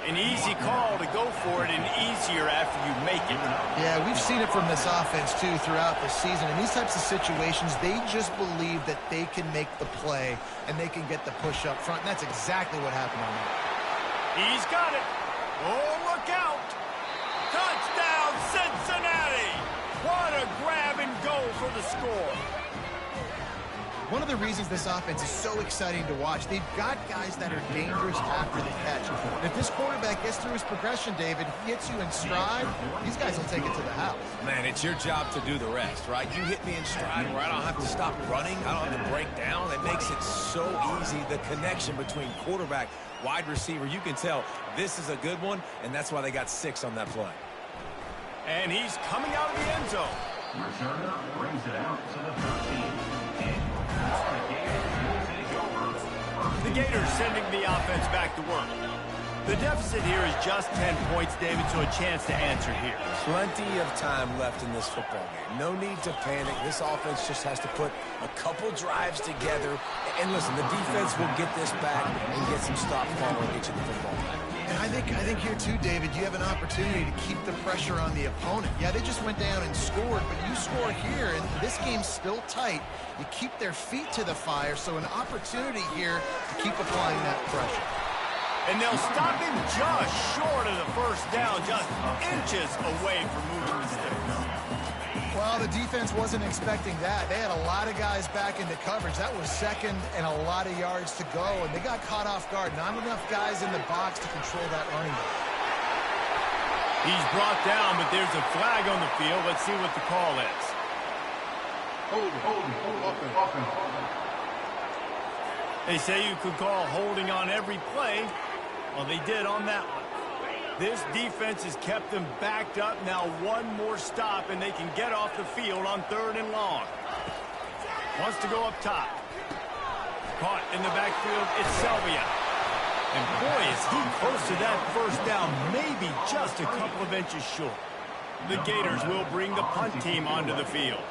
An easy call to go for it and easier after you make it. Yeah, we've seen it from this offense, too, throughout the season. In these types of situations, they just believe that they can make the play and they can get the push up front, and that's exactly what happened on that. He's got it. Oh, look out. Touchdown, Cincinnati. What a grab and go for the score. One of the reasons this offense is so exciting to watch, they've got guys that are dangerous after the catch. And if this quarterback gets through his progression, David, he hits you in stride, these guys will take it to the house. Man, it's your job to do the rest, right? You hit me in stride where I don't have to stop running. I don't have to break down. It makes it so easy, the connection between quarterback, wide receiver. You can tell this is a good one, and that's why they got 6 on that play. And he's coming out of the end zone. Returner brings it out to the 13. The Gators sending the offense back to work. The deficit here is just 10 points, David, so a chance to answer here. Plenty of time left in this football game. No need to panic. This offense just has to put a couple drives together. And listen, the defense will get this back and get some stops following each of the football. And I think here, too, David, you have an opportunity to keep the pressure on the opponent. Yeah, they just went down and scored, but you score here, and this game's still tight. You keep their feet to the fire, so an opportunity here to keep applying that pressure. And they'll stop him just short of the 1st down, just inches away from moving the sticks. Well, the defense wasn't expecting that. They had a lot of guys back into coverage. That was 2nd and a lot of yards to go, and they got caught off guard. Not enough guys in the box to control that running back. He's brought down, but there's a flag on the field. Let's see what the call is. Hold, offense. They say you could call holding on every play. Well, they did on that one. This defense has kept them backed up. Now one more stop, and they can get off the field on 3rd and long. Wants to go up top. Caught in the backfield, it's Selvia. And boy, is he close to that 1st down, maybe just a couple of inches short. The Gators will bring the punt team onto the field.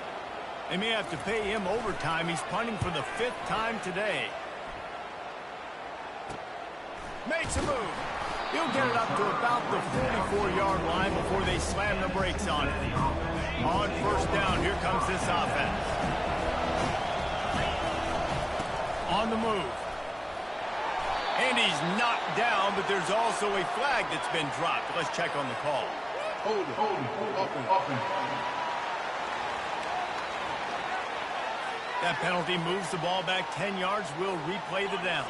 They may have to pay him overtime. He's punting for the 5th time today. Makes a move. He'll get it up to about the 44-yard line before they slam the brakes on it. On 1st down, here comes this offense. On the move. And he's knocked down, but there's also a flag that's been dropped. Let's check on the call. Hold, offense. That penalty moves the ball back 10 yards. We'll replay the down.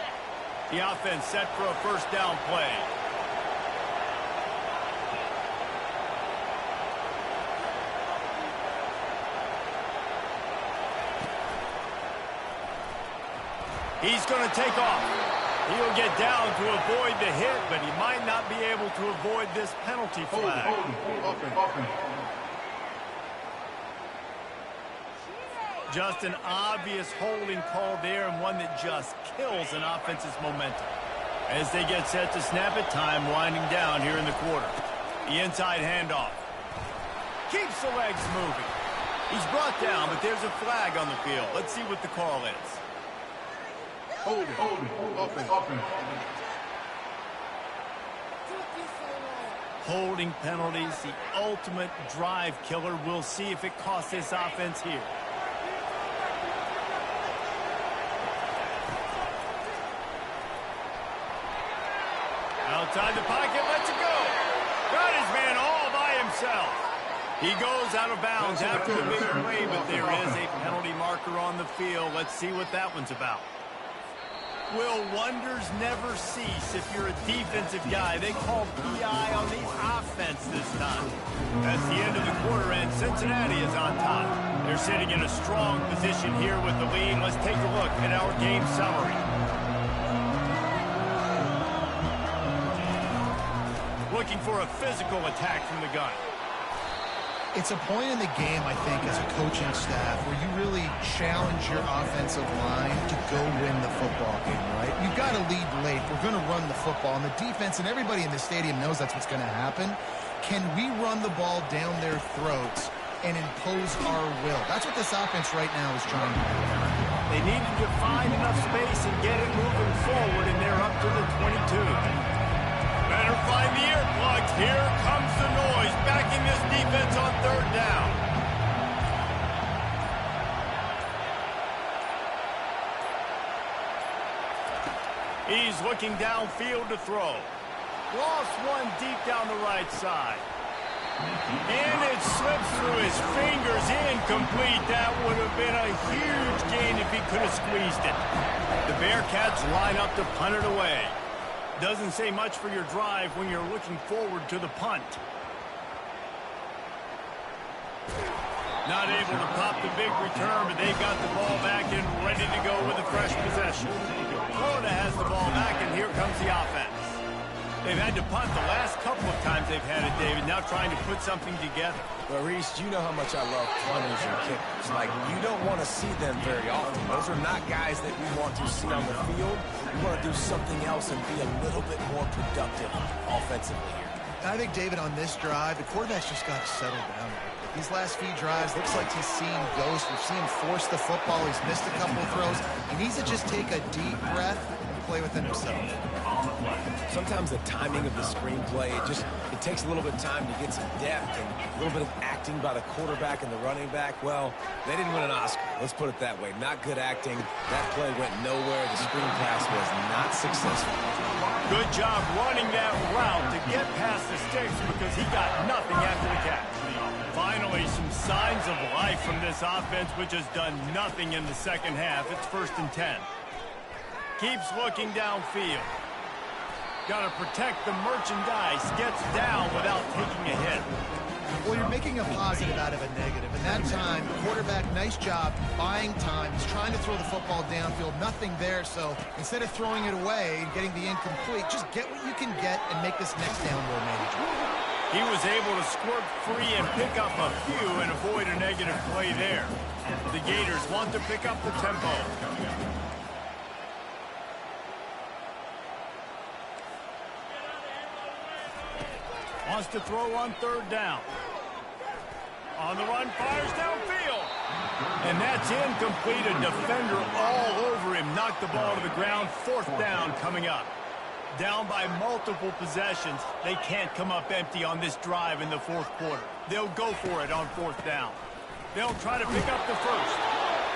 The offense set for a first down play. He's going to take off. He'll get down to avoid the hit, but he might not be able to avoid this penalty flag. Just an obvious holding call there, and one that just kills an offense's momentum. As they get set to snap it, time winding down here in the quarter. The inside handoff. Keeps the legs moving. He's brought down, but there's a flag on the field. Let's see what the call is. Holding penalties, the ultimate drive killer. We'll see if it costs this offense here. Outside the pocket, lets it go. Got his man all by himself. He goes out of bounds after the big play, but there is a penalty marker on the field. Let's see what that one's about. Will wonders never cease if you're a defensive guy? They call PI on the offense this time. That's the end of the quarter, and Cincinnati is on top. They're sitting in a strong position here with the lead. Let's take a look at our game summary. Looking for a physical attack from the gun. It's a point in the game, I think, as a coaching staff where you really challenge your offensive line to go win the football game, right? You've got to lead late. We're going to run the football. And the defense and everybody in the stadium knows that's what's going to happen. Can we run the ball down their throats and impose our will? That's what this offense right now is trying to do. They needed to find enough space and get it moving forward, and they're up to the 22. Better find the earplugs. Here comes the noise, backing this defense on third down. He's looking downfield to throw. Lost one deep down the right side. And it slips through his fingers, incomplete. That would have been a huge gain if he could have squeezed it. The Bearcats line up to punt it away. Doesn't say much for your drive when you're looking forward to the punt. Not able to pop the big return, but they got the ball back and ready to go with a fresh possession. Florida has the ball back, and here comes the offense. They've had to punt the last couple of times they've had it, David, now trying to put something together. Well, Reese, you know how much I love punters and kickers. Like, you don't want to see them very often. Those are not guys that we want to see on the field. We want to do something else and be a little bit more productive offensively here. I think, David, on this drive, the quarterback's just got to settle down. These last few drives, looks like he's seen ghosts. We've seen him force the football. He's missed a couple of throws. He needs to just take a deep breath and play within himself. Sometimes the timing of the screenplay, it takes a little bit of time to get some depth and a little bit of acting by the quarterback and the running back. Well, they didn't win an Oscar. Let's put it that way. Not good acting. That play went nowhere. The screen pass was not successful. Good job running that route to get past the sticks because he got nothing after the catch. Finally, some signs of life from this offense, which has done nothing in the second half. It's 1st and 10. Keeps looking downfield. Got to protect the merchandise. Gets down without taking a hit. Well, you're making a positive out of a negative. And that time, quarterback, nice job buying time. He's trying to throw the football downfield. Nothing there. So instead of throwing it away and getting the incomplete, just get what you can get and make this next down more manageable. He was able to squirt free and pick up a few and avoid a negative play there. The Gators want to pick up the tempo. Wants to throw on third down. On the run, fires downfield. And that's incomplete. A defender all over him. Knocked the ball to the ground. 4th down coming up. Down by multiple possessions. They can't come up empty on this drive in the 4th quarter. They'll go for it on 4th down. They'll try to pick up the first.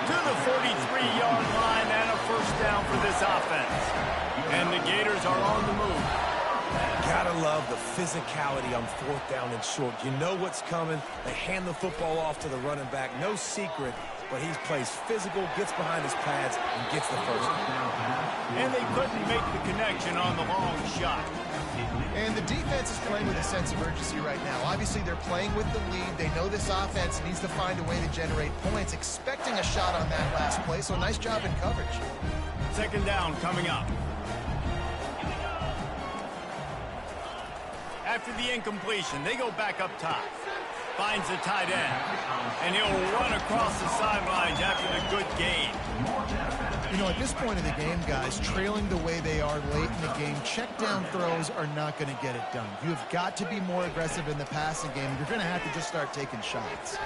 To the 43-yard line and a 1st down for this offense. And the Gators are on the move. Gotta love the physicality on 4th down and short. You know what's coming. They hand the football off to the running back. No secret but he plays physical, gets behind his pads, and gets the first one. And they couldn't make the connection on the long shot. And the defense is playing with a sense of urgency right now. Obviously, they're playing with the lead. They know this offense needs to find a way to generate points, expecting a shot on that last play, so nice job in coverage. Second down coming up. After the incompletion, they go back up top. Finds the tight end. And he'll run across the sidelines after the good gain. You know, at this point in the game, guys, trailing the way they are late in the game, check down throws are not going to get it done. You've got to be more aggressive in the passing game. You're going to have to just start taking shots.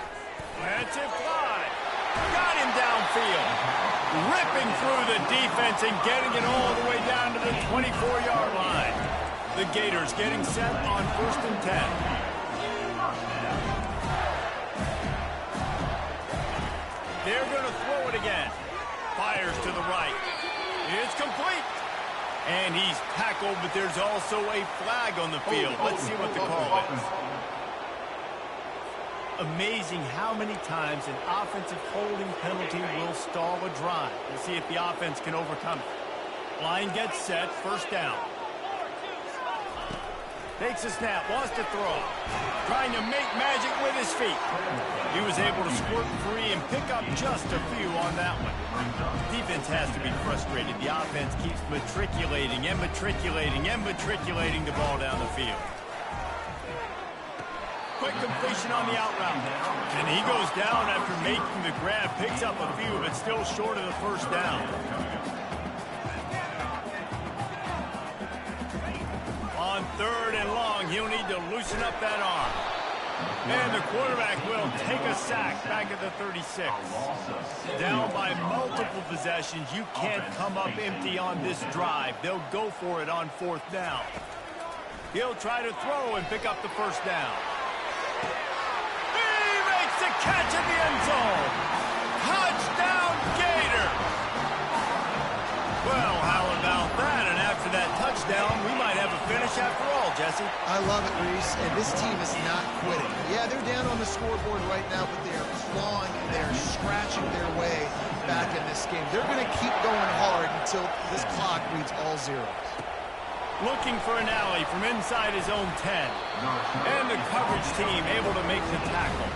Let's it fly. Got him downfield. Ripping through the defense and getting it all the way down to the 24-yard line. The Gators getting set on 1st and 10. They're going to throw it again. Fires to the right. It's complete. And he's tackled, but there's also a flag on the field. Let's see what the call is. Amazing how many times an offensive holding penalty will stall a drive. We'll see if the offense can overcome it. Line gets set, first down. Takes a snap, wants to throw. Trying to make magic with his feet. He was able to squirt free and pick up just a few on that one. Defense has to be frustrated. The offense keeps matriculating and matriculating and matriculating the ball down the field. Quick completion on the out route. And he goes down after making the grab. Picks up a few, but still short of the first down. On 3rd and long, he'll need to loosen up that arm. And the quarterback will take a sack back at the 36. Down by multiple possessions. You can't come up empty on this drive. They'll go for it on 4th down. He'll try to throw and pick up the first down. He makes the catch in the end zone. Touchdown, Gator. Well, how about that? And after that touchdown, we might have a finish after all, Jesse. I love it, Reese, and this team is not quitting. Yeah, they're down on the scoreboard right now, but they are clawing and they are scratching their way back in this game. They're going to keep going hard until this clock reads all zeros. Looking for an alley from inside his own 10. And the coverage team able to make the tackle.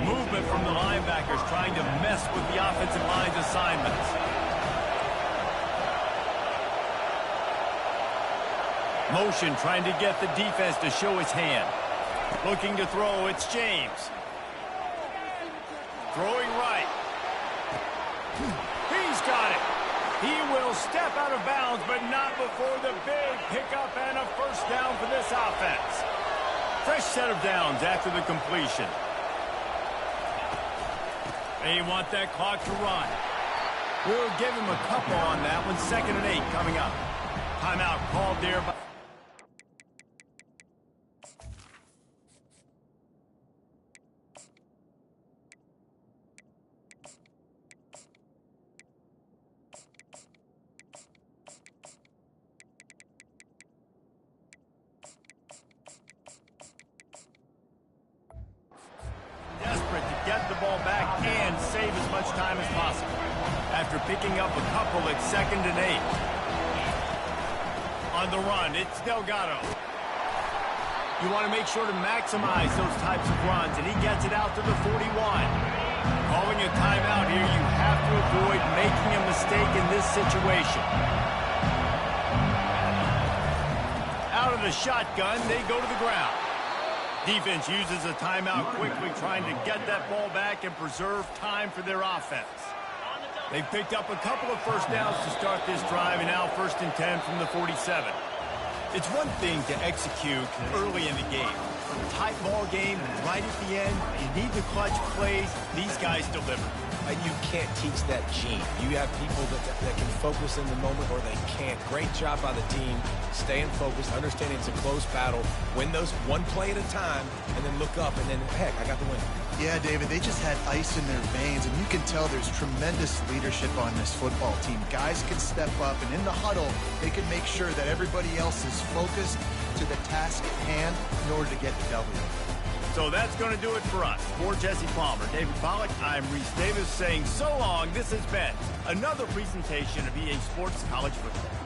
Movement from the linebackers trying to mess with the offensive line's assignments. Motion trying to get the defense to show his hand. Looking to throw, it's James. Throwing right. He's got it. He will step out of bounds, but not before the big pickup and a first down for this offense. Fresh set of downs after the completion. They want that clock to run. We'll give him a couple on that one. 2nd and 8 coming up. Timeout called there by... Desperate to get the ball back and save as much time as possible. After picking up a couple at 2nd and 8. On the run, it's Delgado. You want to make sure to maximize those types of runs, and he gets it out to the 41. Calling a timeout here, you have to avoid making a mistake in this situation. Out of the shotgun, they go to the ground. Defense uses a timeout quickly, trying to get that ball back and preserve time for their offense. They've picked up a couple of first downs to start this drive, and now 1st and 10 from the 47. It's one thing to execute early in the game. Tight ball game, right at the end, you need the clutch plays. These guys deliver. And you can't teach that gene. You have people that can focus in the moment or they can't. Great job by the team, staying focused, understanding it's a close battle, win those one play at a time, and then look up, and then, heck, I got the win. Yeah, David, they just had ice in their veins, and you can tell there's tremendous leadership on this football team. Guys can step up, and in the huddle, they can make sure that everybody else is focused to the task at hand in order to get the W. So that's going to do it for us. For Jesse Palmer, David Pollack, I'm Reese Davis saying so long. This has been another presentation of EA Sports College Football.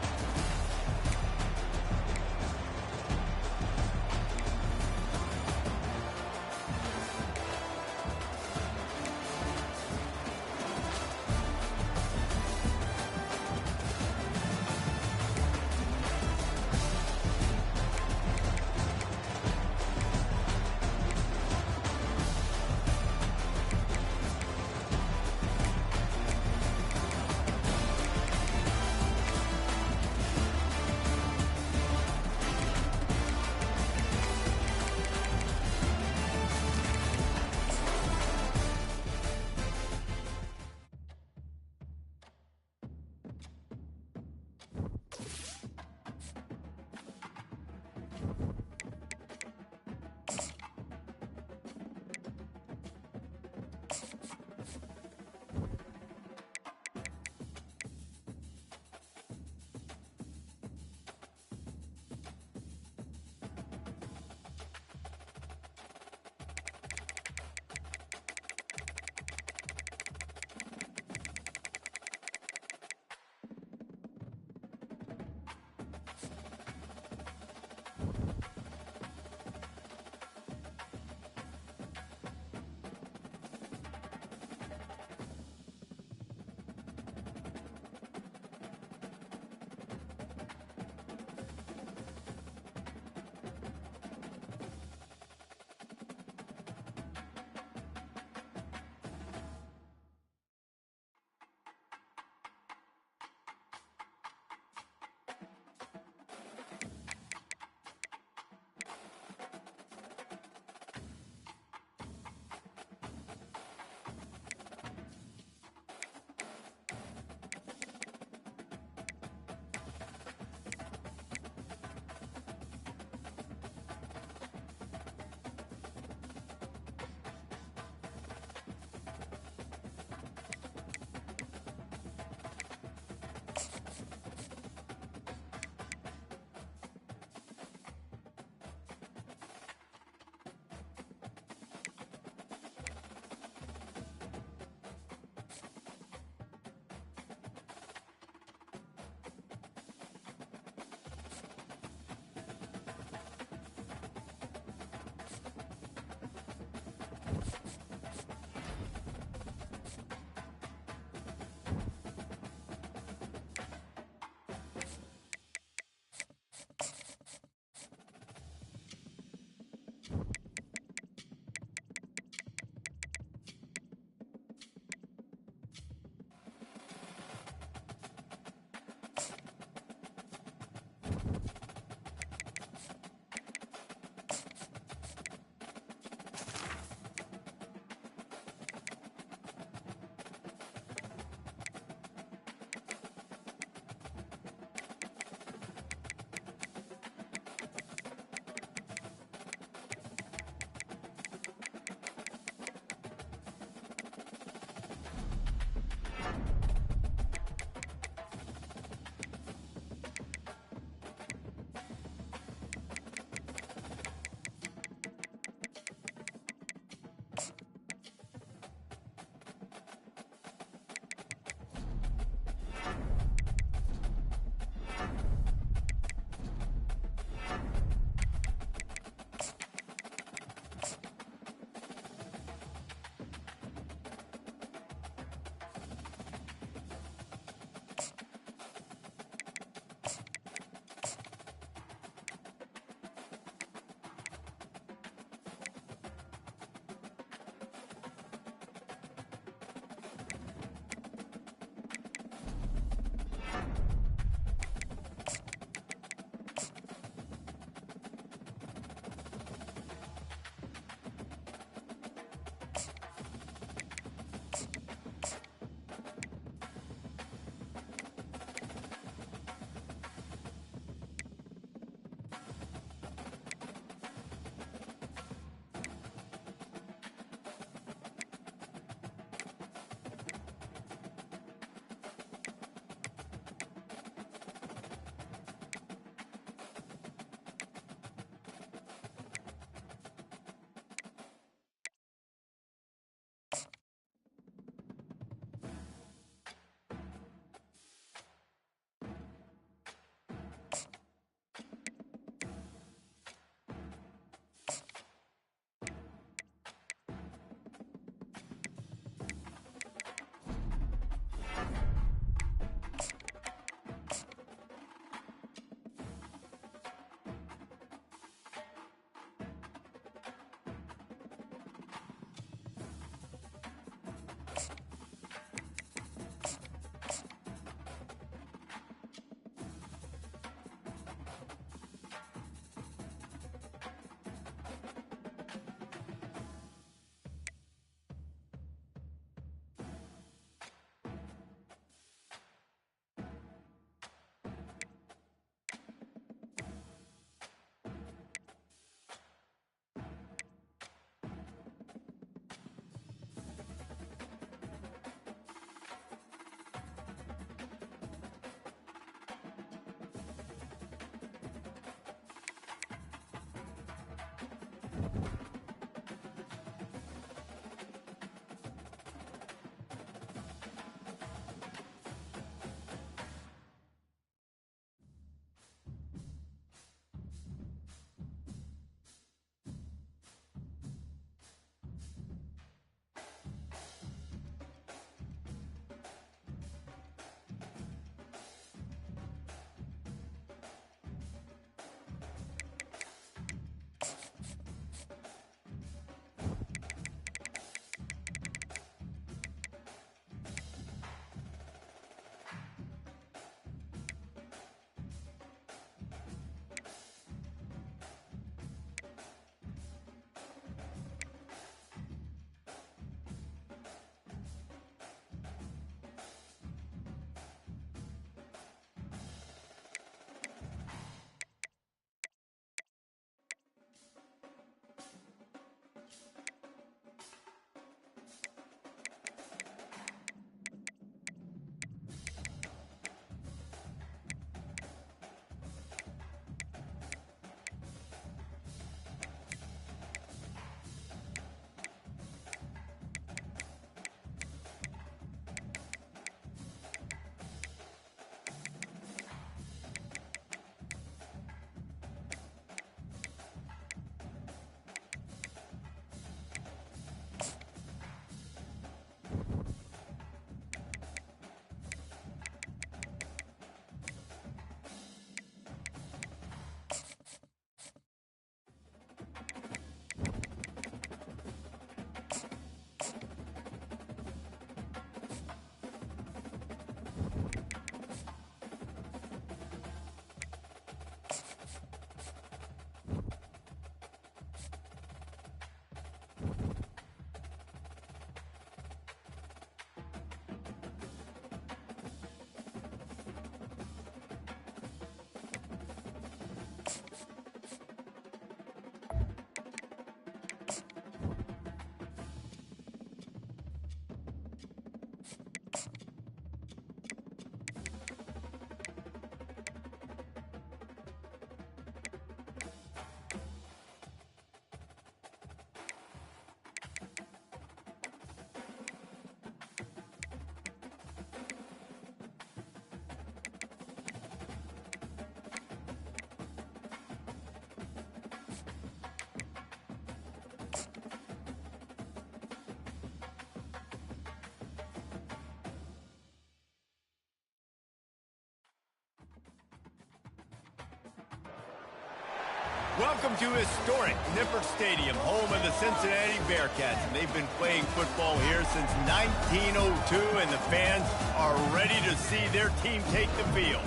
Welcome to historic Nippert Stadium, home of the Cincinnati Bearcats. And they've been playing football here since 1902, and the fans are ready to see their team take the field.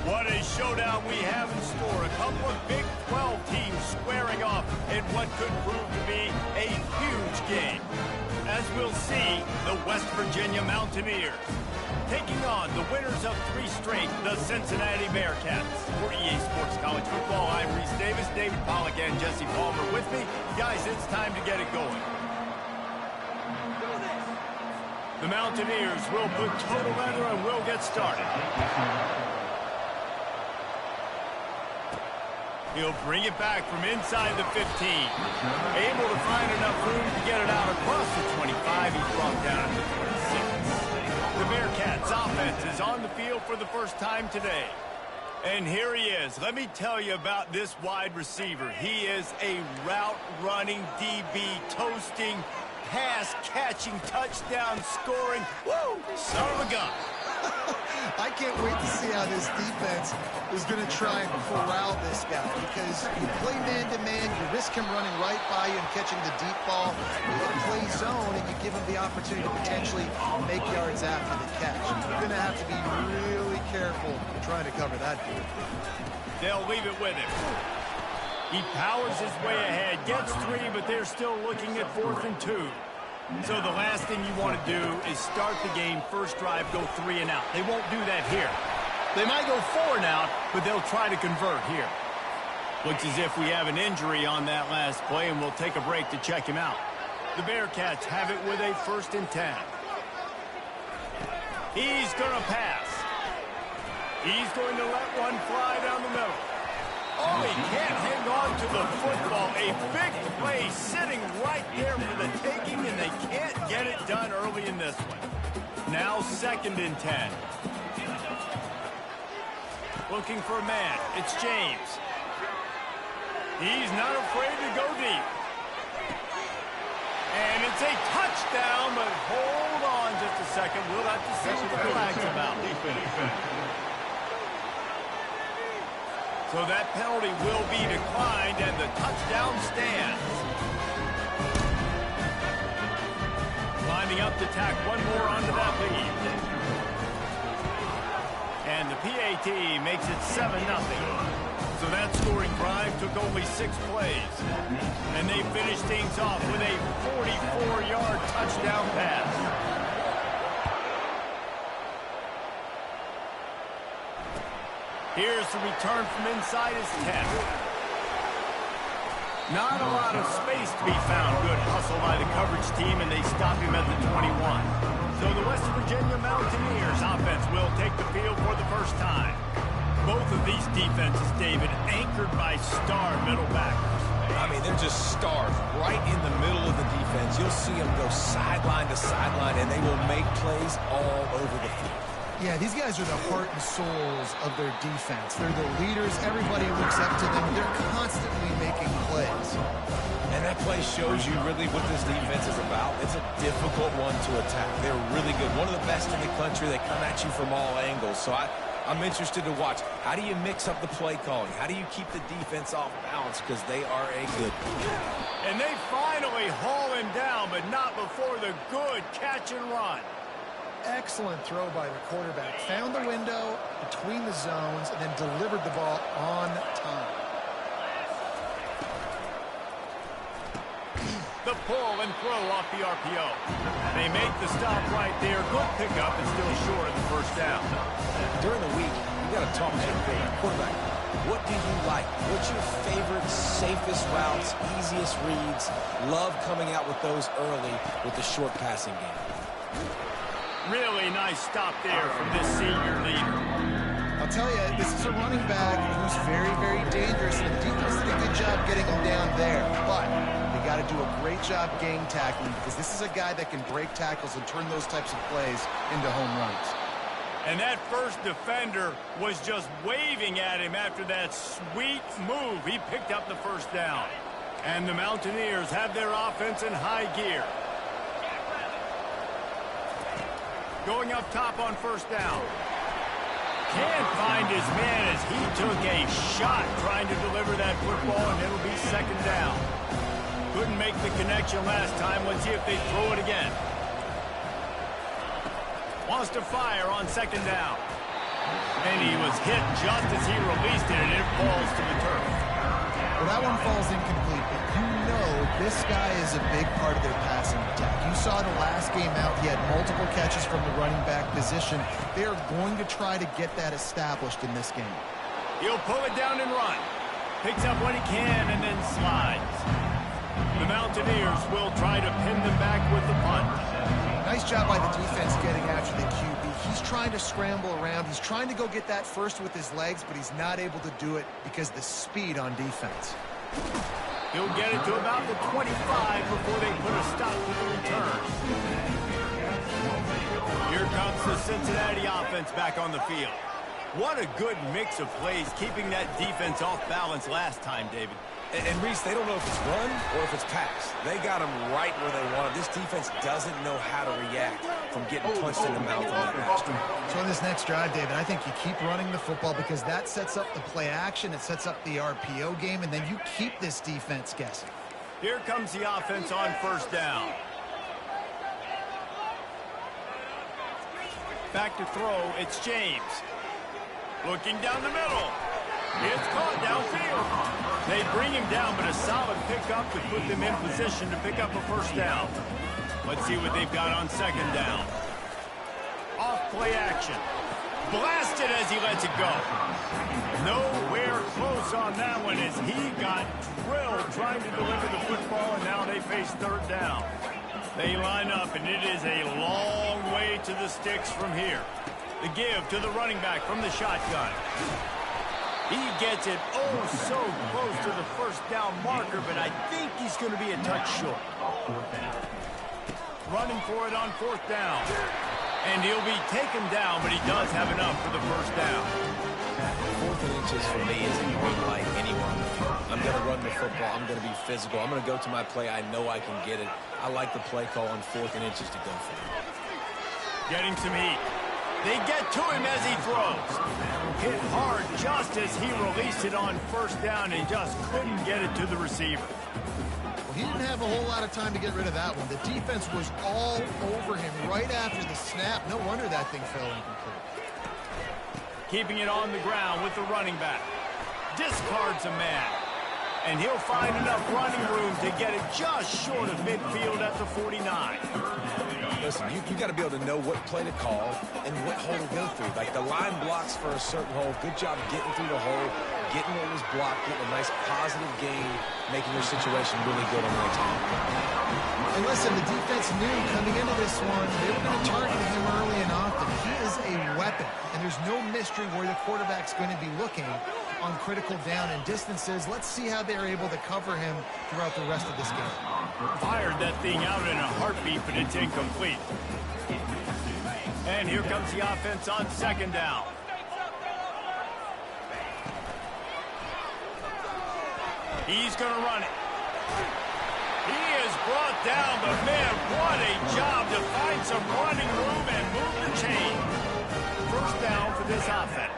What a showdown we have in store. A couple of Big 12 teams squaring off in what could prove to be a huge game. As we'll see, the West Virginia Mountaineers taking on the winners of 3 straight, the Cincinnati Bearcats. For EA Sports College Football, I'm Reese Davis, David Pollack, and Jesse Palmer with me. Guys, it's time to get it going. The Mountaineers will put total leather and we'll get started. He'll bring it back from inside the 15. Able to find enough room to get it out across the 25. He's brought down to the 26. The Bearcats offense is on the field for the first time today. And here he is. Let me tell you about this wide receiver. He is a route-running DB, toasting, pass-catching, touchdown-scoring, woo, son of a gun. I can't wait to see how this defense is going to try and corral this guy, because you play man-to-man, you risk him running right by you and catching the deep ball. You play zone, and you give him the opportunity to potentially make yards after the catch. You're going to have to be really careful trying to cover that dude. They'll leave it with him. He powers his way ahead, gets 3, but they're still looking at 4th and 2. So the last thing you want to do is start the game, first drive, go 3 and out. They won't do that here. They might go 4 and out, but they'll try to convert here. Looks as if we have an injury on that last play, and we'll take a break to check him out. The Bearcats have it with a 1st and 10. He's going to pass. He's going to let one fly down the middle. Oh, he can't hang on to the football. A big play sitting right there for the taking, and they can't get it done early in this one. Now 2nd and 10. Looking for a man. It's James. He's not afraid to go deep. And it's a touchdown, but hold on just a second. We'll have to see what the flag's about. So that penalty will be declined, and the touchdown stands. Climbing up to tack one more onto that lead. And the PAT makes it 7-0. So that scoring drive took only 6 plays. And they finished things off with a 44-yard touchdown pass. Here's the return from inside his 10. Not a lot of space to be found. Good hustle by the coverage team, and they stop him at the 21. So the West Virginia Mountaineers offense will take the field for the first time. Both of these defenses, David, anchored by star middle backers. I mean, they're just stars right in the middle of the defense. You'll see them go sideline to sideline, and they will make plays all over the field. Yeah, these guys are the heart and souls of their defense. They're the leaders. Everybody looks up to them. They're constantly making plays. And that play shows you really what this defense is about. It's a difficult one to attack. They're really good. One of the best in the country. They come at you from all angles. So I'm interested to watch. How do you mix up the play calling? How do you keep the defense off balance? Because they are a good team. And they finally haul him down, but not before the good catch and run. Excellent throw by the quarterback. Found the window between the zones and then delivered the ball on time. The pull and throw off the RPO. They make the stop right there. Good pickup and still short of the first down. During the week, you got to talk to your quarterback. What do you like? What's your favorite, safest routes, easiest reads? Love coming out with those early with the short passing game. Really nice stop there from this senior leader. I'll tell you, this is a running back who's very, very dangerous. And the defense did a good job getting him down there. But they got to do a great job game tackling, because this is a guy that can break tackles and turn those types of plays into home runs. And that first defender was just waving at him after that sweet move. He picked up the first down. And the Mountaineers have their offense in high gear. Going up top on first down. Can't find his man as he took a shot trying to deliver that football, and it'll be second down. Couldn't make the connection last time. Let's see if they throw it again. Wants to fire on second down. And he was hit just as he released it, and it falls to the turf. Well, that one falls incomplete, but you know this guy is a big part of their passing attack. You saw the last game out, he had multiple catches from the running back position. They are going to try to get that established in this game. He'll pull it down and run. Picks up what he can and then slides. The Mountaineers will try to pin them back with the punt. Nice job by the defense getting after the QB. He's trying to scramble around. He's trying to go get that first with his legs, but he's not able to do it because of the speed on defense. He'll get it to about the 25 before they put a stop to the return. Here comes the Cincinnati offense back on the field. What a good mix of plays, keeping that defense off balance last time, David. And Reese, they don't know if it's run or if it's pass. They got them right where they want it. This defense doesn't know how to react from getting punched in the mouth on that match. So in this next drive, David, I think you keep running the football because that sets up the play action, it sets up the RPO game, and then you keep this defense guessing. Here comes the offense on first down. Back to throw, it's James. Looking down the middle. It's caught downfield. They bring him down, but a solid pickup to put them in position to pick up a first down. Let's see what they've got on second down. Off play action. Blasted as he lets it go. Nowhere close on that one as he got drilled trying to deliver the football, and now they face third down. They line up, and it is a long way to the sticks from here. The give to the running back from the shotgun. He gets it so close to the first down marker, but I think he's going to be a touch short. Running for it on fourth down. And he'll be taken down, but he does have enough for the first down. 4th and inches for me is a green light anywhere on the field. I'm going to run the football. I'm going to be physical. I'm going to go to my play. I know I can get it. I like the play call on 4th and inches to go for it. Getting some heat. They get to him as he throws. Hit hard just as he released it on first down and just couldn't get it to the receiver. Well, he didn't have a whole lot of time to get rid of that one. The defense was all over him right after the snap. No wonder that thing fell incomplete. Keeping it on the ground with the running back. Discards a man. And he'll find enough running room to get it just short of midfield at the 49. Listen, you got to be able to know what play to call and what hole to go through. Like the line blocks for a certain hole. Good job getting through the hole, getting what was blocked, getting a nice positive gain, making your situation really good on the next one. And listen, the defense knew coming into this one, they were going to target him early and often. He is a weapon, and there's no mystery where the quarterback's going to be looking on critical down and distances. Let's see how they're able to cover him throughout the rest of this game. Fired that thing out in a heartbeat, but it's incomplete. And here comes the offense on second down. He's going to run it. He is brought down, but man, what a job to find some running room and move the chain. First down for this offense.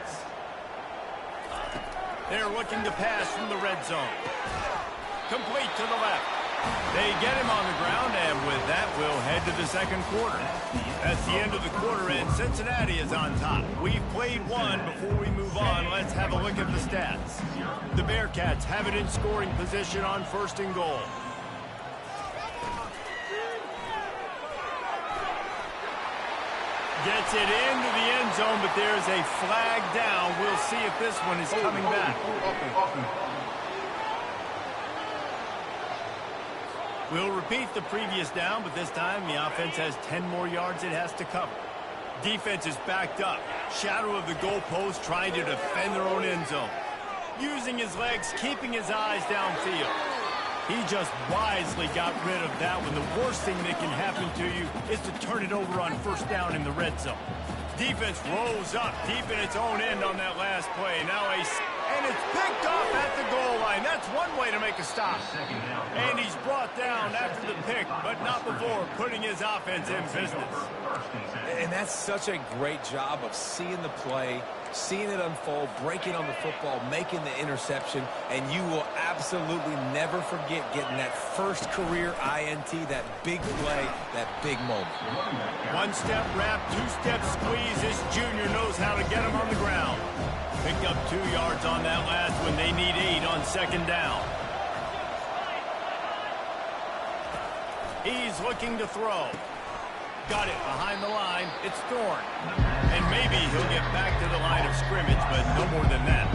They're looking to pass from the red zone. Complete to the left. They get him on the ground, and with that, we'll head to the second quarter. That's the end of the quarter, and Cincinnati is on top. We've played one. Before we move on, let's have a look at the stats. The Bearcats have it in scoring position on first and goal. Gets it into the end zone, but there's a flag down. We'll see if this one is coming back. We'll repeat the previous down, but this time the offense has 10 more yards it has to cover. Defense is backed up. Shadow of the goalpost trying to defend their own end zone. Using his legs, keeping his eyes downfield. He just wisely got rid of that one. The worst thing that can happen to you is to turn it over on first down in the red zone. Defense rolls up deep in its own end on that last play. Now and it's picked off at the goal line. That's one way to make a stop. And he's brought down after the pick, but not before putting his offense in business. And that's such a great job of seeing the play, seeing it unfold, breaking on the football, making the interception, and you will absolutely never forget getting that first career INT, that big play, that big moment. One-step wrap, two-step squeeze. This junior knows how to get him on the ground. Picked up 2 yards on that last one. They need 8 on second down. He's looking to throw. Got it behind the line. It's Thorne. And maybe he'll get back to the line of scrimmage, but no more than that.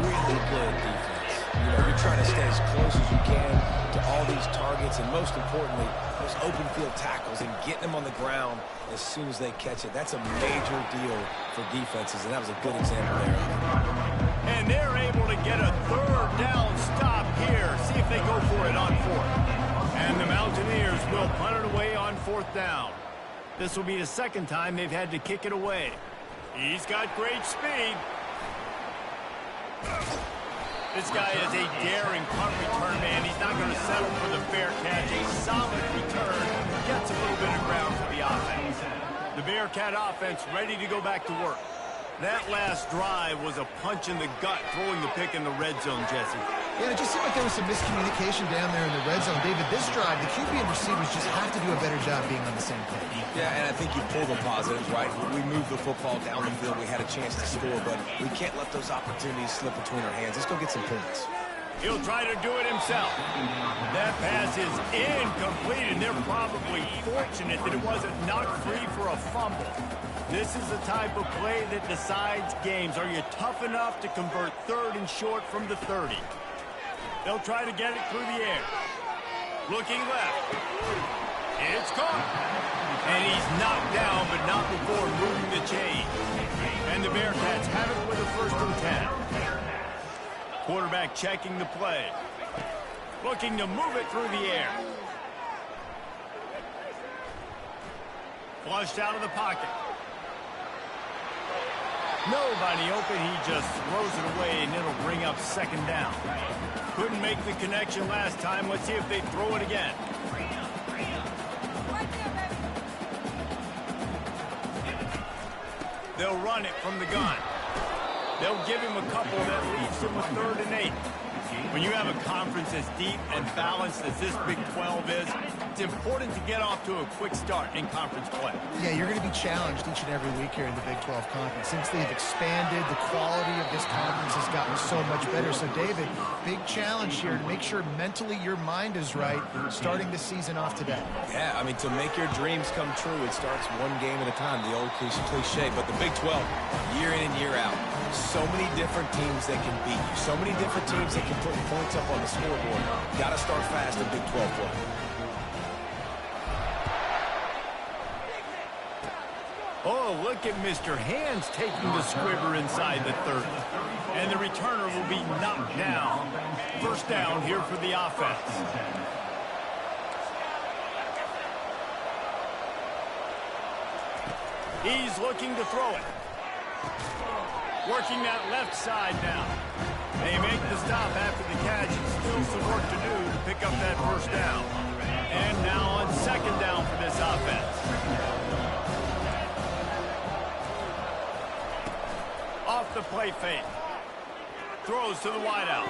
Really good defense. You know, you're trying to stay as close as you can to all these targets, and most importantly, those open field tackles and getting them on the ground as soon as they catch it. That's a major deal for defenses, and that was a good example there. And they're able to get a third down stop here. See if they go for it on fourth. And the Mountaineers will punt it away on fourth down. This will be the second time they've had to kick it away. He's got great speed. This guy is a daring punt return man. He's not going to settle for the fair catch. A solid return. Gets a little bit of ground for the offense. The Bearcat offense ready to go back to work. That last drive was a punch in the gut, throwing the pick in the red zone, Jesse. Yeah, it just seemed like there was some miscommunication down there in the red zone. David, this drive, the QB and receivers just have to do a better job being on the same page. Yeah, and I think you pull the positives, right? We moved the football down the field. We had a chance to score, but we can't let those opportunities slip between our hands. Let's go get some points. He'll try to do it himself. That pass is incomplete, and they're probably fortunate that it wasn't knocked free for a fumble. This is the type of play that decides games. Are you tough enough to convert third and short from the 30? They'll try to get it through the air. Looking left. It's caught. And he's knocked down, but not before moving the chain. And the Bearcats have it with a 1st and 10. Quarterback checking the play. Looking to move it through the air. Flushed out of the pocket. Nobody open. He just throws it away, and it'll bring up 2nd down. Couldn't make the connection last time. Let's see if they throw it again. They'll run it from the gun. They'll give him a couple that leaves him with 3rd and 8. When you have a conference as deep and balanced as this Big 12 is, it's important to get off to a quick start in conference play. Yeah, you're going to be challenged each and every week here in the Big 12 Conference. Since they've expanded, the quality of this conference has gotten so much better. So, David, big challenge here to make sure mentally your mind is right starting the season off today. Yeah, I mean, to make your dreams come true, it starts one game at a time, the old cliche. But the Big 12, year in and year out, so many different teams that can beat you, so many different teams that can put points up on the scoreboard. Got to start fast in Big 12 play. Oh, look at Mr. Hands taking the squibber inside the 30. And the returner will be knocked down. 1st down here for the offense. He's looking to throw it. Working that left side now. They make the stop after the catch. Still some work to do to pick up that 1st down. And now on 2nd down for this offense. Off the play fake. Throws to the wideout.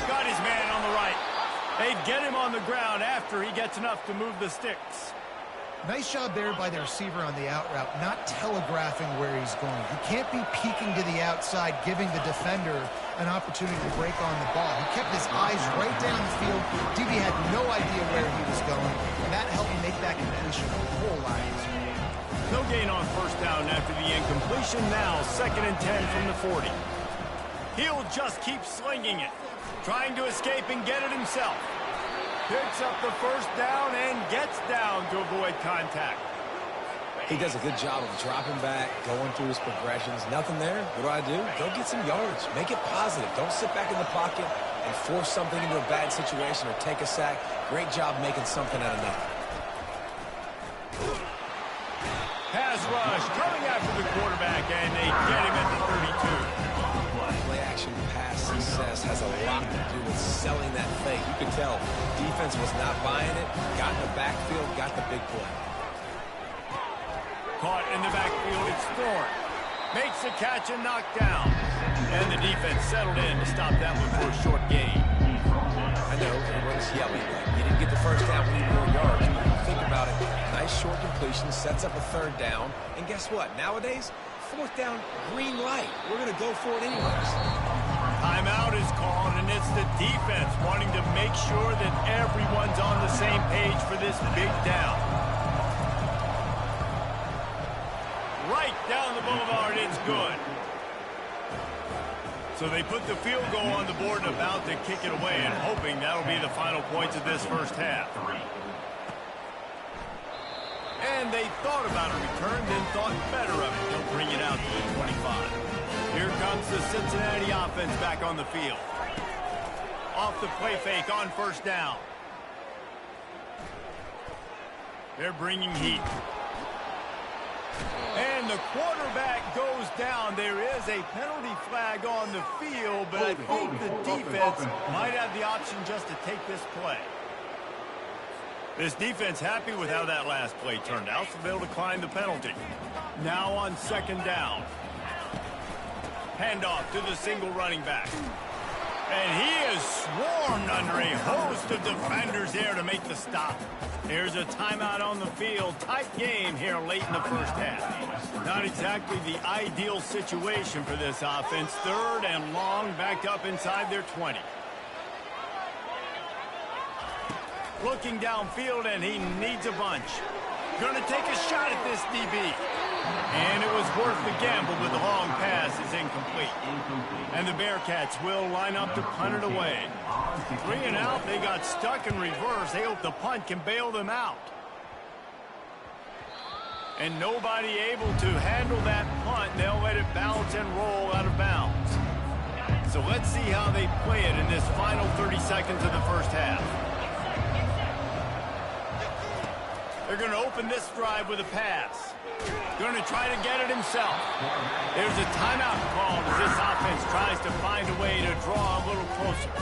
Got his man on the right. They get him on the ground after he gets enough to move the sticks. Nice job there by the receiver on the out route, not telegraphing where he's going. He can't be peeking to the outside, giving the defender an opportunity to break on the ball. He kept his eyes right down the field. DB had no idea where he was going, and that helped him make that completion a whole lot easier. No gain on 1st down after the incompletion. Now 2nd and 10 from the 40. He'll just keep slinging it, trying to escape and get it himself. Picks up the 1st down and gets down to avoid contact. He does a good job of dropping back, going through his progressions. Nothing there. What do? Go get some yards. Make it positive. Don't sit back in the pocket and force something into a bad situation or take a sack. Great job making something out of nothing. Pass rush coming after the quarterback, and they get him at the 32. Play action pass success has a lot to do with selling that fake. You could tell defense was not buying it, got in the backfield, got the big play. Caught in the backfield, it's Thorne. Makes the catch and knocked down. And the defense settled in to stop that one for a short gain. I know everyone's yelling, like, you didn't get the first down, we need more yards. But if you think about it, nice short completion, sets up a third down. And guess what? Nowadays, fourth down, green light. We're going to go for it anyways. Timeout is called, and it's the defense wanting to make sure that everyone's on the same page for this big down. Right down the boulevard, it's good. So they put the field goal on the board and about to kick it away, and hoping that'll be the final points of this first half. And they thought about a return, then thought better of it. They'll bring it out to the 25. Here comes the Cincinnati offense back on the field. Off the play fake on first down. They're bringing heat. And the quarterback goes down. There is a penalty flag on the field, but I think the defense might have the option just to take this play. This defense happy with how that last play turned out, so they'll decline the penalty. Now on second down. Handoff to the single running back. And he is swarmed under a host of defenders there to make the stop. There's a timeout on the field. Tight game here late in the first half. Not exactly the ideal situation for this offense. Third and long, backed up inside their 20. Looking downfield, and he needs a bunch. Going to take a shot at this DB. And it was worth the gamble, but the long pass is incomplete. And the Bearcats will line up to punt it away. 3 and out, they got stuck in reverse. They hope the punt can bail them out. And nobody able to handle that punt. They'll let it bounce and roll out of bounds. So let's see how they play it in this final 30 seconds of the first half. They're going to open this drive with a pass. Going to try to get it himself. There's a timeout called as this offense tries to find a way to draw a little closer.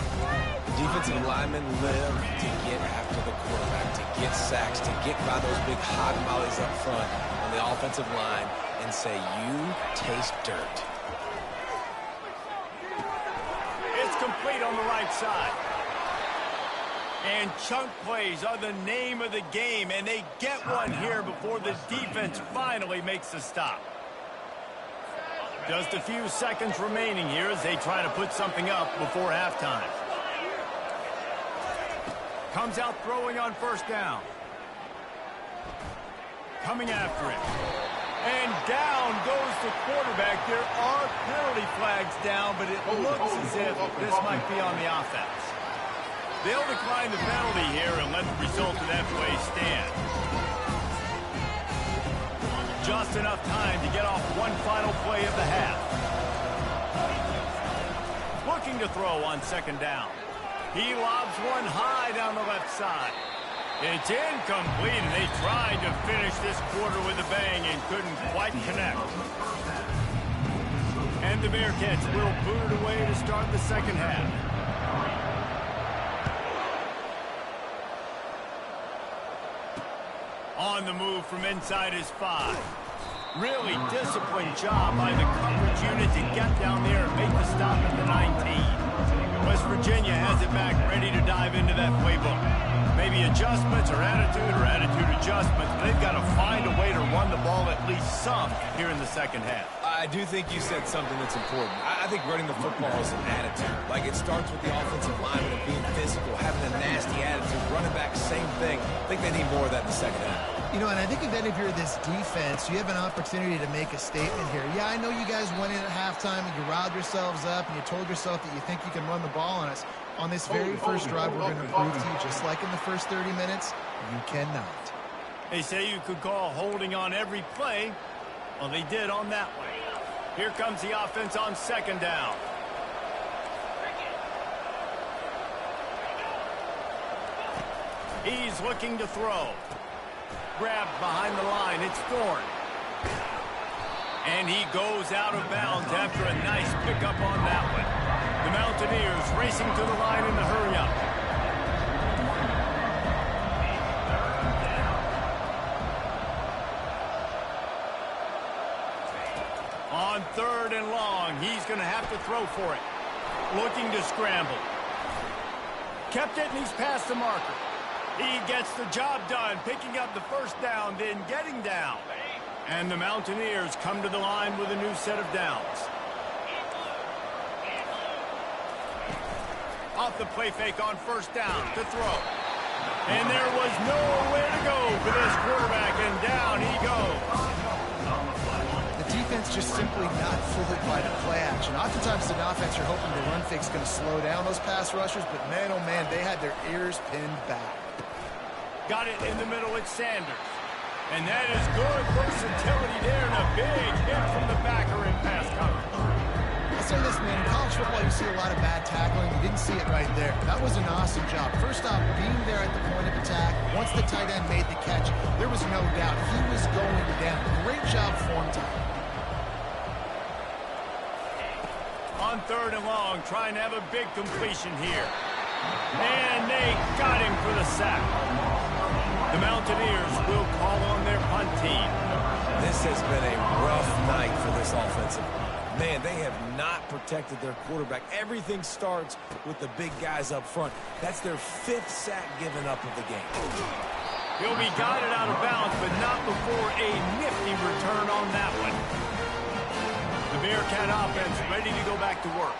Defensive linemen live to get after the quarterback, to get sacks, to get by those big hog mollies up front on the offensive line and say, you taste dirt. It's complete on the right side. And chunk plays are the name of the game, and they get one here before the defense finally makes the stop. Just a few seconds remaining here as they try to put something up before halftime. Comes out throwing on first down. Coming after it. And down goes the quarterback. There are penalty flags down, but it looks as if this might be on the offense. They'll decline the penalty here and let the result of that play stand. Just enough time to get off one final play of the half. Looking to throw on second down. He lobs one high down the left side. It's incomplete, and they tried to finish this quarter with a bang and couldn't quite connect. And the Bearcats will boot it away to start the second half. On the move from inside his 5. Really disciplined job by the coverage unit to get down there and make the stop at the 19. West Virginia has it back, ready to dive into that playbook. Maybe adjustments or attitude adjustments, but they've got to find a way to run the ball at least some here in the second half. I do think you said something that's important. I think running the football is an attitude. Like, it starts with the offensive lineman and being physical, having a nasty attitude. Running back, same thing. I think they need more of that in the second half. You know, and I think if you're this defense, you have an opportunity to make a statement here. Yeah, I know you guys went in at halftime and you riled yourselves up and you told yourself that you think you can run the ball on us. On this very first drive, we're going to prove to you, just like in the first 30 minutes, you cannot. They say you could call holding on every play. Well, they did on that one. Here comes the offense on second down. He's looking to throw. Grabbed behind the line. It's Thorne. And he goes out of bounds after a nice pickup on that one. The Mountaineers racing to the line in the hurry-up. On 3rd and long, he's going to have to throw for it. Looking to scramble. Kept it, and he's past the marker. He gets the job done, picking up the first down, then getting down. And the Mountaineers come to the line with a new set of downs. Off the play fake on 1st down to throw. And there was nowhere to go for this quarterback, and down he goes. The defense just simply not fooled by the play action. Oftentimes, an offense, you're hoping the run fake's going to slow down those pass rushers, but man, oh man, they had their ears pinned back. Got it in the middle, it's Sanders. And that is good versatility there, and a big hit from the backer in pass coverage. I'll say this, man, in college football, you see a lot of bad tackling. You didn't see it right there. That was an awesome job. First off, being there at the point of attack, once the tight end made the catch, there was no doubt he was going down. Great job form time. On 3rd and long, trying to have a big completion here. And they got him for the sack. The Mountaineers will call on their punt team. This has been a rough night for this offensive line. Man, they have not protected their quarterback. Everything starts with the big guys up front. That's their 5th sack given up of the game. He'll be guided out of bounds, but not before a nifty return on that one. The Bearcat offense ready to go back to work.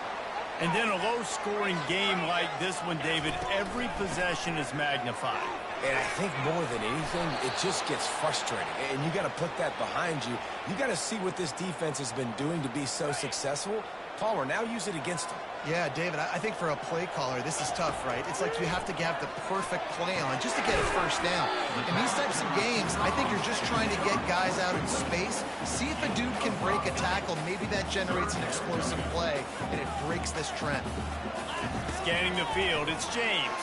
And then a low-scoring game like this one, David, every possession is magnified. And I think more than anything, it just gets frustrating. And you got to put that behind you. You got to see what this defense has been doing to be so successful. Palmer, now use it against them. Yeah, David, I think for a play caller, this is tough, right? It's like you have to have the perfect play on just to get a first down. In these types of games, I think you're just trying to get guys out in space, see if a dude can break a tackle. Maybe that generates an explosive play, and it breaks this trend. Scanning the field, it's James.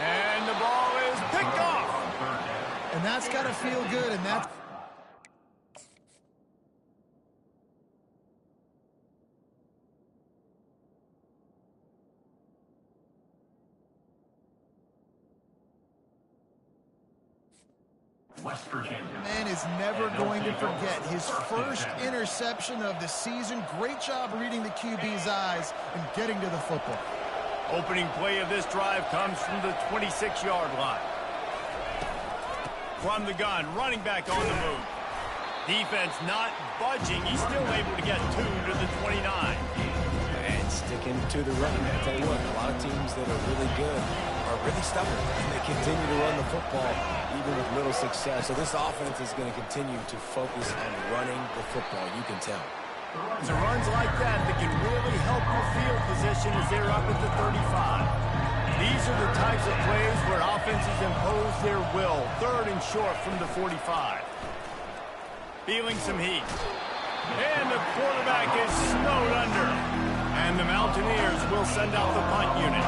And the ball is picked off. And that's got to feel good, and that's... West Virginia. Man is never going to forget his first interception of the season. Great job reading the QB's eyes and getting to the football. Opening play of this drive comes from the 26-yard line. From the gun, running back on the move. Defense not budging. He's still able to get 2 to the 29. And sticking to the run. I tell you what, a lot of teams that are really good are really stubborn, and they continue to run the football even with little success. So this offense is going to continue to focus on running the football. You can tell. It's runs like that can really help your field position as they're up at the 35. These are the types of plays where offenses impose their will. 3rd and short from the 45. Feeling some heat. And the quarterback is snowed under. And the Mountaineers will send out the punt unit.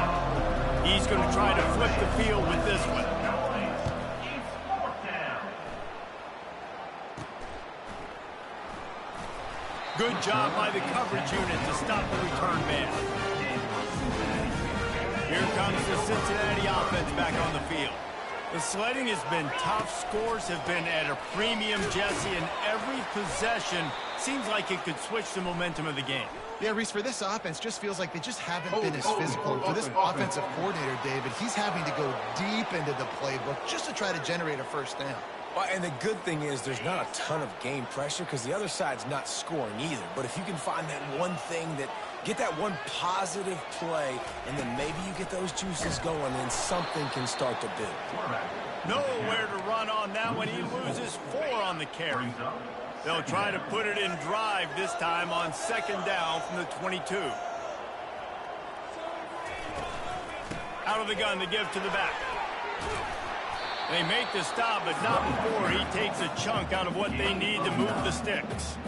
He's going to try to flip the field with this one. Good job by the coverage unit to stop the return man. Here comes the Cincinnati offense back on the field. The sledding has been tough. Scores have been at a premium, Jesse, and every possession seems like it could switch the momentum of the game. Yeah, Reese, for this offense, just feels like they just haven't been as physical. For this offensive coordinator, David, he's having to go deep into the playbook just to try to generate a first down. Well, and the good thing is there's not a ton of game pressure because the other side's not scoring either. But if you can find that one thing that, get that one positive play, and then maybe you get those juices going, and something can start to build. Nowhere to run on that one. He loses 4 on the carry. They'll try to put it in drive this time on 2nd down from the 22. Out of the gun to give to the back. They make the stop, but not before he takes a chunk out of what they need to move the sticks.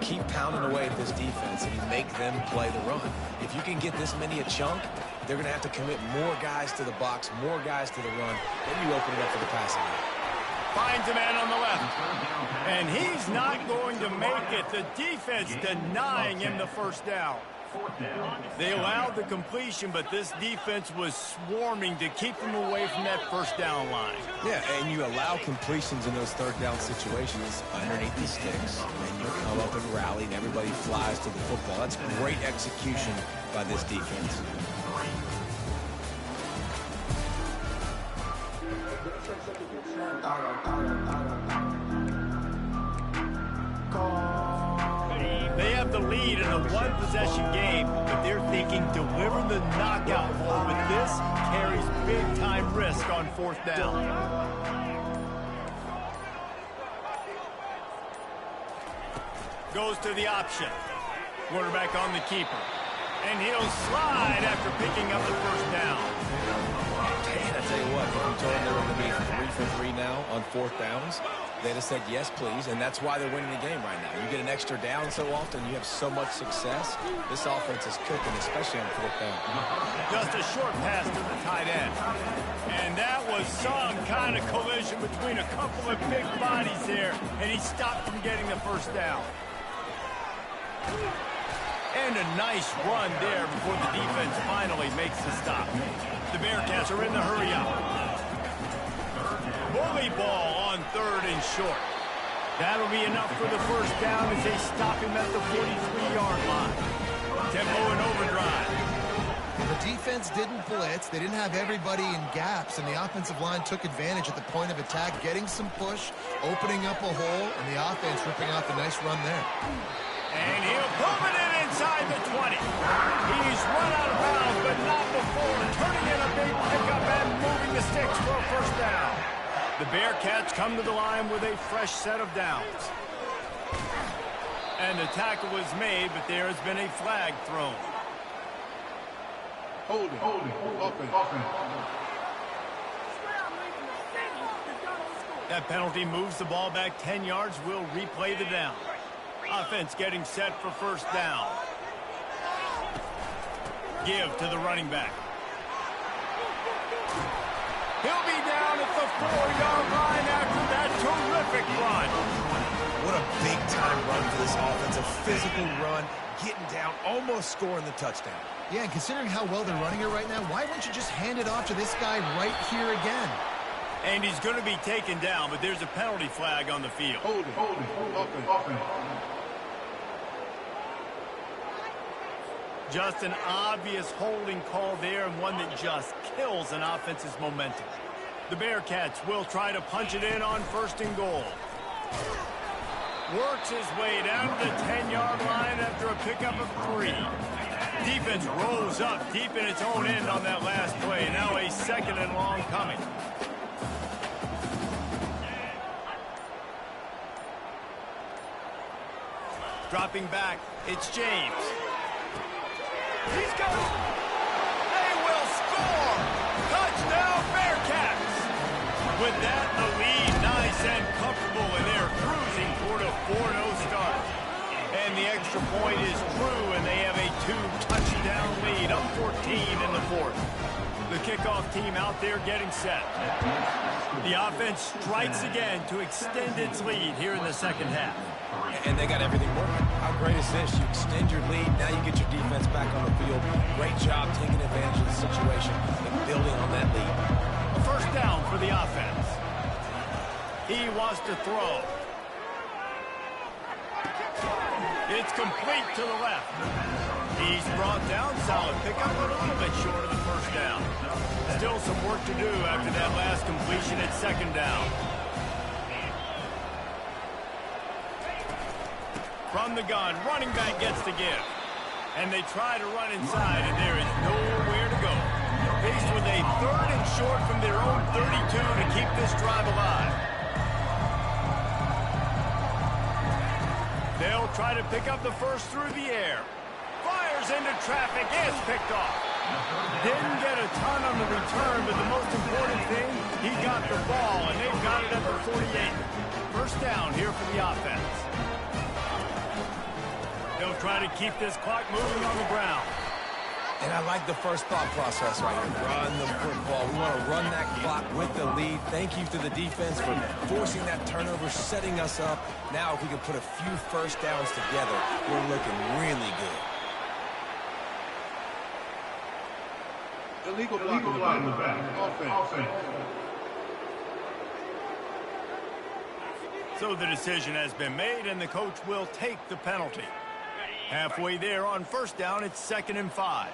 Keep pounding away at this defense and make them play the run. If you can get this many a chunk, they're going to have to commit more guys to the box, more guys to the run. Then you open it up for the passing game. Finds a man on the left. And he's not going to make it. The defense denying him the first down. Fourth down. They allowed the completion, but this defense was swarming to keep them away from that first down line. Yeah, and you allow completions in those third down situations underneath the sticks, and you come up and rally, and everybody flies to the football. That's great execution by this defense. They have the lead in a one-possession game, but they're thinking deliver the knockout ball, but this carries big-time risk on fourth down. Goes to the option. Quarterback on the keeper. And he'll slide after picking up the first down. And I tell you what, if you told them they were going to be 3 for 3 now on fourth downs, they'd have said yes, please, and that's why they're winning the game right now. You get an extra down so often, you have so much success. This offense is cooking, especially on fourth down. Just a short pass to the tight end. And that was some kind of collision between a couple of big bodies there, and he stopped from getting the first down. And a nice run there before the defense finally makes the stop. The Bearcats are in the hurry up. Bully ball on third and short. That'll be enough for the first down as they stop him at the 43-yard line. Tempo and overdrive. The defense didn't blitz. They didn't have everybody in gaps, and the offensive line took advantage at the point of attack, getting some push, opening up a hole, and the offense ripping off a nice run there. And he'll pump it in inside the 20. He's run out of bounds, but not before turning in a big pickup and moving the sticks for a first down. The Bearcats come to the line with a fresh set of downs. And the tackle was made, but there has been a flag thrown. Hold it. Offense. That penalty moves the ball back 10 yards. We'll replay the down. Offense getting set for first down. Give to the running back. He'll be down at the 4-yard line after that terrific run. What a big-time run for this offense. A physical run, getting down, almost scoring the touchdown. Yeah, and considering how well they're running it right now, why wouldn't you just hand it off to this guy right here again? And he's going to be taken down, but there's a penalty flag on the field. Hold it. Offense. Just an obvious holding call there, and one that just kills an offense's momentum. The Bearcats will try to punch it in on first and goal. Works his way down to the 10-yard line after a pickup of 3. Defense rose up deep in its own end on that last play. Now a second and long coming. Dropping back, it's James. He's got it. They will score. Touchdown, Bearcats. With that, the lead nice and comfortable, and they're cruising toward a 4-0 start. And the extra point is true, and they have a 2-touchdown lead, up 14 in the fourth. The kickoff team out there getting set. The offense strikes again to extend its lead here in the second half. And they got everything working. How great is this? You extend your lead, now you get your defense back on the field. Great job taking advantage of the situation and building on that lead. A first down for the offense. He wants to throw. It's complete to the left. He's brought down, solid pickup, a little bit short of the first down. Still some work to do after that last completion at second down. From the gun, running back gets to give. And they try to run inside, and there is nowhere to go. Faced with a third and short from their own 32 to keep this drive alive. They'll try to pick up the first through the air. Fires into traffic, is picked off. Didn't get a ton on the return, but the most important thing, he got the ball, and they've got it at the 48. First down here for the offense. They'll try to keep this clock moving on the ground. And I like the first thought process right here. Run the football. We want to run that clock with the lead. Thank you to the defense for forcing that turnover, setting us up. Now if we can put a few first downs together, we're looking really good. Illegal block in the back. Offense. So the decision has been made, and the coach will take the penalty. Halfway there on first down, it's 2nd and 5.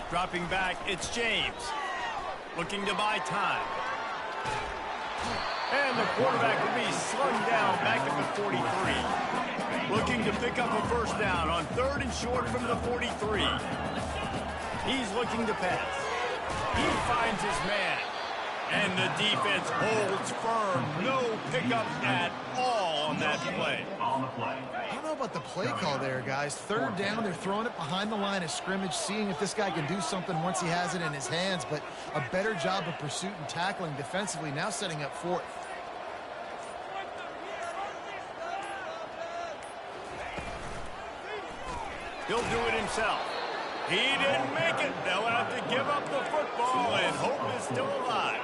Dropping back, it's James. Looking to buy time. And the quarterback will be slung down back at the 43. Looking to pick up a first down on 3rd and short from the 43. He's looking to pass. He finds his man. And the defense holds firm. No pickup at all on that play. I don't know about the play call there, guys. 3rd down, they're throwing it behind the line of scrimmage, seeing if this guy can do something once he has it in his hands, but a better job of pursuit and tackling defensively, now setting up 4th. He'll do it himself. He didn't make it. They'll have to give up the football, and hope is still alive.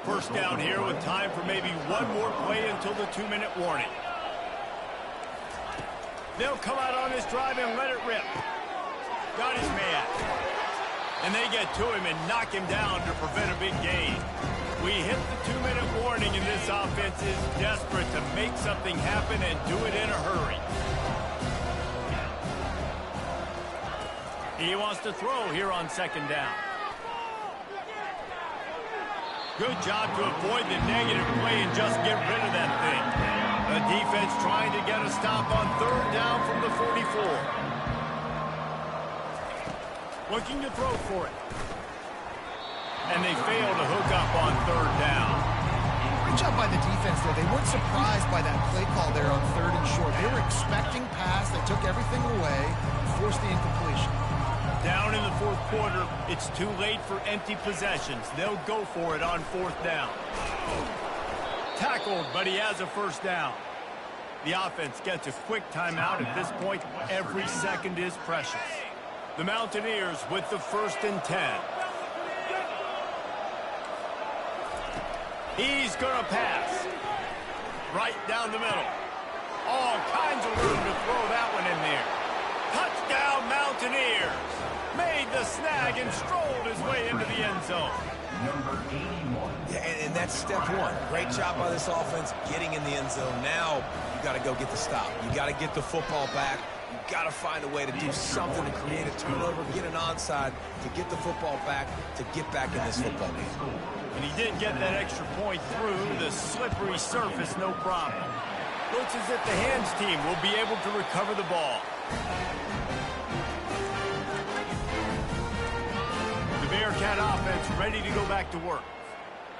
First down here with time for maybe one more play until the 2-minute warning. They'll come out on this drive and let it rip. Got his man. And they get to him and knock him down to prevent a big gain. We hit the 2-minute warning, and this offense is desperate to make something happen and do it in a hurry. He wants to throw here on 2nd down. Good job to avoid the negative play and just get rid of that thing. The defense trying to get a stop on 3rd down from the 44. Looking to throw for it. And they fail to hook up on 3rd down. Great job by the defense there. They weren't surprised by that play call there on 3rd and short. They were expecting pass. They took everything away, forced the incompletion. Down in the 4th quarter, it's too late for empty possessions. They'll go for it on 4th down. Tackled, but he has a first down. The offense gets a quick timeout. At this point, every second is precious. The Mountaineers with the 1st and 10. He's going to pass. Right down the middle. All kinds of room to throw that one in there. Touchdown, Mountaineers. Made the snag and strolled his way into the end zone. Number 81. Yeah, and that's step one. Great job by this offense getting in the end zone. Now you got to go get the stop. You got to get the football back. You got to find a way to do something to create a turnover, get an onside, to get the football back, to get back in this football game. And he did get that extra point through the slippery surface, no problem. Looks as if the hands team will be able to recover the ball. The Bearcat offense ready to go back to work.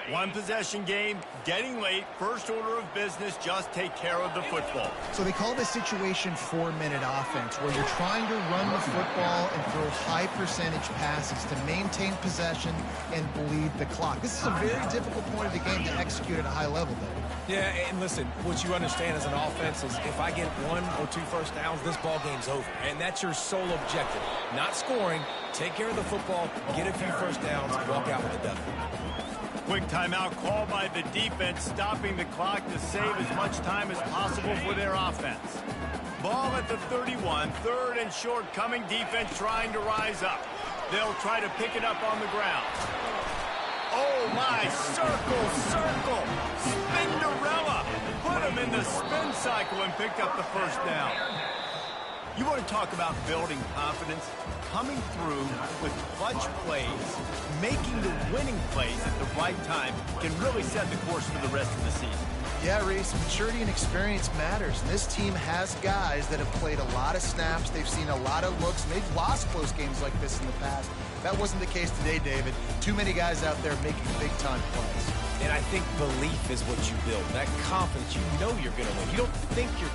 One possession game, getting late, first order of business, just take care of the football. So they call this situation 4-minute offense, where you're trying to run the football and throw high percentage passes to maintain possession and bleed the clock. This is a very difficult point of the game to execute at a high level, though. Yeah, and listen, what you understand as an offense is if I get 1 or 2 first downs, this ball game's over. And that's your sole objective. Not scoring, take care of the football, get a few first downs, walk out with a W. Quick timeout called by the defense, stopping the clock to save as much time as possible for their offense. Ball at the 31, 3rd and short, coming defense trying to rise up. They'll try to pick it up on the ground. Oh my, circle, Spinderella. Put him in the spin cycle and picked up the first down. You want to talk about building confidence? Coming through with clutch plays, making the winning plays at the right time can really set the course for the rest of the season. Yeah, Reese, maturity and experience matters. This team has guys that have played a lot of snaps. They've seen a lot of looks, and they've lost close games like this in the past. That wasn't the case today, David. Too many guys out there making big-time plays. And I think belief is what you build. That confidence, you know you're going to win. You don't think you're